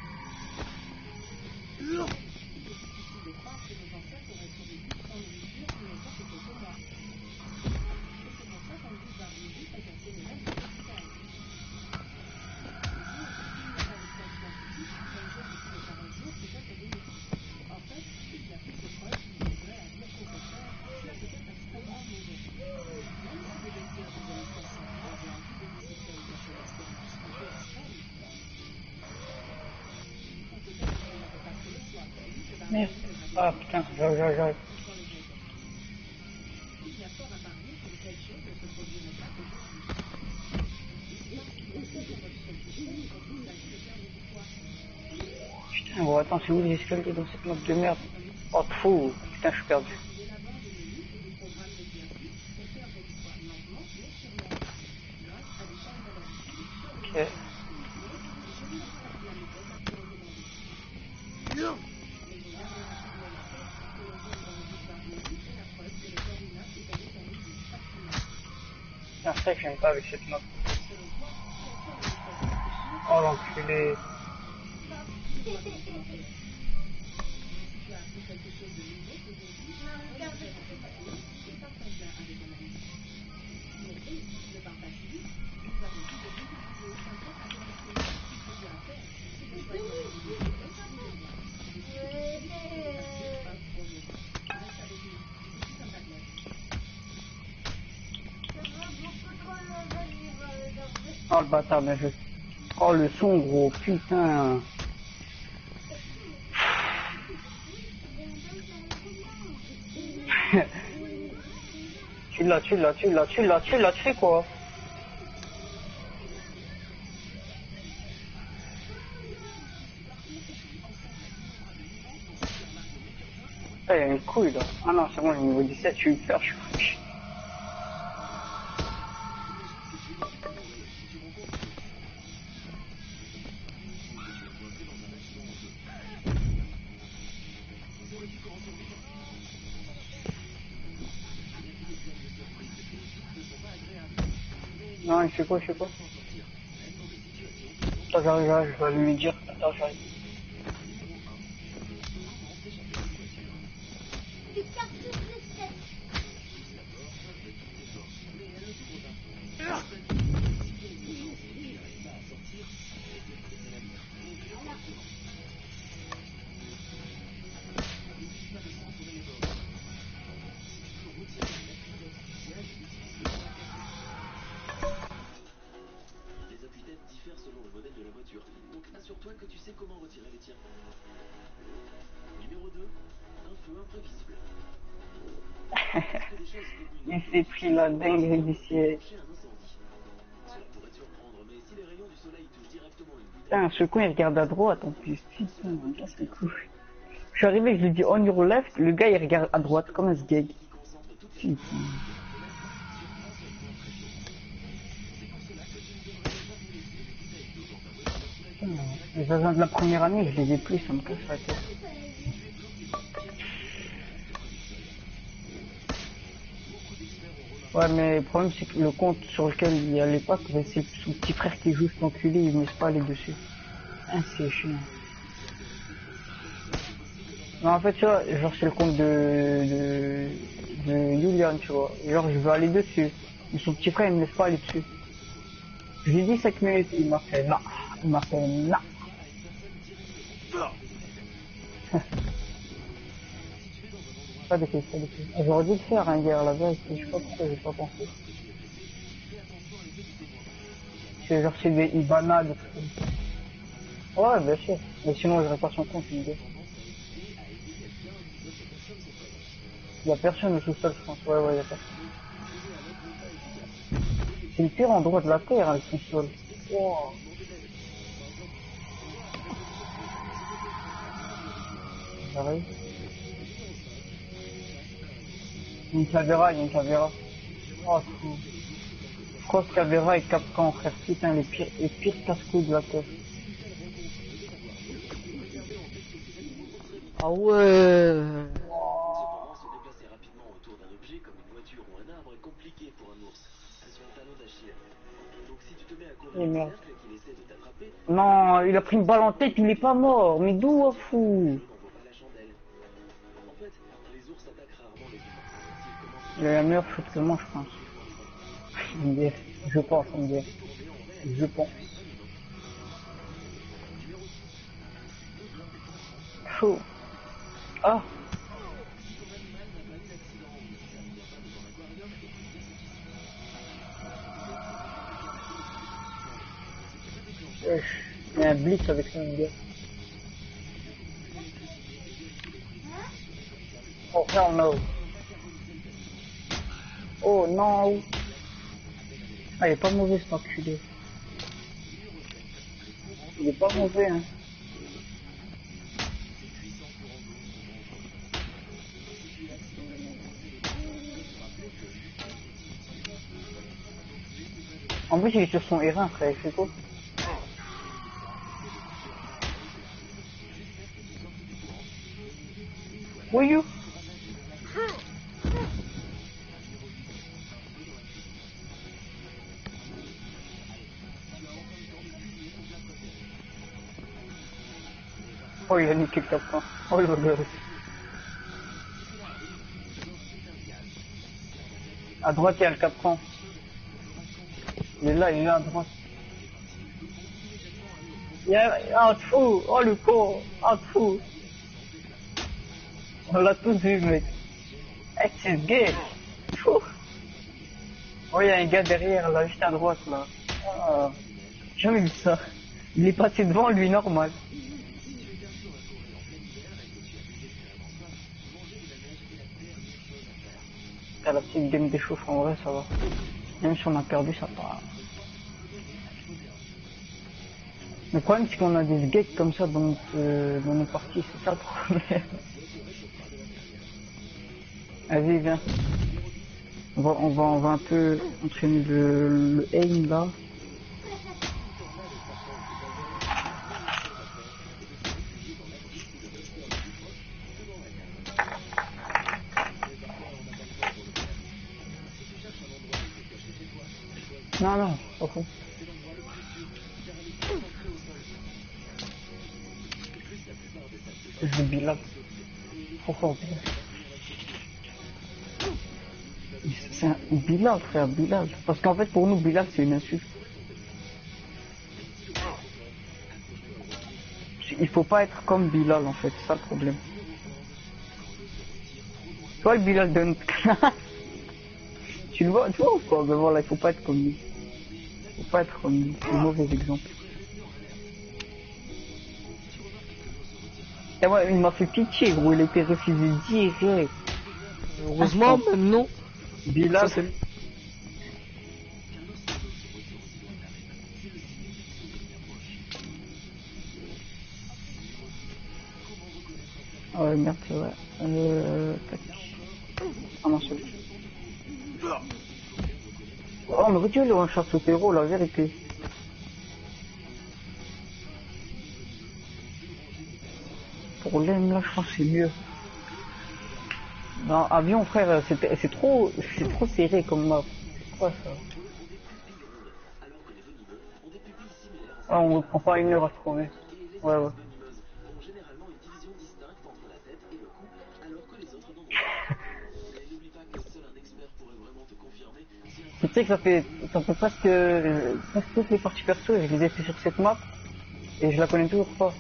Il est difficile de croire que nos ancêtres auraient survécu sans nourriture il y a quelques mois. Et c'est pour ça qu'on dit Barbieri présentait les mêmes résultats. En fait, il y a plus de preuves qui voudraient à dire qu'au contraire, cela peut être extrêmement mauvais. Même si des docteurs des années 60 avaient envie de des systèmes de l'expérience un peu extrême, ou peut-être qu'ils n'avaient pas fait le choix, vu que Merde. Ah putain, j'arrive. il y a fort à parier que de telles choses ne se produiraient pas aujourd'hui. Putain, bon, attends, c'est où les escaliers dans cette map de merde? Oh, fou, putain, je suis perdu. Ok. Ah, c'est vrai que j'aime pas avec cette map. Oh l'enculé. Oh le bâtard, mais je... Oh le son gros, putain. Tu l'as, tu fais quoi? Eh, il y a une couille là. Ah non, c'est bon, le niveau 17, je suis hyper chaud. Non, il fait quoi, Attends, j'arrive, je vais lui dire. Attends, j'arrive. Assure-toi que tu sais comment retirer les tiens. Numéro 2, un feu imprévisible. Il s'est pris la dinguerie d'ici. Cela pourrait te surprendre, mais si les rayons du soleil touchent directement une bouteille... Putain, ce con il regarde à droite en plus. Putain, casse les couilles. Je suis arrivé, je lui dis on your left, le gars il regarde à droite comme un sgeg. Putain. Les agents de la première année, je les ai plus, ça me casse la tête. Ouais, mais le problème c'est que le compte sur lequel il y a les packs, c'est son petit frère qui joue cet enculé, il ne met pas aller dessus. Ah, c'est chiant. Non, en fait, tu vois, genre c'est le compte de Julian, tu vois. Genre je veux aller dessus, mais son petit frère il me laisse pas aller dessus. Je lui ai dit 5 minutes, il m'a fait non. Il m'a fait non. Pas de questions, J'aurais dû le faire, hein, hier, la veille, je sais pas pourquoi j'ai pas pensé. C'est genre, c'est des Ibana, des trucs comme ça. Ouais, bien sûr. Mais sinon, j'aurais pas son compte, une idée. Y'a personne au sous-sol, je pense. Ouais, y'a personne. C'est le pire endroit de la terre, hein, le sous-sol. Wow. J'arrive. Il y a une caméra. Oh, fou. Cross caméra et Capcan, frère. Putain, les pires casse-couilles de la terre. Ah ouais. Cependant, se déplacer rapidement autour d'un objet comme une voiture ou un arbre est compliqué pour un ours. C'est son talon d'Achille. Donc si tu te mets à courir en cercle et qu'il essaie de t'attraper... Non, il a pris une balle en tête, il est pas mort. Mais d'où, fou? En fait, les ours attaquent rarement les humains. Il a la meilleure chute que moi, je pense. Je pense, on me dit. Je pense. Chaud. Ah. Il y a un blitz avec son gars. Oh hell no. Oh non. Ah, il est pas mauvais cet enculé. Il est pas mauvais, hein. En plus, il est sur son R1, frère, il fait quoi? Voyou! Oh, il a niqué le captain. Oh, le gosse. À droite, il y a le captain. Il est là à droite. Il y a un fou. Oh, le con. Un fou. On l'a tous vu, mec. Hey, c'est gay. Fou. Oh, il y a un gars derrière, là, juste à droite, là. Ah, j'ai jamais vu ça. Il est passé devant lui, normal. À la petite game des chauffe, en vrai, ça va. Même si on a perdu, ça va. Le problème, c'est qu'on a des gags comme ça dans nos parties, c'est ça le problème. Vas-y, viens. On va un peu entraîner le aim là. Non, pas fou. Je vais Bilal. Trop fort, Bilal. C'est un Bilal, frère, Bilal. Parce qu'en fait, pour nous, Bilal, c'est une insulte. Il faut pas être comme Bilal, en fait, c'est ça le problème. Toi, le Bilal de notre classe, tu vois ou quoi? Mais voilà, il faut pas être comme lui. Il faut pas être comme lui, c'est un mauvais exemple. Et ouais, il m'a fait pitié, gros, il a été refusé direct. Heureusement, même non. Bilal, ça, ah ouais, merde, c'est vrai. Tac. Ah non, celui. Oh, mais retiens le one shot au terreau, la vérité. Pour l'aime, là, je pense que c'est mieux. Non, avion, frère, c'est trop serré comme map. C'est quoi ça? Ah, on prend pas une heure à se trouver. Ouais. Tu sais que ça fait presque toutes les parties perso, je les ai fait sur cette map et je la connais toujours pas.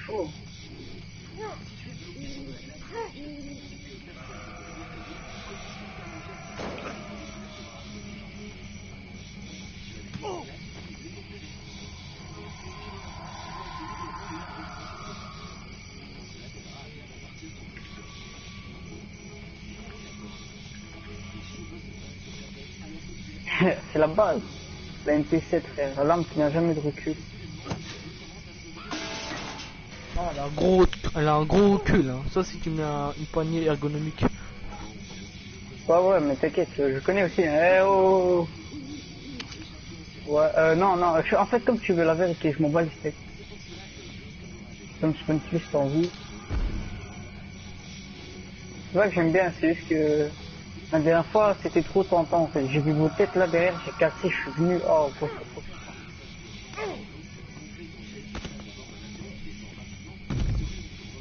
Chaud. C'est la base, la MP7, frère, la lame qui n'a jamais de recul. Ah, elle a un gros recul, hein. Ça c'est une poignée ergonomique. Ouais, mais t'inquiète, je connais aussi. Eh oh. Ouais, non, en fait, comme tu veux la vérité, je m'en bats les steaks. Comme je fais une twist en vue. C'est vrai que j'aime bien, c'est juste que la dernière fois c'était trop tentant en fait. J'ai vu vos têtes là derrière, j'ai cassé, je suis venu. Oh,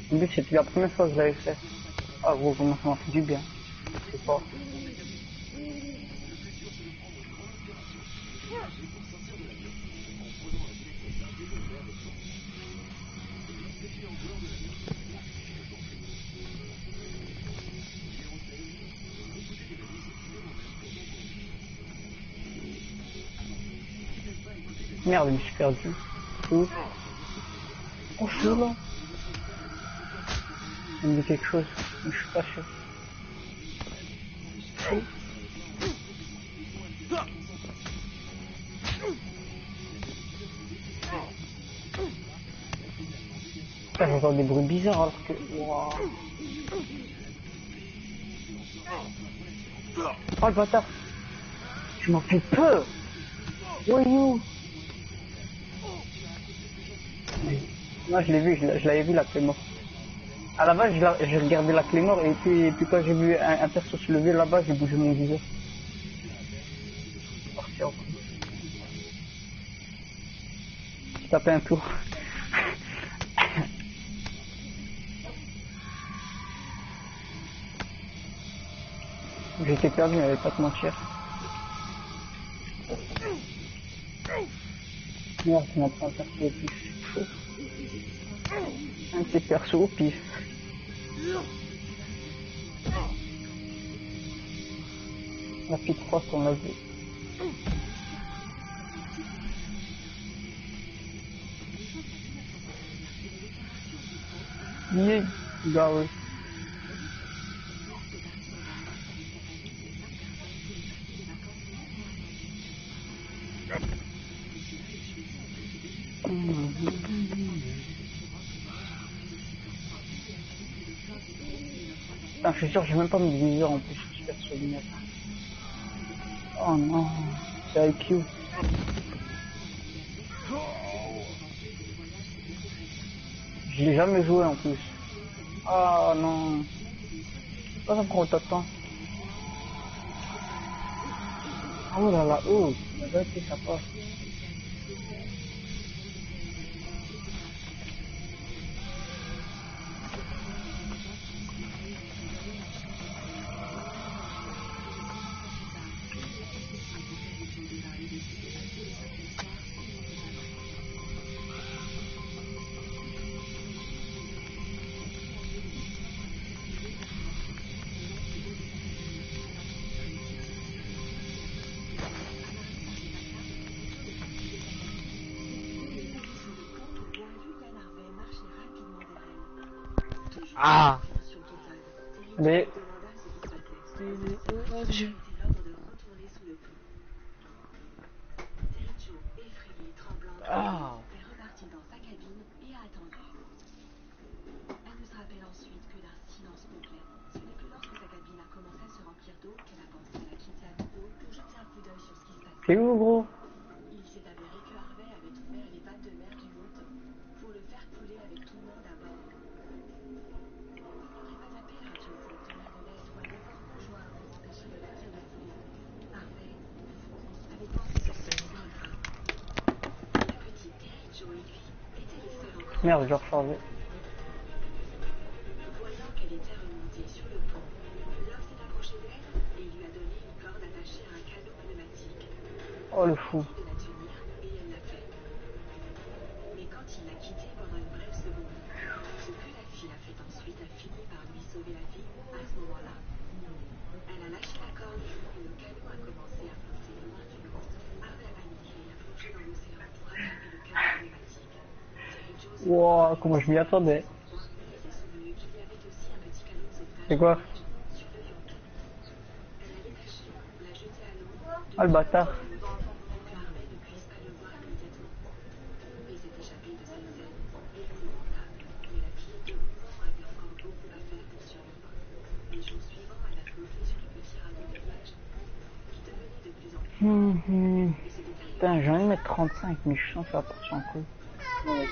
en plus c'était la première fois que je l'avais fait. Ah gros, comment ça m'a fait du bien. C'est fort. Merde, je me suis perdu. Où? Oh, je suis là. Il me dit quelque chose, mais je suis pas sûr. J'entends des bruits bizarres alors que... Wow. Oh le bâtard. Tu m'en fais peur. Voyou. Moi je l'ai vu, je l'avais vu la Claymore. À la base j'ai regardé la Claymore et puis quand j'ai vu un perso se lever là-bas, j'ai bougé mon viseur. J'ai tapé un tour. J'étais perdu, mais j'allais pas te mentir. Merde, tu m'as pas perso au pif. Un petit perso au pif. La petite frost, on l'a vu. Yeah, garé. Putain, je suis sûr, j'ai même pas mes viseurs en plus, je suis perso lunettes. Oh non, c'est IQ. Je l'ai jamais joué en plus. Ah non. Pourquoi ça prend autant de temps? Oh là là, oh, la vérité ça passe. Ah. Mais... Ah. C'est où gros? Il s'est avéré que Harvey avait ouvert les vannes de mer du Moto pour le faire couler avec tout le monde à bord. Il n'aurait pas tapé le radio pour obtenir de l'aide ou aller voir Bourgeois pour empêcher le navire de couler. Harvey avait pensé que c'était pas grave. La petite Terry Jo et lui étaient les seuls encore. Merde, je recharge. Voyant qu'elle était remontée sur le pont, l'homme s'est approché d'elle et lui a donné une corde attachée à un canot pneumatique. Oh le fou. De la tenir et elle l'a fait. Mais quand il l'a quittée pendant une brève seconde, ce que la fille a fait ensuite a fini par lui sauver la vie à ce moment-là. Elle a lâché la corde et le canot a commencé à monter loin du lot. Harvey a paniqué et a plongé dans l'océan pour attraper le canot pneumatique. Wow, comment je m'y attendais. C'est quoi? Ah le bâtard. Putain, j'ai envie de mettre 35, mais je sens que ça va partir en couille. Non, mais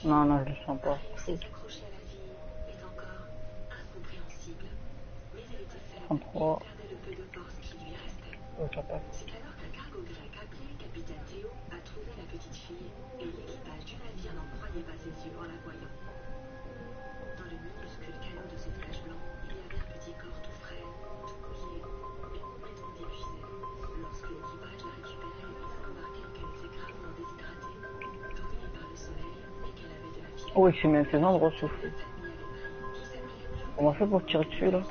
non, non, je le sens pas. S'est accrochée à la vie est encore incompréhensible. Mais elle était faible 33. et perdait le peu de force qui lui restait. Oh, ça passe. C'est alors qu'un cargo grec appelé capitaine Théo a trouvé la petite fille et l'équipage du navire n'en croyait pas ses yeux en la voyant. Dans le minuscule canot de sauvetage blanc, il y avait un petit corps tout frêle, tout mouillé, mais complètement épuisé. Lorsque l'équipage l'a récupérée, il a remarqué qu'elle était gravement déshydratée, brûlée par le soleil et qu'elle avait de la fièvre. Oh, il s'est mis à ses endroits soufflés. Comment on fait pour tirer dessus là?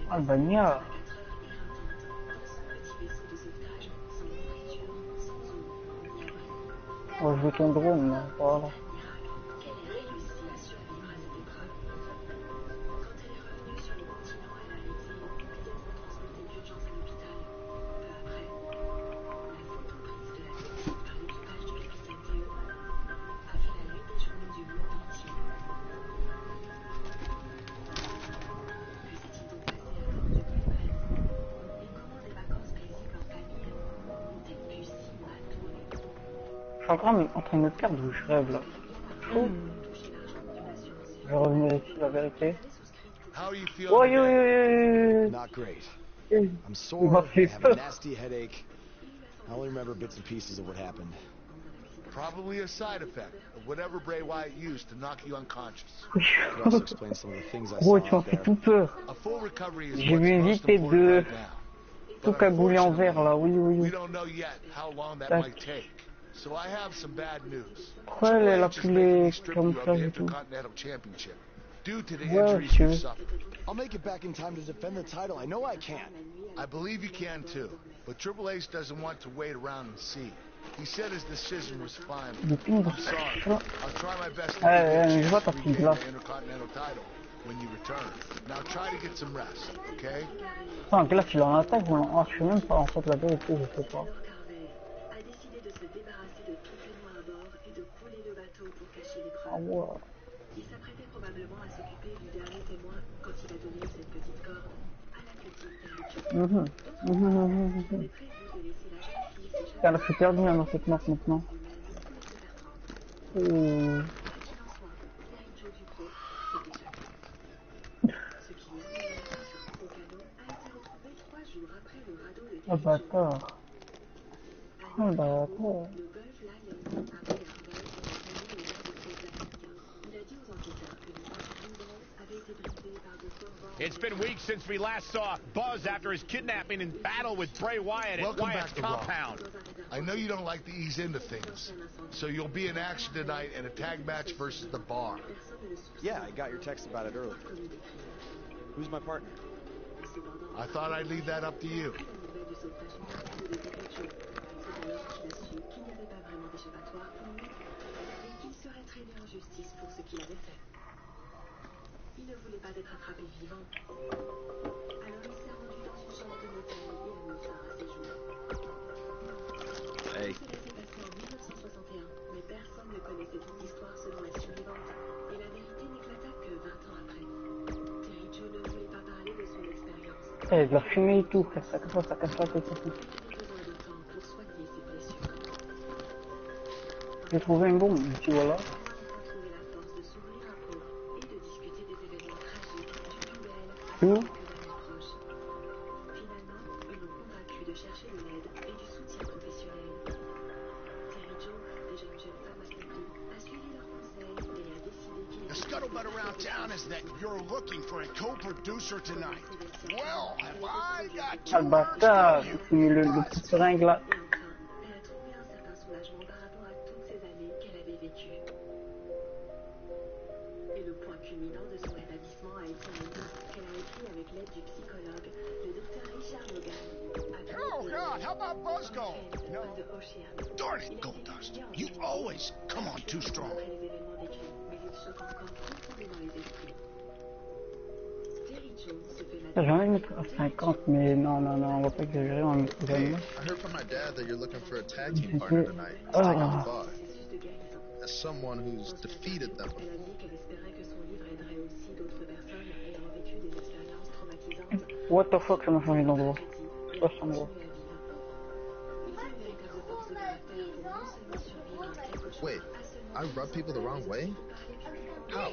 Albania. Oh, je veux ton drone là, voilà. Je suis encore en train de me perdre où je rêve là. Oh. Je vais revenir ici la vérité. Oh yo yo yo yo. Not great. I'm sore, I have a nasty headache. I only remember bits and pieces of what happened. Probably a side effect of whatever Bray Wyatt used to knock you unconscious. It also explains some of the things I saw out there. A full recovery is J'ai vu what's vite most important de right now. tout cagoulé en vert là, oui, oui. We don't know yet how long that Tac. might take. So I have some bad news. Pourquoi elle a plus les camouflages et tout? Intercontinental Championship due to the Ouais, injuries you monsieur. suffered. I'll make it back in time to defend the title. I know I can. I believe you can too, but Triple H doesn't want to wait around and see. He said his decision was fine. I'm sorry. I'll try my best to Je vois ta regain petite glace. the Intercontinental title when you return. Now try to get some rest, okay? Ah, glace, il en attaque ou non? Ah, je sais même pas en fait la vérité, je sais pas. a décidé de se débarrasser de toutes les noix à bord et de couler le bateau pour cacher les preuves. Ah ouais. Il s'apprêtait probablement à s'occuper du dernier témoin quand il a donné cette petite corde à l'athlétique Terry Jones. Putain, là, je suis perdu hein, dans cette map maintenant. Oh. Oh bâtard. Oh bâtard. It's been weeks since we last saw Buzz after his kidnapping and battle with Bray Wyatt at Wyatt's compound. I know you don't like to ease into things, so you'll be in action tonight in a tag match versus The Bar. Yeah, I got your text about it earlier. Who's my partner? I thought I'd leave that up to you. Il ne voulait pas être attrapé vivant. Alors il s'est rendu dans une chambre de motel et a mis fin à ses jours. Hey. Cela s'est passé en 1961, mais personne ne connaissait toute l'histoire selon la survivante, et la vérité n'éclata que 20 ans après. Terry Jones ne voulait pas parler de son expérience. Eh, de la fumée et tout, frère, ça casse la tête. Il avait besoin de temps pour soigner ses blessures. J'ai trouvé une bombe, tu vois là. Où? Finalement, ils l'ont convaincu de chercher de l'aide et du soutien professionnel. Terry Jones, déjà une jeune femme accomplie, a suivi leurs conseils et a décidé qu'il The scuttlebutt around town is that you're looking for a co-producer tonight. Well, have I got Ah le bâtard, j'ai fumé le petit seringue là. Et enfin, elle a trouvé un certain soulagement par rapport à toutes ces années qu'elle avait vécues. Et le point culminant de son rétablissement a été un livre qu'elle a écrit avec l'aide du psychologue, le docteur Richard Logan. Oh, God, how about Buzz Gold? No. Darn it, Goldust. You always come on too strong. Après les événements décrits, mais il choque encore profondément les esprits. Terry Jones se fait J'ai envie de mettre à 50, mais non, on va pas exagérer, on va mettre aux Hey, animaux. I heard from my dad that you're looking for a tag team partner tonight. Taking the bar. As someone who's defeated them Elle a dit qu'elle espérait que son livre aiderait aussi d'autres personnes ayant vécu des expériences traumatisantes. What the fuck, ça m'a changé d'endroit. Je passe en gros. Wait, I rub people the wrong way? How?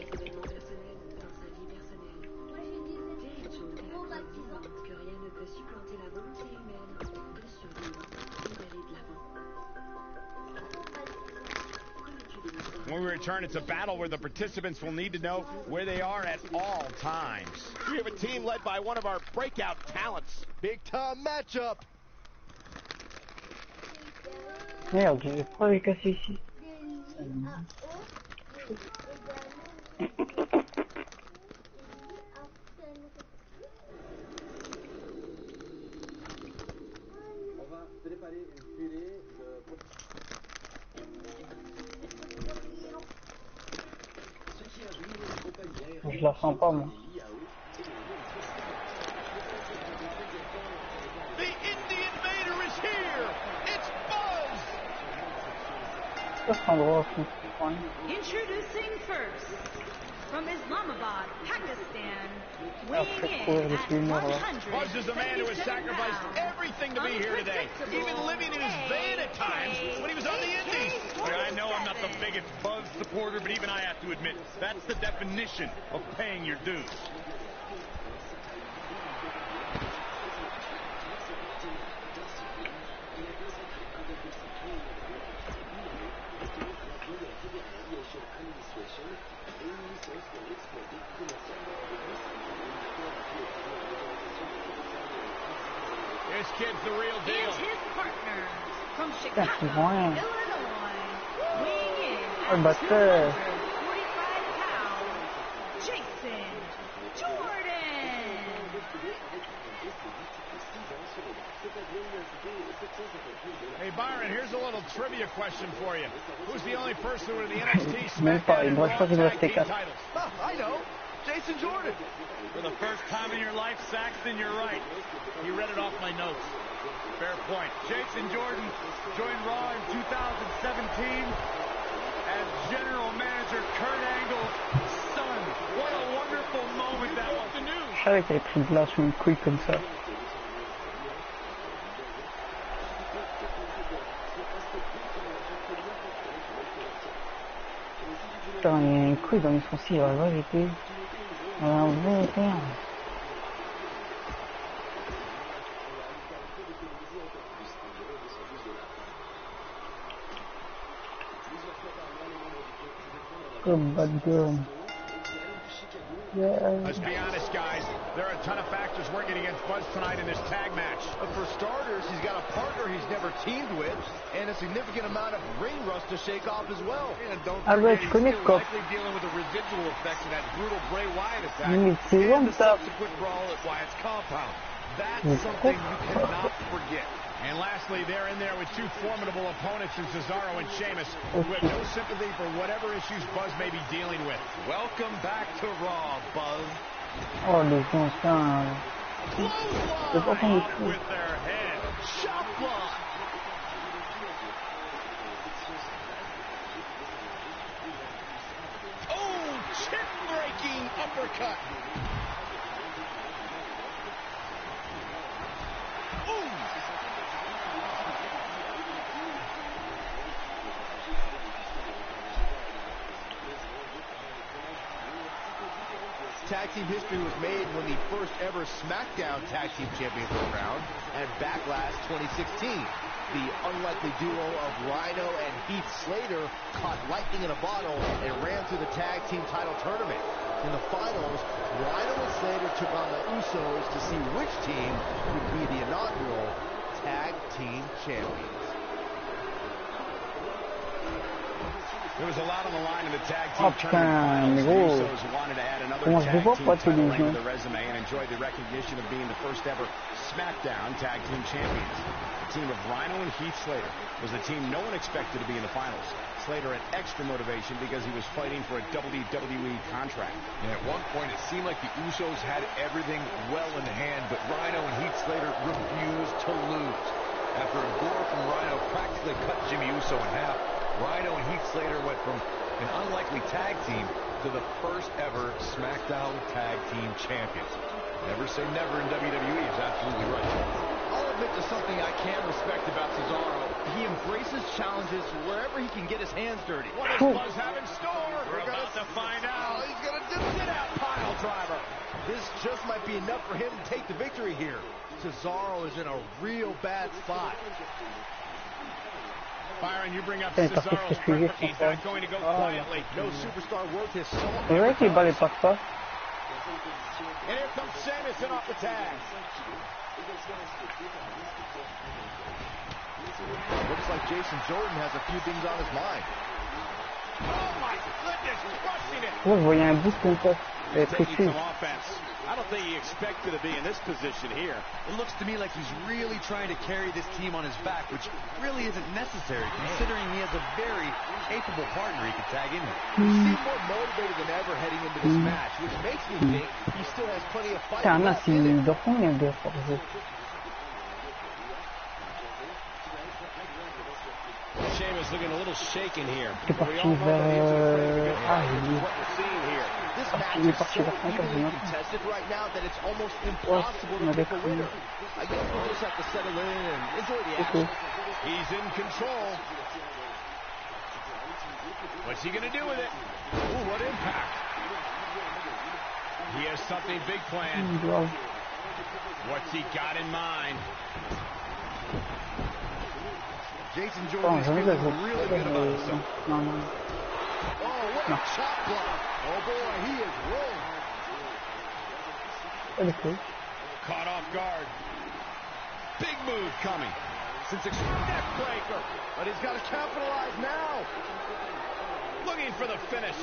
When we return, it's a battle where the participants will need to know where they are at all times. We have a team led by one of our breakout talents. Big time matchup. Merde, j'ai pas les casser ici. Je la sens pas moi. The Indian Invader is here. It's Buzz. Cet endroit aussi. Introducing first, from Islamabad, Pakistan, Ah, weighing faut in courir at depuis une heure là. 100. Buzz is a man who has sacrificed everything to be here today, even living in his van at times when he was on the Indies. I know I'm not the biggest Buzz supporter, but even I have to admit, that's the definition of paying your dues. kid's the real deal. And his partner from Putain, Chicago, c'est rien. Illinois, weighing in Oh, le at 245 batteur. pounds, Jason Jordan. Hey, Byron, here's a little trivia question for you. Who's the only person with the NXT Même pas, SmackDown il and me reste Raw pas qu'il me tag restait team 4. titles? Oh, I know. Jason Jordan. For the first time in your life, Saxton, you're right. You read it off my notes. Fair point. Jason Jordan joined Raw in 2017 as General Manager Kurt Angle's son. What a wonderful moment that was. Je savais qu'il avait pris de là sur une couille comme ça. Putain, il y a une couille dans mes sourcils, la vérité. La vérité. Good bad girl. Yeah. Let's be honest, guys. There are a ton of factors working against Buzz tonight in this tag match. But for starters, he's got a partner he's never teamed with, and a significant amount of ring rust to shake off as well. And don't Ah ouais, forget, tu he's connais still Scope. likely dealing with the residual effects of that brutal Bray Wyatt attack. Mais c'est And bon the ça. subsequent brawl at Wyatt's compound. That's Mais something pourquoi? you cannot forget. And lastly, they're in there with two formidable opponents in Cesaro and Sheamus, who have no sympathy for whatever issues Buzz may be dealing with. Welcome back to Raw, Buzz. Oh les anciens. C'est pas qu'on est fou. With their head. Chop block. Oh, chin-breaking uppercut. Tag team history was made when the first ever SmackDown Tag Team Champions were crowned at Backlash 2016. The unlikely duo of Rhino and Heath Slater caught lightning in a bottle and ran through the tag team title tournament. In the finals, Rhino and Slater took on the Usos to see which team would be the inaugural Tag Team Champions. There was a lot on the line in the tag Oh team putain, tournament mais finals. gros. The Usos wanted to add another Comment je tag les vois team pas title reign to télévision? their resume and enjoy the recognition of being the first ever SmackDown Tag Team Champions. The team of Rhino and Heath Slater was a team no one expected to be in the finals. Slater had extra motivation because he was fighting for a WWE contract. And at one point, it seemed like the Usos had everything well in hand, but Rhino and Heath Slater refused to lose. After a gore from Rhino practically cut Jimmy Uso in half, Rhino and Heath Slater went from an unlikely tag team to the first ever SmackDown Tag Team Champions. Never say never in WWE is absolutely right. I'll admit to something I can respect about Cesaro. He embraces challenges wherever he can get his hands dirty. What does Buzz have in store? We're about to find Oh, out. he's going to do sit out pile driver. This just might be enough for him to take the victory here. Cesaro is in a real bad spot. Byron, you bring up Putain, parce que Cesaro's je suis record. He's not going to go quietly. No superstar worth his salt. C'est vrai que les balles passent pas. And here comes Sheamus in off the tag. Looks like Jason Jordan has a few things on his mind. Oh my goodness, crushing it. Moi je voyais un bout comme ça. Elle est Taking précise. some offense. I don't think he expected to be in this position here. It looks to me like he's really trying to carry this team on his back, which really isn't necessary, considering he has a very capable partner he could tag in here. He seemed more motivated than ever heading into this match, which makes me think he still has plenty of fight Putain, là, left in il it. dort combien de fois par jour? Sheamus looking a little shaken here. Il est parti vers... Ah, j'ai dit. This Ah, match il est is parti so vers 5 evenly heures. contested right now that it's almost Ouais, impossible on to avait pick a pris. winner. I guess we'll just have to settle in and enjoy the C'est action. cool. He's in control. What's he going to do with it? Ooh, what impact. He has something big planned. Wow. What's he got in mind? Jason Oh, Jordan is j'avoue, feeling j'avoue. really good about himself. Non, non. Oh, what a chop block. Oh, boy, he is rolling. Elle est cool. Caught off guard. big move coming. Since neck breaker, but he's got to capitalize now. Looking for the finish.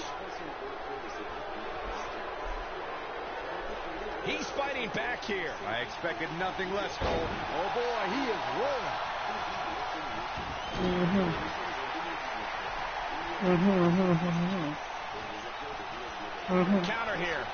He's fighting back here. I expected nothing less, Cole. Oh boy, he is rolling. Counter here.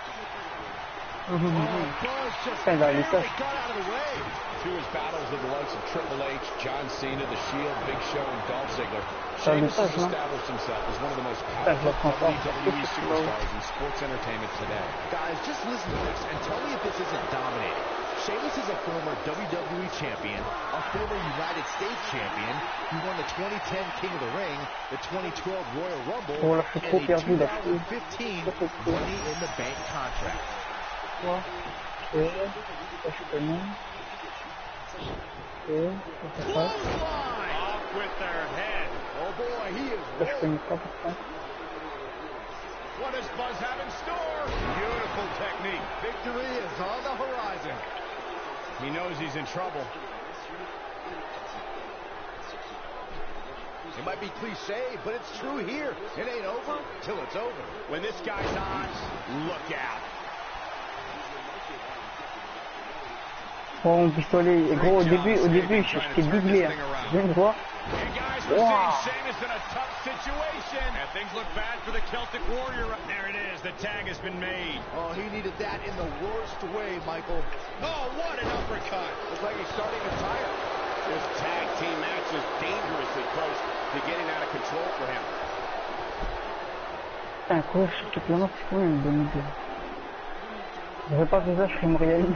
Buzz just barely got out of the way. To his battles with the likes of Triple H, John Cena, The Shield, Big Show, and Dolph Ziggler, Sheamus has established himself as one of the most powerful WWE superstars in sports entertainment today. Guys, just listen to this and tell me if this isn't dominating. Sheamus is a former WWE champion, a former United States champion. He won the 2010 King of the Ring, the 2012 Royal Rumble, and a 2015 Money in the Bank contract. Off with their head. Oh boy, he is rolling. What does Buzz have in store? Beautiful technique. Victory is on the horizon. He knows he's in trouble. It might be cliche, but it's true here. It ain't over till it's over. When this guy's on, look out. Bon, pistolet, gros, au début, j'étais doublé, hein. Je viens de voir. Wow. And things look bad for the Celtic Warrior. There it is. The tag has been made. Oh, he needed that in the worst way, Michael. Oh, what an uppercut. Looks like he's starting to tire. This tag team match is dangerously close to getting out of control for him. Putain, quoi, ce truc-là, c'est quand même une bonne idée. J'aurais pas fait ça, je serais mort réalisé.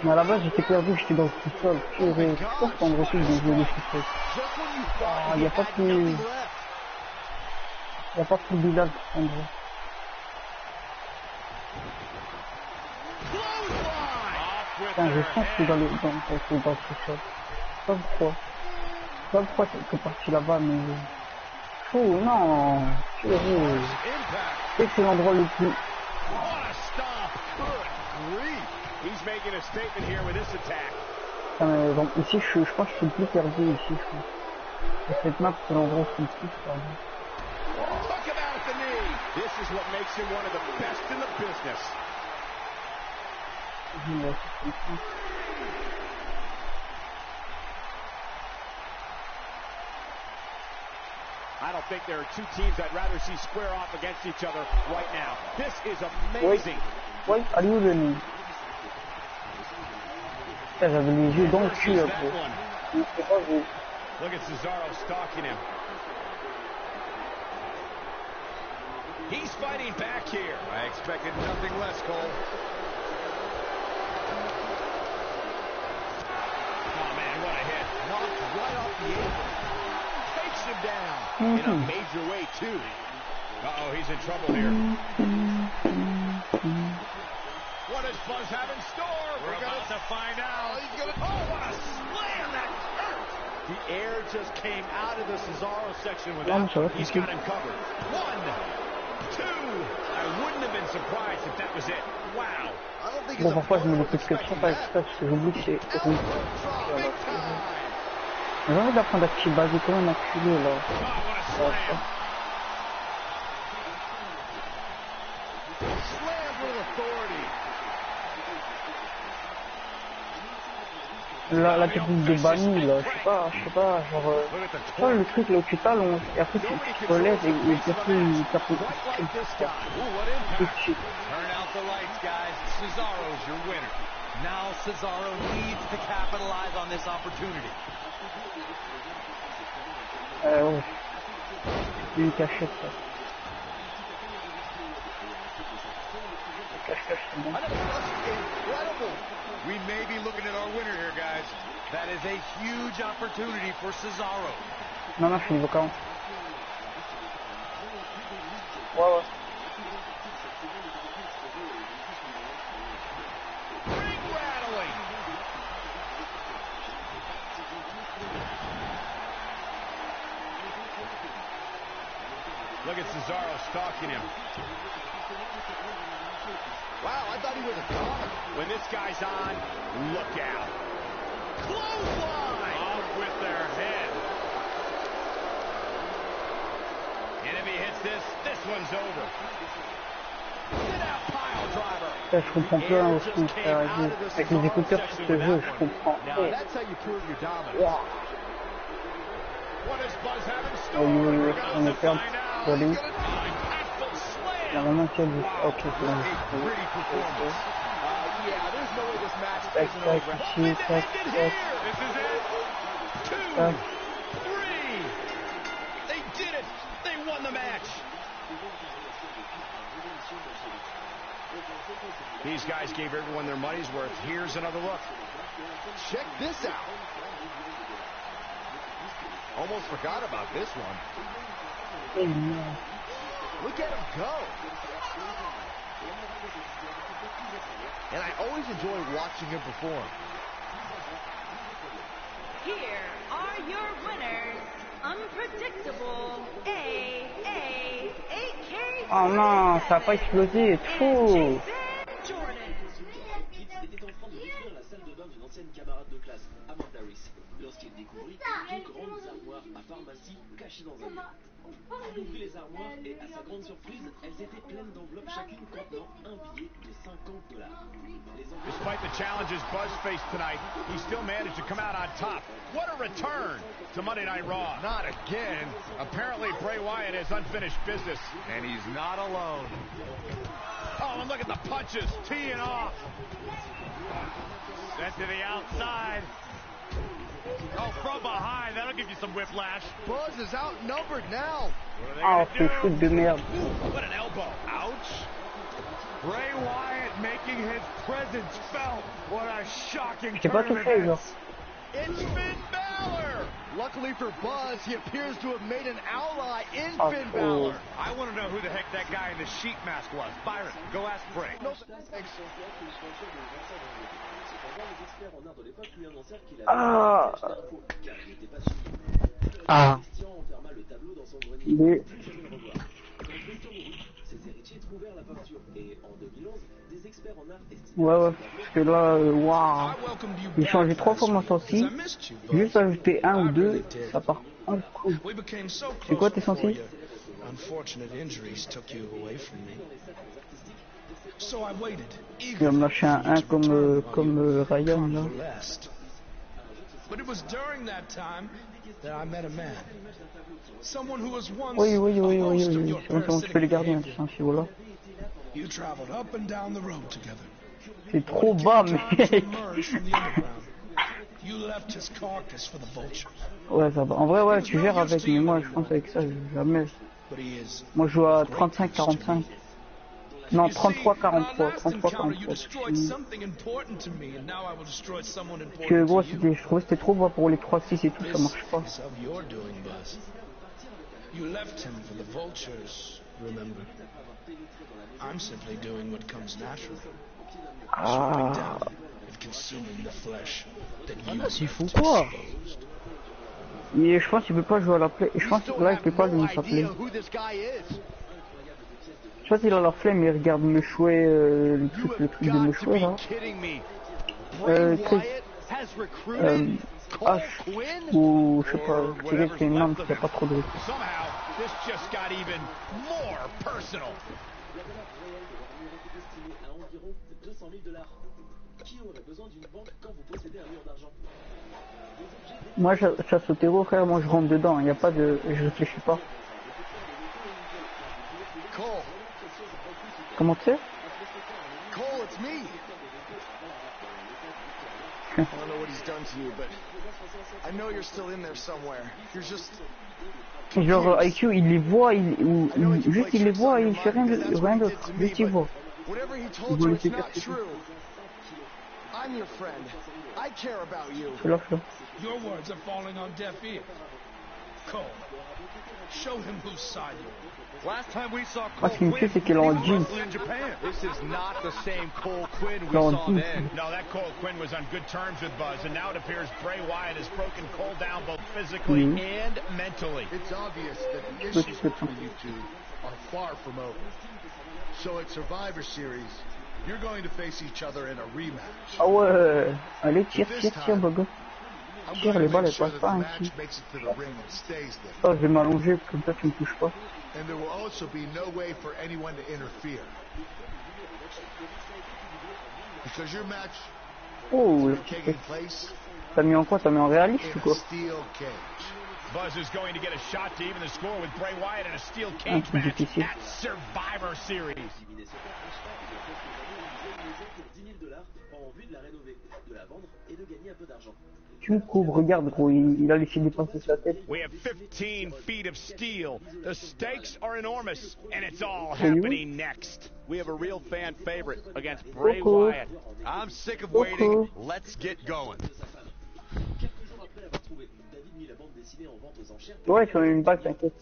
Mais à la base, j'étais perdu, j'étais dans le sous-sol. C'est quoi ce temps de recul de jouer le sous-sol? Il n'y a pas plus Bilal pour prendre. Putain, je sens que c'est dans le sous-sol. Je sais pas pourquoi. Je sais pas pourquoi c'est parti là-bas, mais... Oh non! C'est l'endroit le plus... He's making a statement here with this attack. Donc ici, je pense que je suis plus perdu ici, je crois. Cette map, c'est l'endroit où je suis plus perdu. Talk about the knee. This is what makes him one of the best in the business. I don't think there are two teams I'd rather see square off against each other right now. This is amazing. Wait, are you running? J'avais les yeux dans le cul, Look at Cesaro stalking him. He's fighting back here. I expected nothing less, Cole. Oh, man, what a hit. Knocked right off the apron. Takes him down in a major way, too. Uh-oh, he's in trouble here. What does Buzz have in store? We're about to find out. Oh, what a slam that hurt. The air just came out of the Cesaro section with that. He's got him covered. 1, 2. I wouldn't have been surprised if that was it. Wow. I don't think bon, parfois je me le pose comme ça, pas exprès, parce que j'oublie que c'est rond. J'ai envie d'apprendre à petit basé comme un enculé là. La technique de banni là, je sais pas, genre, pas le truc là où tu talons, et après tu te relèves et tu tapes Turn out the lights, guys. Cesaro's your winner. Now Cesaro needs to capitalize on this opportunity. Ouais. Une cachette ça. We may be looking at our winner here, guys. That is a huge opportunity for Cesaro. Non, je suis niveau 40. Ouais. Ring rattling. Look at Cesaro stalking him. Wow, I thought he was a goner. When this guy's on, look out. Clothesline! Off with their head. And if he hits this, this one's over. Sit out pile driver. Ça, je comprends plus rien aussi, avec les écouteurs sur ce jeu, je comprends. Now, that's how you prove your dominance. Wow. What is Buzz having On est perdu. Allez. Normalement, qu'il y a du... Ok, c'est bon. Tac, tac, ici, tac, tac. Tac. They did it! They won the match! These guys gave everyone their money's worth. Here's another look. Check this out. Almost forgot about this one. Look at him go. And I always enjoy watching him perform. Here are your winners. Unpredictable A.K. Oh non, ça a pas explosé, trop. Était en train de détruire la salle de bain d'une ancienne camarade de classe, Amanda Reese, lorsqu'il découvrit deux grandes armoires à pharmacie cachées dans un mur. Il ouvrit les armoires et, à sa grande surprise, elles étaient pleines d'enveloppes, chacune contenant un billet de $50. Despite the challenges Buzz faced tonight, he still managed to come out on top. What a return to Monday Night Raw. Not again. Apparently Bray Wyatt has unfinished business. And he's not alone. Oh, and look at the punches, teeing off. Sent to the outside. Oh, from behind, that'll give you some whiplash. Buzz is outnumbered now. Oh, ce shoot de merde. What an elbow. Ouch. Bray Wyatt making his presence felt. What a shocking J'ai pas touché, genre. It's Finn Balor. Luckily for Buzz, he appears to have made an ally in Finn cool. Balor. I want to know who the heck that guy in the sheet mask was. Byron, go ask Bray. No, thanks. Ah. Ah. Mais... Ouais, parce que là, waouh. J'ai changé 3 fois mon sensi. Juste ajouter 1 ou 2, ça part en couille. C'est quoi tes sensi? Tu vas me lâcher un 1 comme Ryan là. Oui, oui, oui, oui, oui. C'est bon, tu peux les garder, hein, tes sensi, voilà. C'est trop bas, mec. Ouais, ça va. En vrai, ouais, tu gères avec, mais moi, je pense avec ça, jamais. Moi, je joue à 35-45. Non, 33-43. 33-43. Parce que gros, je trouvais que c'était trop bas pour les 3-6 et tout, ça marche pas. Ah. Ah, c'est fou quoi. Et je pense qu'il peut pas jouer à la play. Je pense que là il peut pas donner sa play. Je pense qu'il a la flemme, il regarde me chouer le truc de me chouer là. H ou je sais pas, tirer c'est une lampe, c'est pas trop de. Moi, chasse au terreau, frère, moi je rentre dedans, y a pas de. Je réfléchis pas. Comment tu sais? Cole, it's me. I don't know what he's done to you, but I know you're still in there somewhere. You're just. Genre IQ, il les voit, juste il les voit et il fait rien d'autre. Juste il voit. Whatever he told you is not true. I'm your friend. I care about you. C'est leur choix. Your words are falling on deaf ears. Cole, Show him whose side you're on. Last time we saw Ah, ce qui me fait, c'est qu'il est en jeans. In Japan. This is not the same Cole Quinn we saw then. No, that Cole Quinn was on good terms with Buzz, and now it appears Bray Wyatt has broken Cole down both physically and mentally. It's obvious that the issues between you two are far from over. So at Survivor Series, you're going to face each other in a rematch. Ah ouais, allez, tire, Bogo. Tire, les balles, elles passent pas, hein, ici. Oh, je vais m'allonger, comme ça tu me touches pas. And there will also be no way for anyone to interfere. Because your match Oh, taking place t'as mis en quoi? T'as mis en réaliste ou in a quoi? steel cage. Buzz is going to get a shot to even the score with Bray Wyatt in a steel Ah, cage c'est match difficile. at Survivor Series. en vue de la rénover, de la vendre et de gagner un peu d'argent. Tu me couvres, regarde gros, il a laissé dépasser sa tête. We have 15 feet of steel. The stakes are enormous, and it's all Hey, you? happening next. We have a real fan favorite against Bray Coco. Wyatt. I'm sick of Coco. waiting. Let's get going. Quelques jours après avoir trouvé, David mit la bande dessinée en vente aux enchères. Ouais, sur une balle, t'inquiète.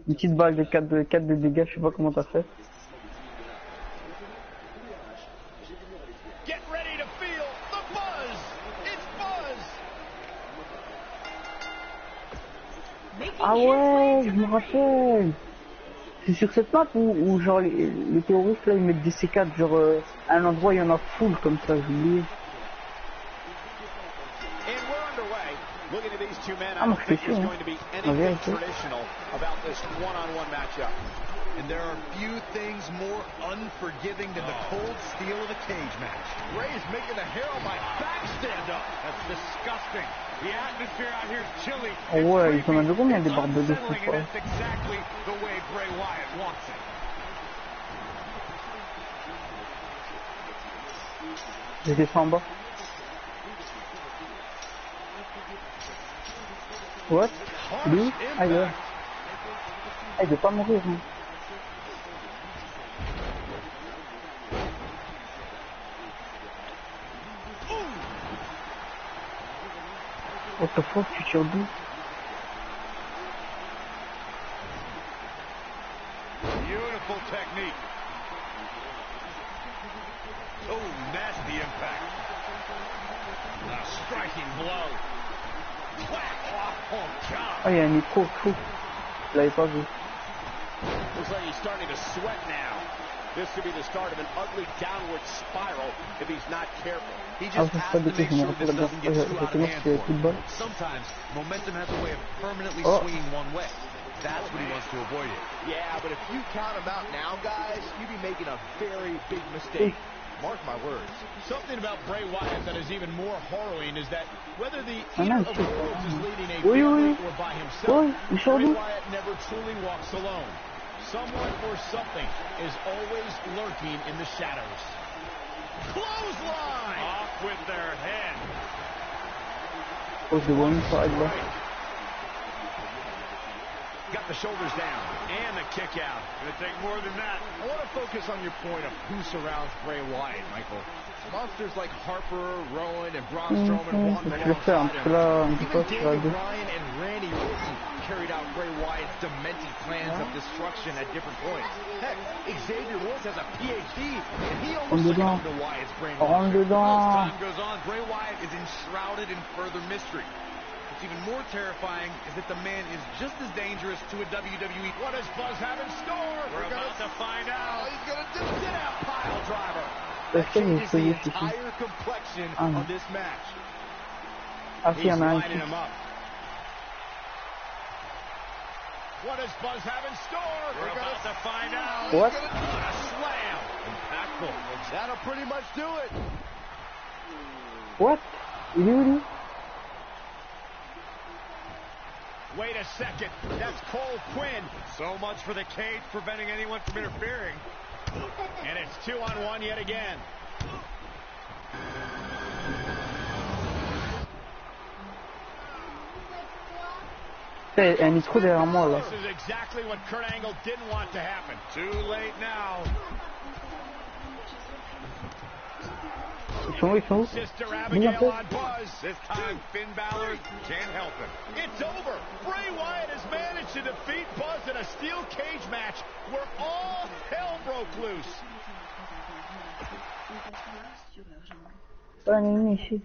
Une petite balle de 4 de dégâts, je sais pas comment t'as fait. Get ready to feel the buzz. It's Buzz. Ah ouais, je me rappelle. C'est sur cette map où genre les terroristes là ils mettent des C4 genre à un endroit il y en a full comme ça, j'ai oublié. Looking at these two men, Ah, I moi don't je think suis there's sûr. going to be En anything vérité. traditional about this one-on-one matchup. And there are few things more unforgiving than the cold steel of a cage match. Ray's making the hair on my back stand up. That's disgusting. The atmosphere out here is chilly. Ah ouais, ils en avaient combien des barres de deux Unsettling, fois? and that's exactly the way Bray Wyatt wants it. J'ai descendu en bas. What? Lui? Ailleurs. Ah, il veut pas mourir, hein. What the fuck, tu tires d'où? Beautiful technique. Oh, nasty impact. A striking blow. Whack! Oh, God. Ah, il y a un micro, fou. Je l'avais pas vu. Looks like he's starting to sweat now. This could be the start of an ugly downward spiral if he's not careful. He Ah, just ça has c'est pas to du tout, make je me sure this rappelle doesn't get too out of hand c'est for coup de him. balle. Sometimes momentum has a way of permanently Oh. swinging one way. That's what he wants to avoid it. Yeah, but if you count him out now, guys, you'd be making a very big mistake. Mark my words. Something about Bray Wyatt that is even more harrowing is that whether the Ah Eater non, of c'est Worlds is leading a Oui, family oui. or by Oui, himself, il sort Bray d'où? Wyatt never truly walks alone. Someone or something is always lurking in the shadows. Clothesline! Off with their head. Oh, je le vois une fois, là. Got the shoulders down and the kick out. Gonna take more than that. I want to focus on your point of who surrounds Bray Wyatt, Michael. Monsters like Harper, Rowan, and Braun Strowman walk Je vais le faire, alongside parce him. que là, on peut Even pas tirer à Daniel deux. Bryan and Randy Orton carried out Bray Wyatt's demented plans of destruction at different points. Heck, Xavier Woods has a PhD, and he Rentre almost dedans. succumbed to Wyatt's brain Rentre monster. dedans. As time goes on, Bray Wyatt is enshrouded in further mystery. What's even more terrifying is that the man is just as dangerous to a WWE. What does Buzz have in store? We're about to find out. He's gonna do sit out pile driver. Est-ce qu'il y a une Changes the feuille ici? entire complexion Ah non. of this match. Ah si, il y en a un lining ici. him up. What does Buzz have in store? We're about to find out. What? A slam. Impactful. That'll pretty much do it. What? Il est où, lui? Wait a second. That's Cole Quinn. So much for the cage preventing anyone from interfering. And it's 2-on-1 yet again. Il y a un micro derrière moi, là. This is exactly what Kurt Angle didn't want to happen. Too late now. Ils sont où, ils sont où? Sister Bouge un Abigail peu. on Buzz. This time Finn Balor can't help him. It's over. Bray Wyatt has managed to defeat Buzz was in a steel cage match where all hell broke loose. Pas un ennemi ici.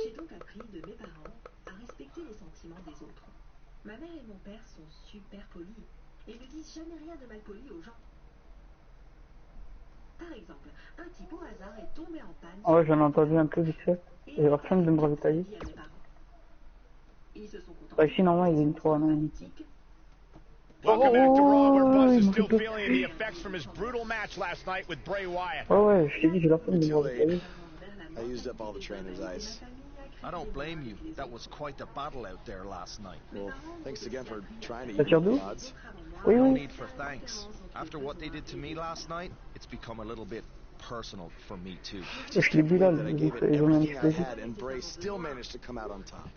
J'ai donc appris de mes parents à respecter les sentiments des autres. Ma mère et mon père sont super polis et ne disent jamais rien de mal poli aux gens. Par exemple, un type au hasard est tombé en panne. Ah ouais, j'en ai entendu un peu vite fait. J'ai la flemme de me ravitailler. Bah ici normalement il y a une 3, non. Welcome back to Raw, where Buzz is still feeling the effects from his brutal match last night with Bray Wyatt. Ouais ouais, je t'ai dit, j'ai la flemme de me ravitailler. I used up all the trainer's ice. I don't blame you. That was quite a battle out there last night. Well, thanks again for trying to Ça tire d'où? Oui, No oui. need for thanks. After what they did to me last night, it's become a little bit personal for me too. Je l'ai bu là, that I gave it ils ont mis un everything I petit had, and Bray still managed to come out on top.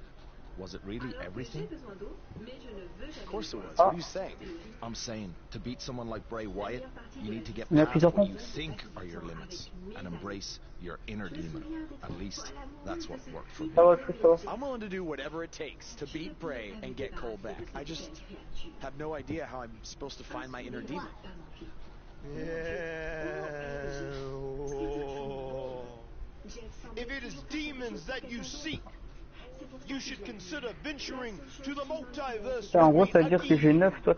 Was it really everything? Of course it was. What are you saying? I'm saying, to beat someone like Bray Wyatt, you need to get Il y a past plusieurs what points. you think are your limits and embrace your inner demon. At least, that's what worked for me. Ça va, je fais ça. I'm willing to do whatever it takes to beat Bray and get Cole back. I just have no idea how I'm supposed to find my inner demon. If it is demons that you seek, you should consider venturing to the multiverse. En gros, ça veut dire que j'ai 9, toi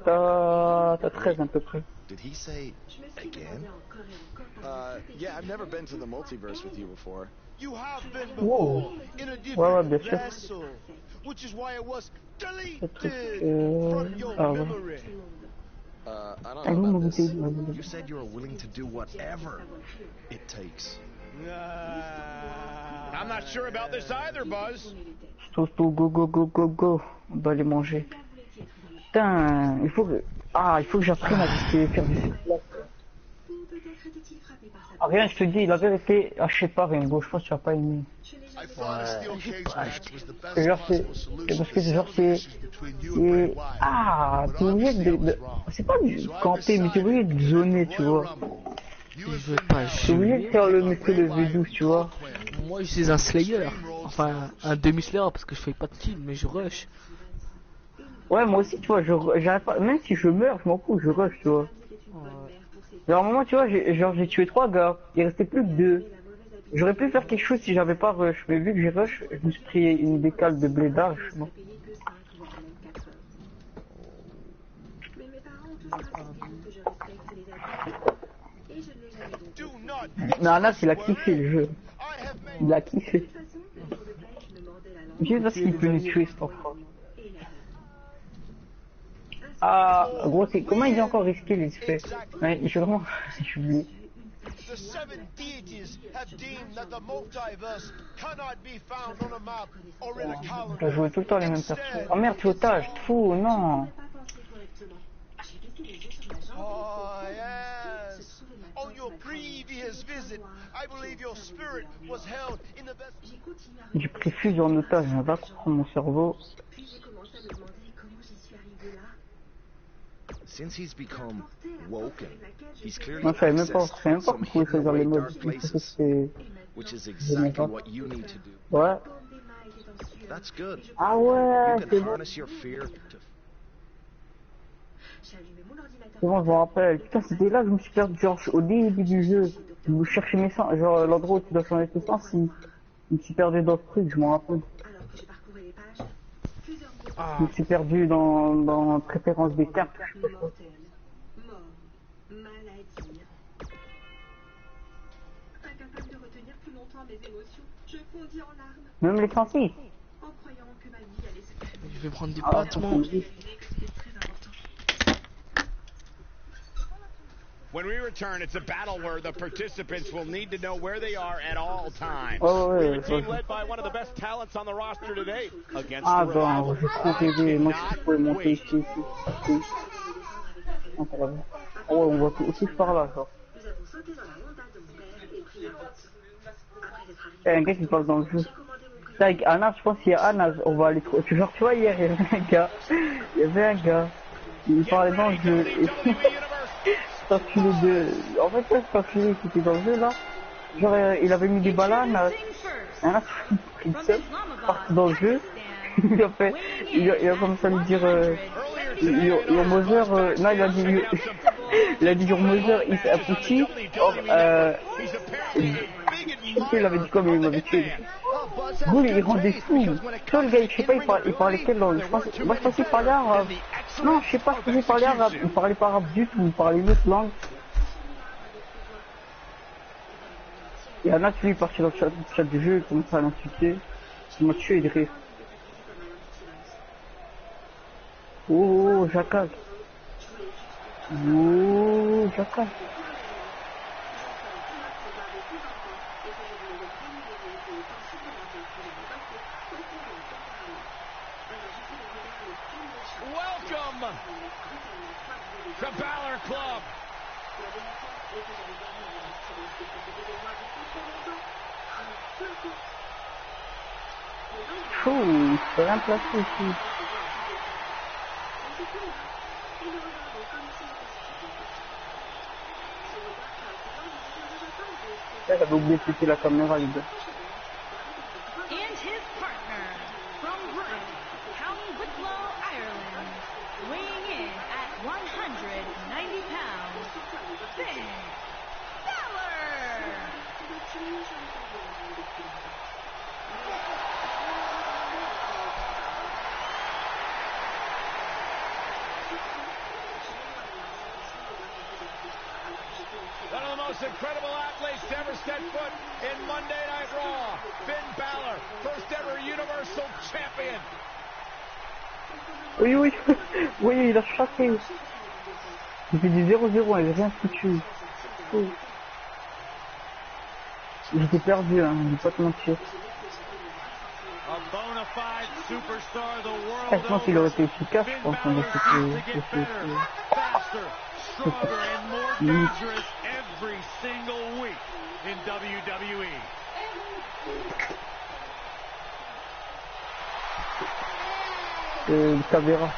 t'as 13 à peu près. Did he say again? Yeah, I've never been to the multiverse with you before. You have been Wow. before in a Ouais, different bien sûr. vessel, which is why it was Ce deleted truc, from your ah ouais. memory. I don't Ah, know vous about me this. goûtez, You said you were willing to do whatever it takes. I'm not sure about this either, Buzz. Toto, go, go, go, go, go. On doit les manger. Putain, il faut que j'apprenne à faire du supplément. Ah, rien, je te dis, la vérité, ah, je sais pas, Rainbow, je pense que tu vas pas aimer. I thought a steel cage match was the best Genre, c'est possible solution parce que to genre, situations between you and Bray Wyatt. ah, t'es obligé de c'est pas du camper, mais t'es obligé de zoner, tu vois. Je veux pas T'es obligé de faire le monsieur le V12, tu vois. Moi je suis un Slayer. Enfin, un demi-Slayer parce que je fais pas de kill, mais je rush. Ouais, moi aussi, tu vois, j'arrête pas, même si je meurs, je m'en fous, je rush, tu vois. Genre, à un moment, tu vois, j'ai tué 3 gars, il restait plus que 2. J'aurais pu faire quelque chose si j'avais pas rush, mais vu que j'ai rush, je me suis pris une décale de blédage, non. Mais Anas, il a kiffé le jeu. Il a kiffé. Juste parce qu'il peut nous tuer, cet enfant. Ah, gros, c'est comment il a encore risqué les effets? Ouais, je suis vraiment... J'ai oublié. The seven deities have deemed that the multiverse cannot be found on a map or in a calendar. T'as joué tout le temps les mêmes persos. Oh merde, tu otage, fou, non. Oh, yes. On your previous visit, I believe your spirit was held in the best. J'ai pris Fuse en otage, je vais comprendre mon cerveau. Since he's become woken, he's clearly Non, je savais même pas, accessed some qu'on pouvait hidden choisir les away modes. dark Je pensais que places, c'était... which is exactly what you need to do. Ouais. That's good. Ah ouais, You c'est can bon. harness your fear to C'est bon, je me rappelle. Putain, c'était là que je me suis perdu, genre, au début du jeu. Je cherchais mes sens, genre, l'endroit où tu dois changer tes sens, je me suis perdu dans ce truc, je m'en rappelle. Je me suis perdu dans préférence des cartes. Incapable de retenir plus longtemps mes émotions, je fondis en larmes, Même les sentis. en croyant que ma vie allait se terminer. Je vais prendre des Ah, pâtes, moi. When we return, it's a battle where the participants will need to know where they are at all times. Oh, ouais, We have a ouais, team ouais. led by one of the best talents on the roster today against Ah the ben, Revival. j'ai trop rêvé. Moi, je pouvais monter ici. Encore là. Oh ouais, on voit tout aussi par là, genre. Il y a un gars qui parle dans le jeu. C'est avec Anas, je pense qu'il y a Anas, on va aller trop. Genre, tu vois, hier, il y avait un gars. Il parlait dans le jeu. Et c'est enculé de. En fait, c'est enculé qui était dans le jeu là. Genre, il avait mis des bananes, il s'est parti dans le jeu. Il a fait, il a commencé à lui dire, your mother, non, il a dit, your mother is a pussy, il avait dit comme il m'avait tué. Goul, il rendait fou. Tu vois, le gars, je sais pas, il parlait quelle langue? Moi, je pense qu'il parlait arabe. Non, je sais pas si il parlait arabe. Il parlait pas arabe du tout, il parlait une autre langue. Il y en a qui lui est parti dans le chat du jeu, il commence à l'insulter. Il m'a tué de rire. Oh, jacal. Oh, jacal. Welcome to Balor Club. Oh, il se fait rien placer ici. J'avais oublié de péter la caméra, les gars. And his partner from Britain, County Wicklow, Ireland, weighing in at 190 pounds, Finn Balor. One of the most incredible athletes to ever step foot in Monday Night Raw. Finn Balor, first ever Universal Champion. Oui, oui, oui, il a chassé. Il fait du 0-0, il avait rien foutu. Oh. J'étais perdu, hein, je vais pas te mentir. Je pense qu'il aurait été efficace, je pense, on Every single week in WWE. Caveira.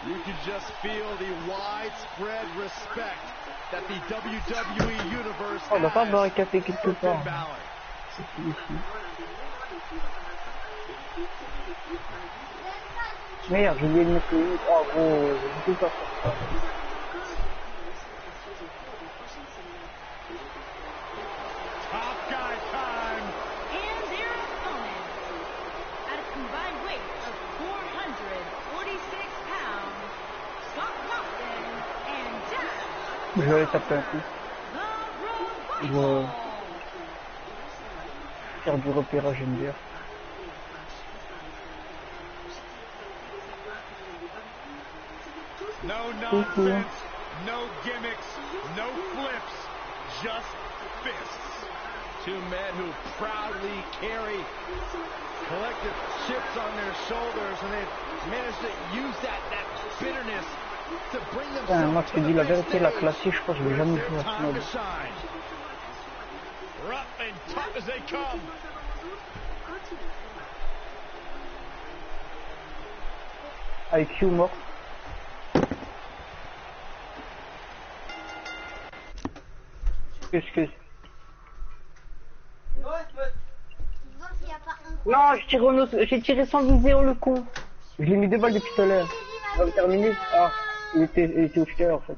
You can just feel the widespread respect that the WWE Universe on va pas barricader has quelque for part. Finn Balor. Merde, j'ai oublié de mettre le... Oh gros, je peux pas faire ça. Top guy time. And their opponent, at a combined weight of 446 pounds, Scott Lawson and Dash Je vais aller taper un coup. Je vais faire du repérage NDR. No nonsense, no gimmicks, no flips, just fists. Two men who proudly carry collective chips on their shoulders, and they've managed to use that bitterness to bring Putain, moi themselves je to te the dis la big vérité, la stage. classique, je crois que je vais jamais jouer à ce Time mode. to shine. Rough and tough as they come. Avec Q mort. Excuse. Non, j'ai tiré sans viser, oh le con. Je l'ai mis 2 balles depuis tout à l'heure. On va me terminer. Ah, il était au fier en fait.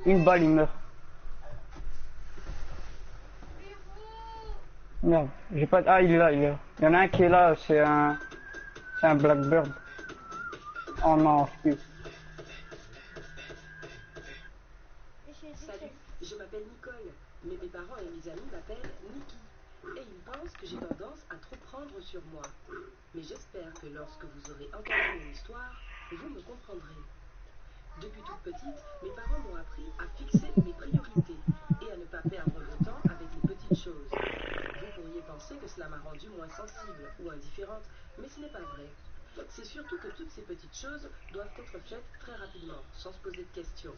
Une balle, il meurt. Merde, j'ai pas... Ah, il est là, il est là. Il y en a un qui est là, c'est un Blackbird. Oh non, excuse. Salut, je m'appelle Nicole, mais mes parents et mes amis m'appellent Nikki. Et ils pensent que j'ai tendance à trop prendre sur moi. Mais j'espère que lorsque vous aurez entendu mon histoire, vous me comprendrez. Depuis toute petite, mes parents m'ont appris à fixer mes priorités et à ne pas perdre le temps avec les petites choses. Vous pourriez penser que cela m'a rendue moins sensible ou indifférente, mais ce n'est pas vrai. C'est surtout que toutes ces petites choses doivent être faites très rapidement, sans se poser de questions.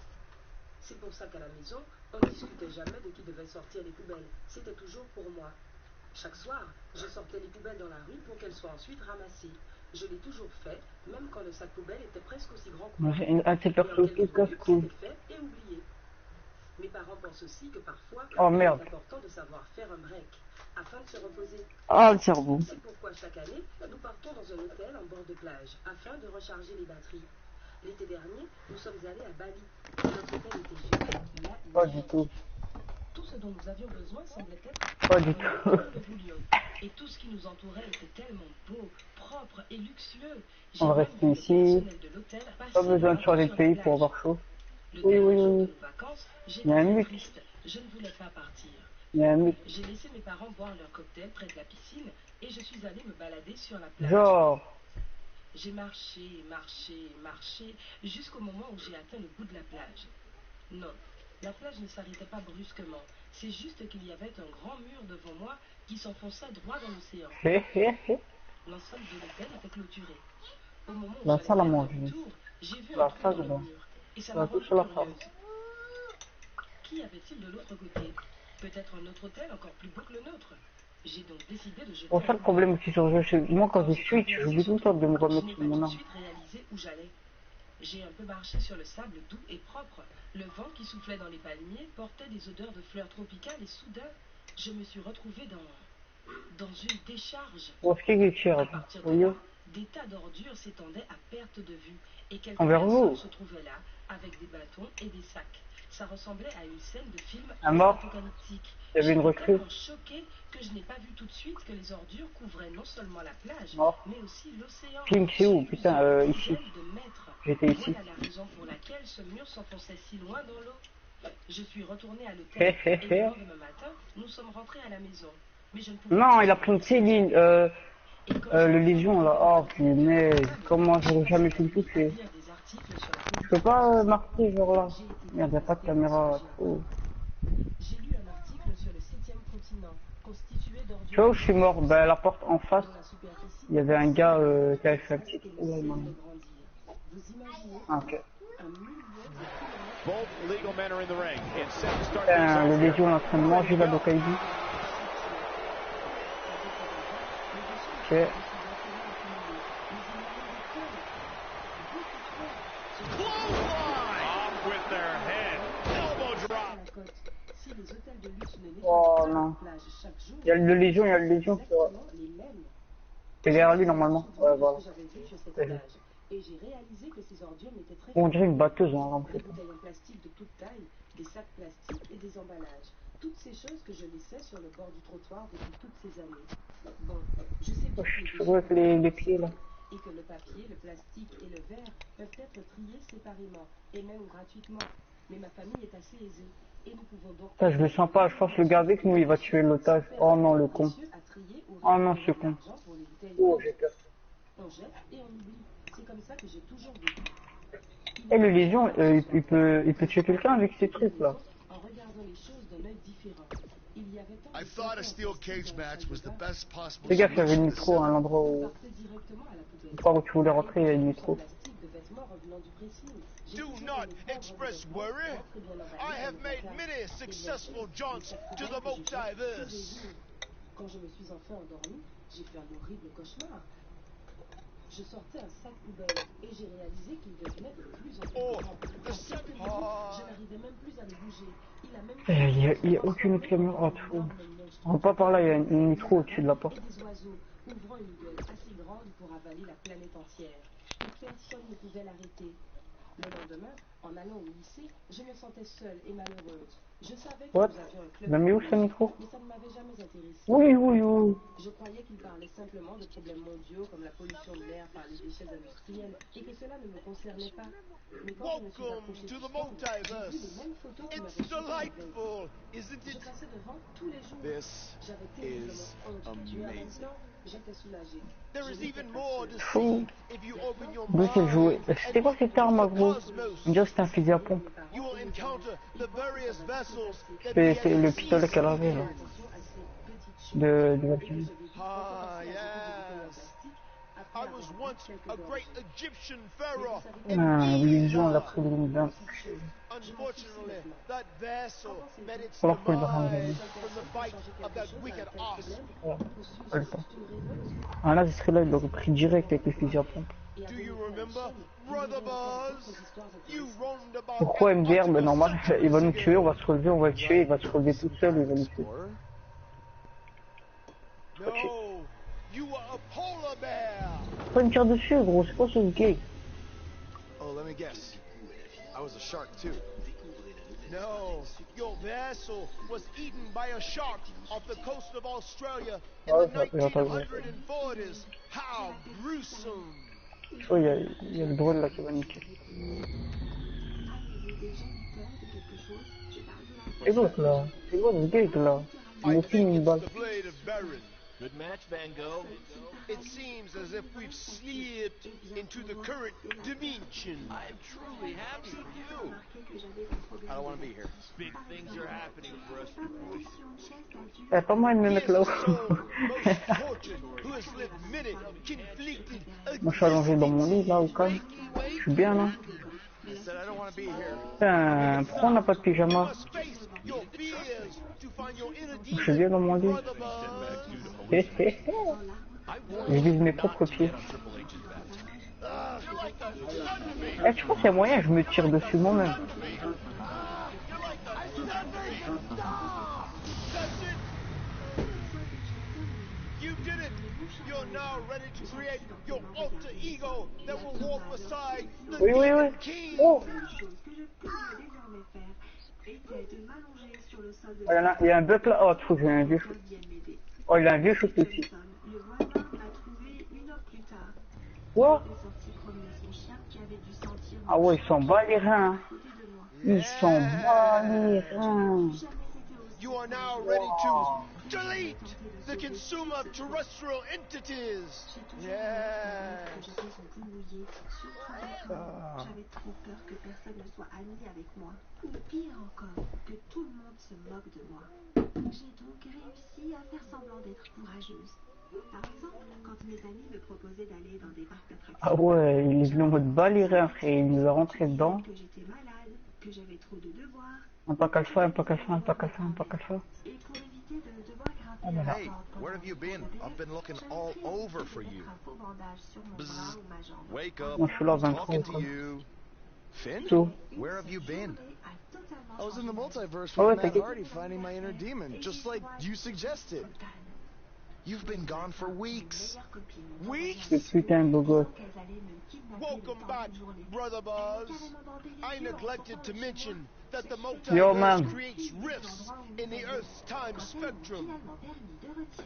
C'est pour ça qu'à la maison, on ne discutait jamais de qui devait sortir les poubelles. C'était toujours pour moi. Chaque soir, je sortais les poubelles dans la rue pour qu'elles soient ensuite ramassées. Je l'ai toujours fait, même quand le sac poubelle était presque aussi grand que moi. Un de ces persos aussi casse-couille. Fait et oublié. Mes parents pensent aussi que parfois, oh merde. il est important de savoir faire un break, afin de se reposer. Ah, le cerveau. C'est pourquoi chaque année, nous partons dans un hôtel en bord de plage, afin de recharger les batteries. L'été dernier, nous sommes allés à Bali. Notre hôtel était génial. Pas du tout. Tout ce dont nous avions besoin semblait être pas du tout. Et tout ce qui nous entourait était tellement beau, propre et luxueux. On va rester ici. Pas besoin de changer de pays pour avoir chaud. Oui, oui, oui. Il y a un mute. Je ne voulais pas partir. Il y a un mute. J'ai laissé mes parents boire leur cocktail près de la piscine et je suis allée me balader sur la plage. Genre. J'ai marché, marché, marché, jusqu'au moment où j'ai atteint le bout de la plage. Non, la plage ne s'arrêtait pas brusquement. C'est juste qu'il y avait un grand mur devant moi qui s'enfonçait droit dans l'océan. L'ensemble de l'hôtel était clôturé. Au moment où la salle à manger. J'ai vu la un trou dans le mur et ça m'a rendu curieuse. Qui avait-il de l'autre côté? Peut-être un autre hôtel encore plus beau que le nôtre. J'ai donc décidé de jeter. Bon, ça le problème aussi sur le jeu, moi quand je switch, j'oublie tout le temps de me remettre sur mon arme. J'ai un peu marché sur le sable doux et propre. Le vent qui soufflait dans les palmiers portait des odeurs de fleurs tropicales et soudain, je me suis retrouvée dans une décharge. Bon, ce qui est cher, à partir de là, des tas d'ordures s'étendaient à perte de vue et quelques personnes se trouvaient là avec des bâtons et des sacs. Ça ressemblait à une scène de film apocalyptique. Il y avait une recrue. J'étais choquée que je n'ai pas vu tout de suite que les ordures couvraient non seulement la plage, mais aussi l'océan. Film, c'est où? Putain, ici. J'étais ici. Voilà la raison pour laquelle ce mur s'enfonçait si loin dans l'eau. Je suis retournée à l'hôtel et le lendemain matin, nous sommes rentrés à la maison. Mais je ne pouvais non, il a pris une Céline, le Légion là. Oh punaise, comment j'aurais jamais pu le toucher? Je peux pas marquer genre là. Merde, il n'y a pas de caméra. Oh. J'ai lu un article sur le 7e continent, constitué d'ordures. Tu vois où je suis mort? Ben, la porte en face, il y avait un gars qui avait fait un petit trou là, il m'a mis. Ah, ok. Putain, le Légion est en train de manger là, donc il dit. Ok. Oh non. Il y a le Légion, c'est derrière lui normalement. Ouais, voilà. On dirait une batteuse en des bouteilles en plastique de toute taille, des sacs plastiques et des emballages. Toutes ces choses que je laissais sur le bord du trottoir depuis toutes ces années. Bon, je sais bien que les pieds là. Et que le papier, le plastique et le verre peuvent être triés séparément et même gratuitement. Mais ma famille est assez aisée. Et nous pouvons donc... Putain, je le sens pas, je pense que le gars avec nous il va tuer l'otage. Oh non, le con. Oh non, ce con. Oh, j'ai peur. On jette et on oublie. C'est comme ça que j'ai toujours vécu. Et le Légion, il peut tuer quelqu'un avec ces trucs là. En regardant les choses d'un œil différent. Il y avait tant I thought a steel cage match was the best possible. Les gars, il y avait une nitro à l'endroit où... où tu voulais rentrer, il y a une nitro. Do not express worry. I have made many successful jaunts to the multiverse. Quand je me suis enfin endormi, j'ai fait un horrible cauchemar. Je sortais un sac poubelle et j'ai réalisé qu'il devenait de plus en plus grand. Je n'arrivais même plus à le bouger. Il n'y a aucune autre caméra. On va pas par là, il y a une nitro au-dessus de la porte. Et des oiseaux ouvrant une gueule assez grande pour avaler la planète entière. Et personne ne pouvait l'arrêter. Le lendemain, en allant au lycée, je me sentais seule et malheureuse. Je savais que nous avions un club, mais où ce micro? Mais ça ne m'avait jamais intéressé. Oui, oui, oui. Je croyais qu'il parlait simplement de problèmes mondiaux comme la pollution de l'air par les déchets industriels et que cela ne me concernait pas. Mais quand je me suis approchée du stand, j'ai vu les mêmes photos qui m'avaient delightful, isn't it? Je passais devant tous les jours. J'avais terriblement honte. Mais en même temps, j'étais soulagée. There is even more to see if you open your D'où c'est joué? mind. C'était quoi cette arme, gros? On dirait que c'était un fusil à pompe. You will encounter the various vessels that C'est le pistolet qu'elle avait là. De la Ah, yes. I was once a great Egyptian pharaoh. Illusion d'après 2020. Unfortunately, that vessel met its Alors qu'on est dans demise from the bite of that wicked asp. Pas le temps. Ah là, ce serait là, il l'aurait pris direct avec le fusil à pompe. Do you remember, Brother Buzz? You roamed about. Pourquoi MDR? Ben normal, il va nous tuer, on va se relever, on va le tuer, il va se relever tout seul, il va nous tuer. No, you were a polar bear. Pas une tire dessus, gros, c'est quoi ce gay? Oh, let me guess. I was a shark too. No, your vessel was eaten by a shark off the coast of Australia in Oh, the 1940s. How gruesome! Oh, il y a le drone là qui va niquer. Et donc là, c'est quoi ce gay là? Il m'a fini une balle. Good match, Van Gogh. It seems as if we've slipped into the current dimension. I'm truly happy for you. I don't want to be here. Big things are happening for us, boys. Eh, pas moi de me mettre là-haut. Who has lived many conflicted Moi je suis allongé dans mon lit là au calme. Je suis bien là. Putain, pourquoi on n'a pas de pyjama? Je suis bien dans mon lit. Je vise mes propres pieds. Eh, tu penses qu'il y a moyen, je me tire dessus moi-même. You did it! You're now ready to create your alter ego that will walk beside the king. Oh! Oh, il y a un bug là. Oh, faut que j'ai un vieux shoot. Oh, il a un vieux shoot aussi. Quoi? Ah ouais, ils s'en bat les reins. Ils s'en bat les reins. You are now ready to delete the consumer terrestrial entities. Yes. J'avais trop peur que personne ne soit ami avec moi. Ou pire encore, que tout le monde se moque de moi. J'ai donc réussi à faire semblant d'être courageuse. Par exemple, quand mes amis me proposaient d'aller dans des parcs d'attractions. Ah ouais, il est venu en mode balérien, frère. Il nous a rentré dedans. Que j'étais malade, que j'avais trop de devoirs. Un pack alpha, un pack alpha, un pack alpha, un pack alpha. Et pour éviter de devoir grimper Oh, mais là. Hey, where have you been? I've been looking all over for you. Bzz. Wake up. Moi, je suis là, I'm 23 talking to quoi. you. Finn? Tout. Where have you been? I was in the multiverse Oh, ouais, with Matt t'inquiète. Hardy finding my inner demon, just like you suggested. You've been gone for weeks. Weeks? Ce putain de beau gosse. Welcome back, Brother Buzz. I neglected to mention that the Yo, multiverse man. creates rifts in the Earth's time spectrum.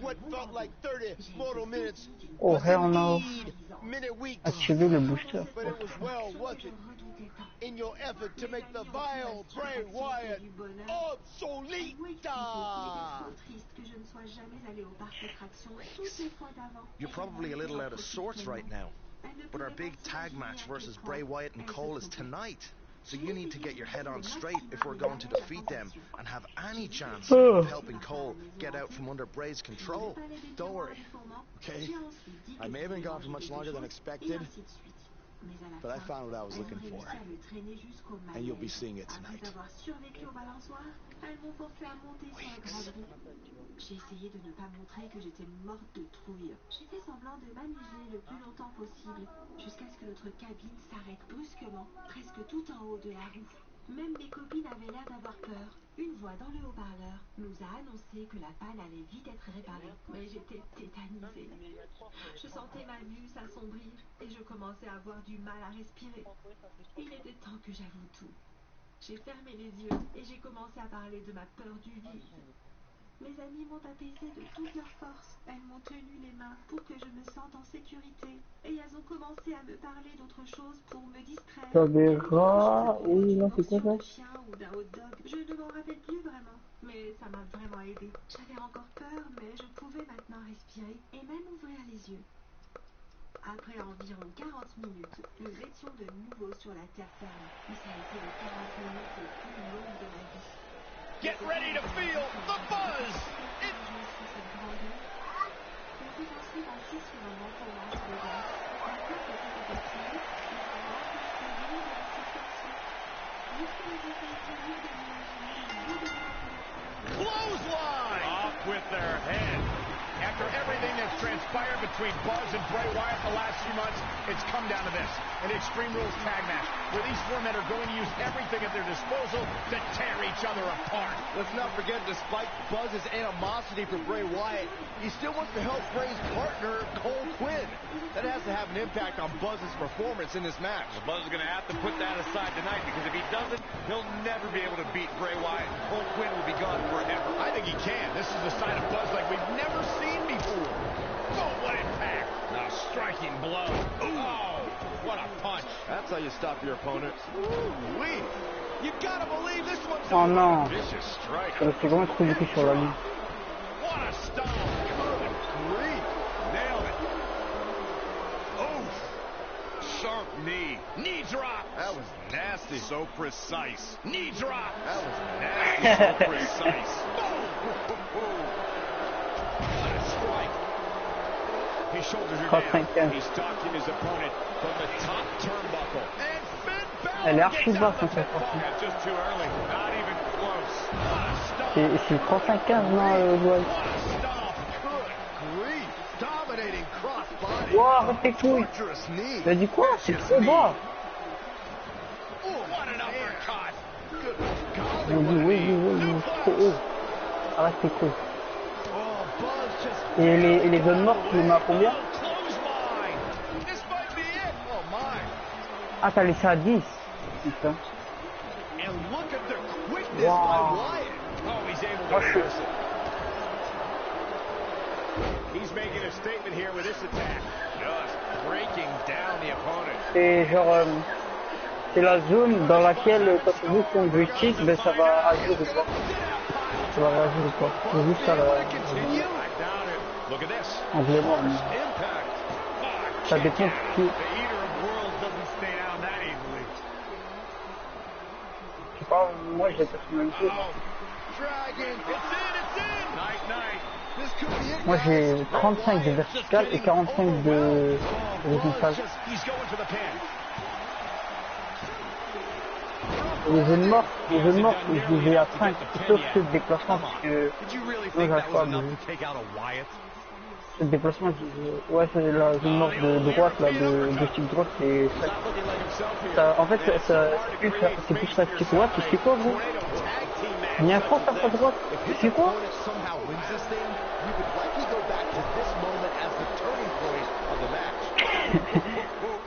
What felt like 30 mortal minutes Oh, was hell no. indeed many weeks. Activez le booster. But it was well worth it in your effort to make the vile Bray Wyatt obsolete. You're probably a little out of sorts right now. But our big tag match versus Bray Wyatt and Cole is tonight. So you need to get your head on straight if we're going to defeat them and have any chance of helping Cole get out from under Bray's control. Don't worry, okay? I may have been gone for much longer than expected, but I found what I was looking for. And you'll be seeing it tonight. J'ai essayé de ne pas montrer que j'étais morte de trouille. J'ai fait semblant de m'amuser le plus longtemps possible, jusqu'à ce que notre cabine s'arrête brusquement, presque tout en haut de la roue. Même mes copines avaient l'air d'avoir peur. Une voix dans le haut-parleur nous a annoncé que la panne allait vite être réparée. Mais j'étais tétanisée. Je sentais ma vue s'assombrir et je commençais à avoir du mal à respirer. Il était temps que j'avoue tout. J'ai fermé les yeux et j'ai commencé à parler de ma peur du vide. Mes amies m'ont apaisée de toute leur force. Elles m'ont tenu les mains pour que je me sente en sécurité. Et elles ont commencé à me parler d'autre chose pour me distraire. Ça verra. Oui, non, c'est quoi ça? Chien ou d'un hot dog. Je ne m'en rappelle plus vraiment. Mais ça m'a vraiment aidée. J'avais encore peur, mais je pouvais maintenant respirer et même ouvrir les yeux. Après environ 40 minutes, nous étions de nouveau sur la terre ferme. Mais ça a été les 40 minutes les plus longues de ma vie. Get ready to feel the buzz! Clothesline! Off with their head. After everything that's transpired between Buzz and Bray Wyatt the last few months, it's come down to this, an Extreme Rules tag match, where these four men are going to use everything at their disposal to tear each other apart. Let's not forget, despite Buzz's animosity for Bray Wyatt, he still wants to help Bray's partner, Cole Quinn. That has to have an impact on Buzz's performance in this match. Well, Buzz is going to have to put that aside tonight, because if he doesn't, he'll never be able to beat Bray Wyatt. Cole Quinn will be gone forever. I think he can. This is a side of Buzz like we've never seen before. Oh, what impact! A striking blow. Ooh. Oh, what a punch! That's how you stop your opponent. Ooh-wee. You gotta believe this one's Oh non. Vicious strike. C'est vraiment trop beaucoup sur la ligne. What a stomp! Good grief! Nailed it. Oof! Sharp knee. Knee drop. That was nasty. So precise. Knee drop. That was nasty. So precise. What a strike. His shoulders are down. He's stalking his opponent from the top turnbuckle. And Finn Balor Elle est archi gets basse out en of fait. that just too early. Not even close. What a stomp. C'est 35-15 non Joël. What a stomp. Good grief. Dominating cross-body. Wow, arrête tes couilles. Torturous knee. Il a dit quoi? C'est trop bas. Ooh, what an uppercut. Good Oui, golly, oui, oui, oui, oui, c'est trop haut. Arrête tes couilles. Oh, Buzz just... Et les zones mortes, tu les mets à combien? Clothesline. This might be it. Oh, my. Ah, t'as laissé à 10. Putain. And look at the quickness Wow. by Wyatt. Oh, he's able to reverse it. He's making a statement here with this attack. Just breaking down the opponent. C'est genre... c'est la zone dans laquelle quand tu joues contre British, ben ça va agir ou pas. Ça va réagir ou pas. C'est juste ça la... Look at this. En vraiment, mais Impact. ça dépend de qui. The Eater of Worlds doesn't stay down that easily. Je sais pas, moi j'ai personnalité. Dragon. It's in. Night, night. This could be it, Moi j'ai guys. 35 de vertical et 45 de horizontal. He's going for the pin. Les zones mortes, je les ai à 5, sauf ce déplacement parce que moi j'arrive pas à bouger. Ce déplacement, ouais c'est la zone morte de droite, là, de stick droite, c'est ça. En fait, c'est plus ça stick droite, et c'est quoi gros? Il y a un France à sa droite, c'est quoi?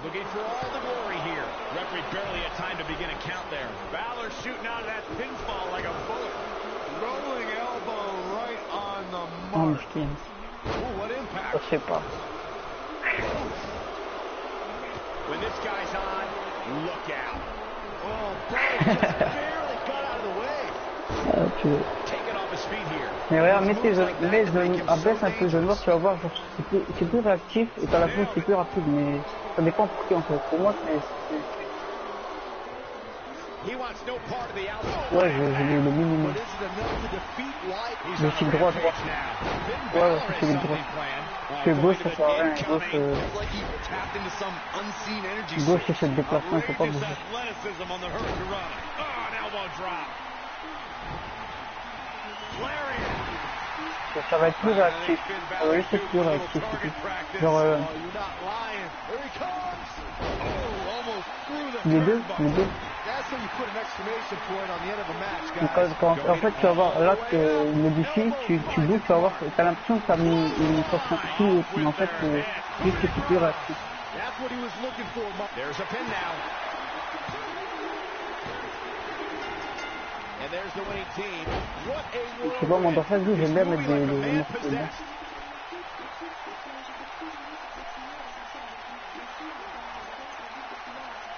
Looking for all the glory here. Referee barely had time to begin a count there. Balor shooting out of that pinfall like a bullet. Rolling elbow right on the Oh mark. miskin, Ooh, what impact. je sais pas. When this guy's on, look out. Oh, Balor just barely got out of the way. Ah, tu... Taking off his feet here. Mais regarde, abaisse un peu zone morte, tu vas voir, genre, c'est plus réactif et t'as la fois c'est plus rapide, mais ça dépend pour qui en fait. Pour moi He wants no part of the outside. ouais, j'ai le minimum. Le stick droit. Ouais, c'est le droit. Parce que gauche ça sert à rien, gauche c'est le déplacement, il faut pas bouger. Athleticism on the Hurricanrana. Oh, an elbow drop. Lariat. Ça va être plus réactif. Ça va juste être plus réactif. Genre, les deux. En fait, tu vas voir, là, le défi, tu bouges, tu vas voir, t'as l'impression que t'as mis une force plus haute, mais en fait, juste que c'est plus réactif. There's a pin now. And there's the winning team. What a Je sais pas, moi, dans chaque jeu, j'aime bien mettre des morceaux dedans.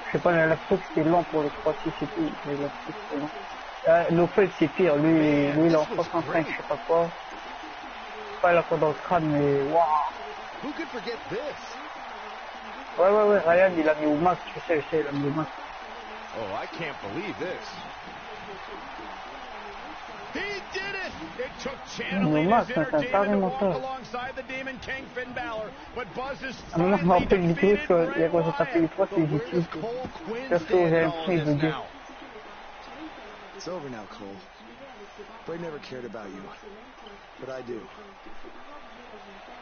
Je sais pas, la faute c'est lent pour le 3-6 et tout, mais la faute c'est lent. Lopez c'est pire, lui il est en 65, je sais pas quoi. Pas la fois dans le crâne, mais waouh. Ouais, Ryan il a mis au max, je sais, il a mis au max. Oh, I can't believe this. He did it! It took Non, channeling Max, his ça, inner c'est demon to carrément walk ça. alongside the Demon King Finn Balor, but Buzz is À un moment, je me finally rappelle du tout, defeated que Bray quand j'ai tapé les Wyatt. trois, c'est But where difficile. does Cole Quinn Perso, stand j'ai in un all prix of de this deux. now? It's over now, Cole. Bray never cared about you, but I do.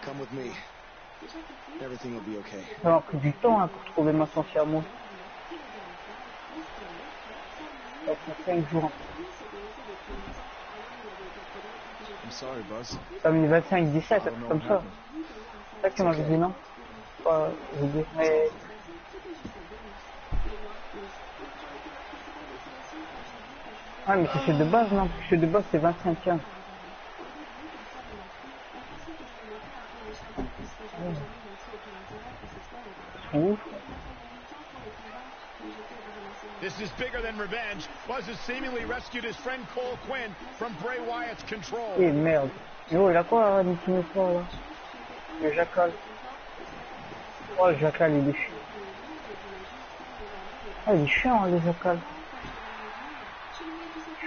Come with me. Everything will be okay. Ça m'a pris du temps hein, pour trouver ma sorcière à moi. Ça fait 5 jours. I'm sorry, Buzz. Ça m'a mis 25, 17, un truc comme ça. C'est ça que tu m'avais dit, non? Pas, je veux dire, mais... Ah, mais c'est de base, non? C'est de base, c'est 25e. Ouf. This is bigger than revenge. Buzz has seemingly rescued his friend Cole Quinn from Bray Wyatt's control. Eh merde. Yo, il a quoi, Nicky Fort, là? Le jacal. Oh, le jacal, il est chiant. Ah, il est chiant, le jacal.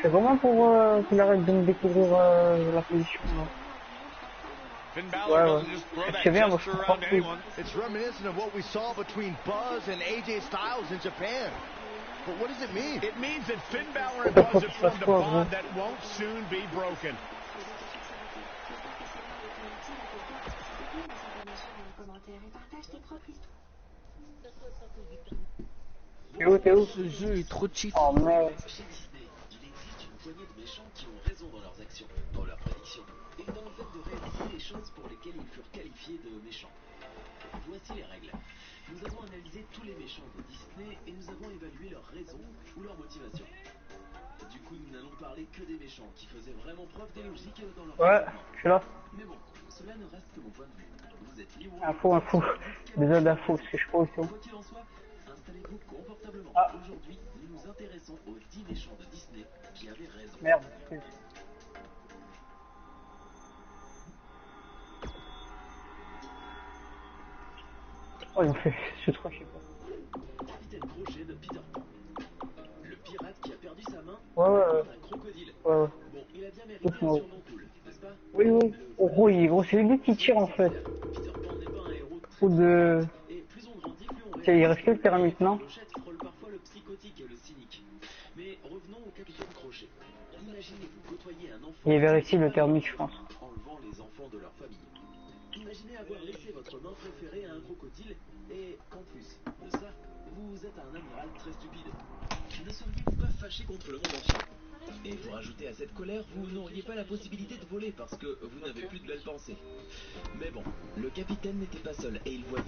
C'est vraiment pour qu'il arrête de me découvrir la position, là. Finn Ouais, Balor ouais. doesn't just throw Je that sais bien, moi, je gesture suis pas around fou. anyone. It's reminiscent of what we saw between Buzz and AJ Styles in Japan. But what does it mean? It means that Finn Balor and Pourquoi Buzz have qu'il fasse formed a quoi, gros? bond that won't soon be broken. T'es où? Ce jeu est trop cheat. Oh merde. Chez Disney, il existe une poignée de méchants qui ont raison dans leurs actions, dans leurs prédictions, et dans le fait de réaliser les choses pour lesquelles ils furent qualifiés de méchants. Voici les règles. Nous avons analysé tous les méchants de Disney et nous avons évalué leurs raisons ou leurs motivations. Du coup, nous n'allons parler que des méchants qui faisaient vraiment preuve de logique dans leur Ouais, raisonnement. je suis là. Mais bon, cela ne reste que mon point de vue. Vous êtes libre. Info. Besoin d'infos, parce que je suis pas au son. Quoi qu'il en soit, installez-vous confortablement. Ah. Aujourd'hui, nous nous intéressons aux 10 méchants de Disney qui avaient raison. Merde. Oh, il me fait ce truc, je sais pas. Capitaine Crochet de Peter Pan. Le pirate qui a perdu sa main Ouais. un crocodile. Ouais. Bon, il a bien mérité un Doucement. surnom cool, n'est-ce pas? Oui. Oh, gros, c'est lui qui tire en fait. Peter Pan n'est pas un héros Ou de... et plus on grandit, plus on Il reste que le thermite, non? Clochette frôle parfois le psychotique et le cynique. Mais revenons au capitaine Crochet. Imaginez-vous côtoyer un enfant... Il est ici le thermite, je pense. Enlevant les enfants de leur famille. Imaginez avoir laissé votre main préférée à un crocodile et qu'en plus de ça, vous êtes un amiral très stupide. Ne seriez-vous pas fâché contre le monde entier? Et pour ajouter à cette colère, vous n'auriez pas la possibilité de voler parce que vous n'avez plus de belles pensées. Mais bon, le capitaine n'était pas seul et il voyait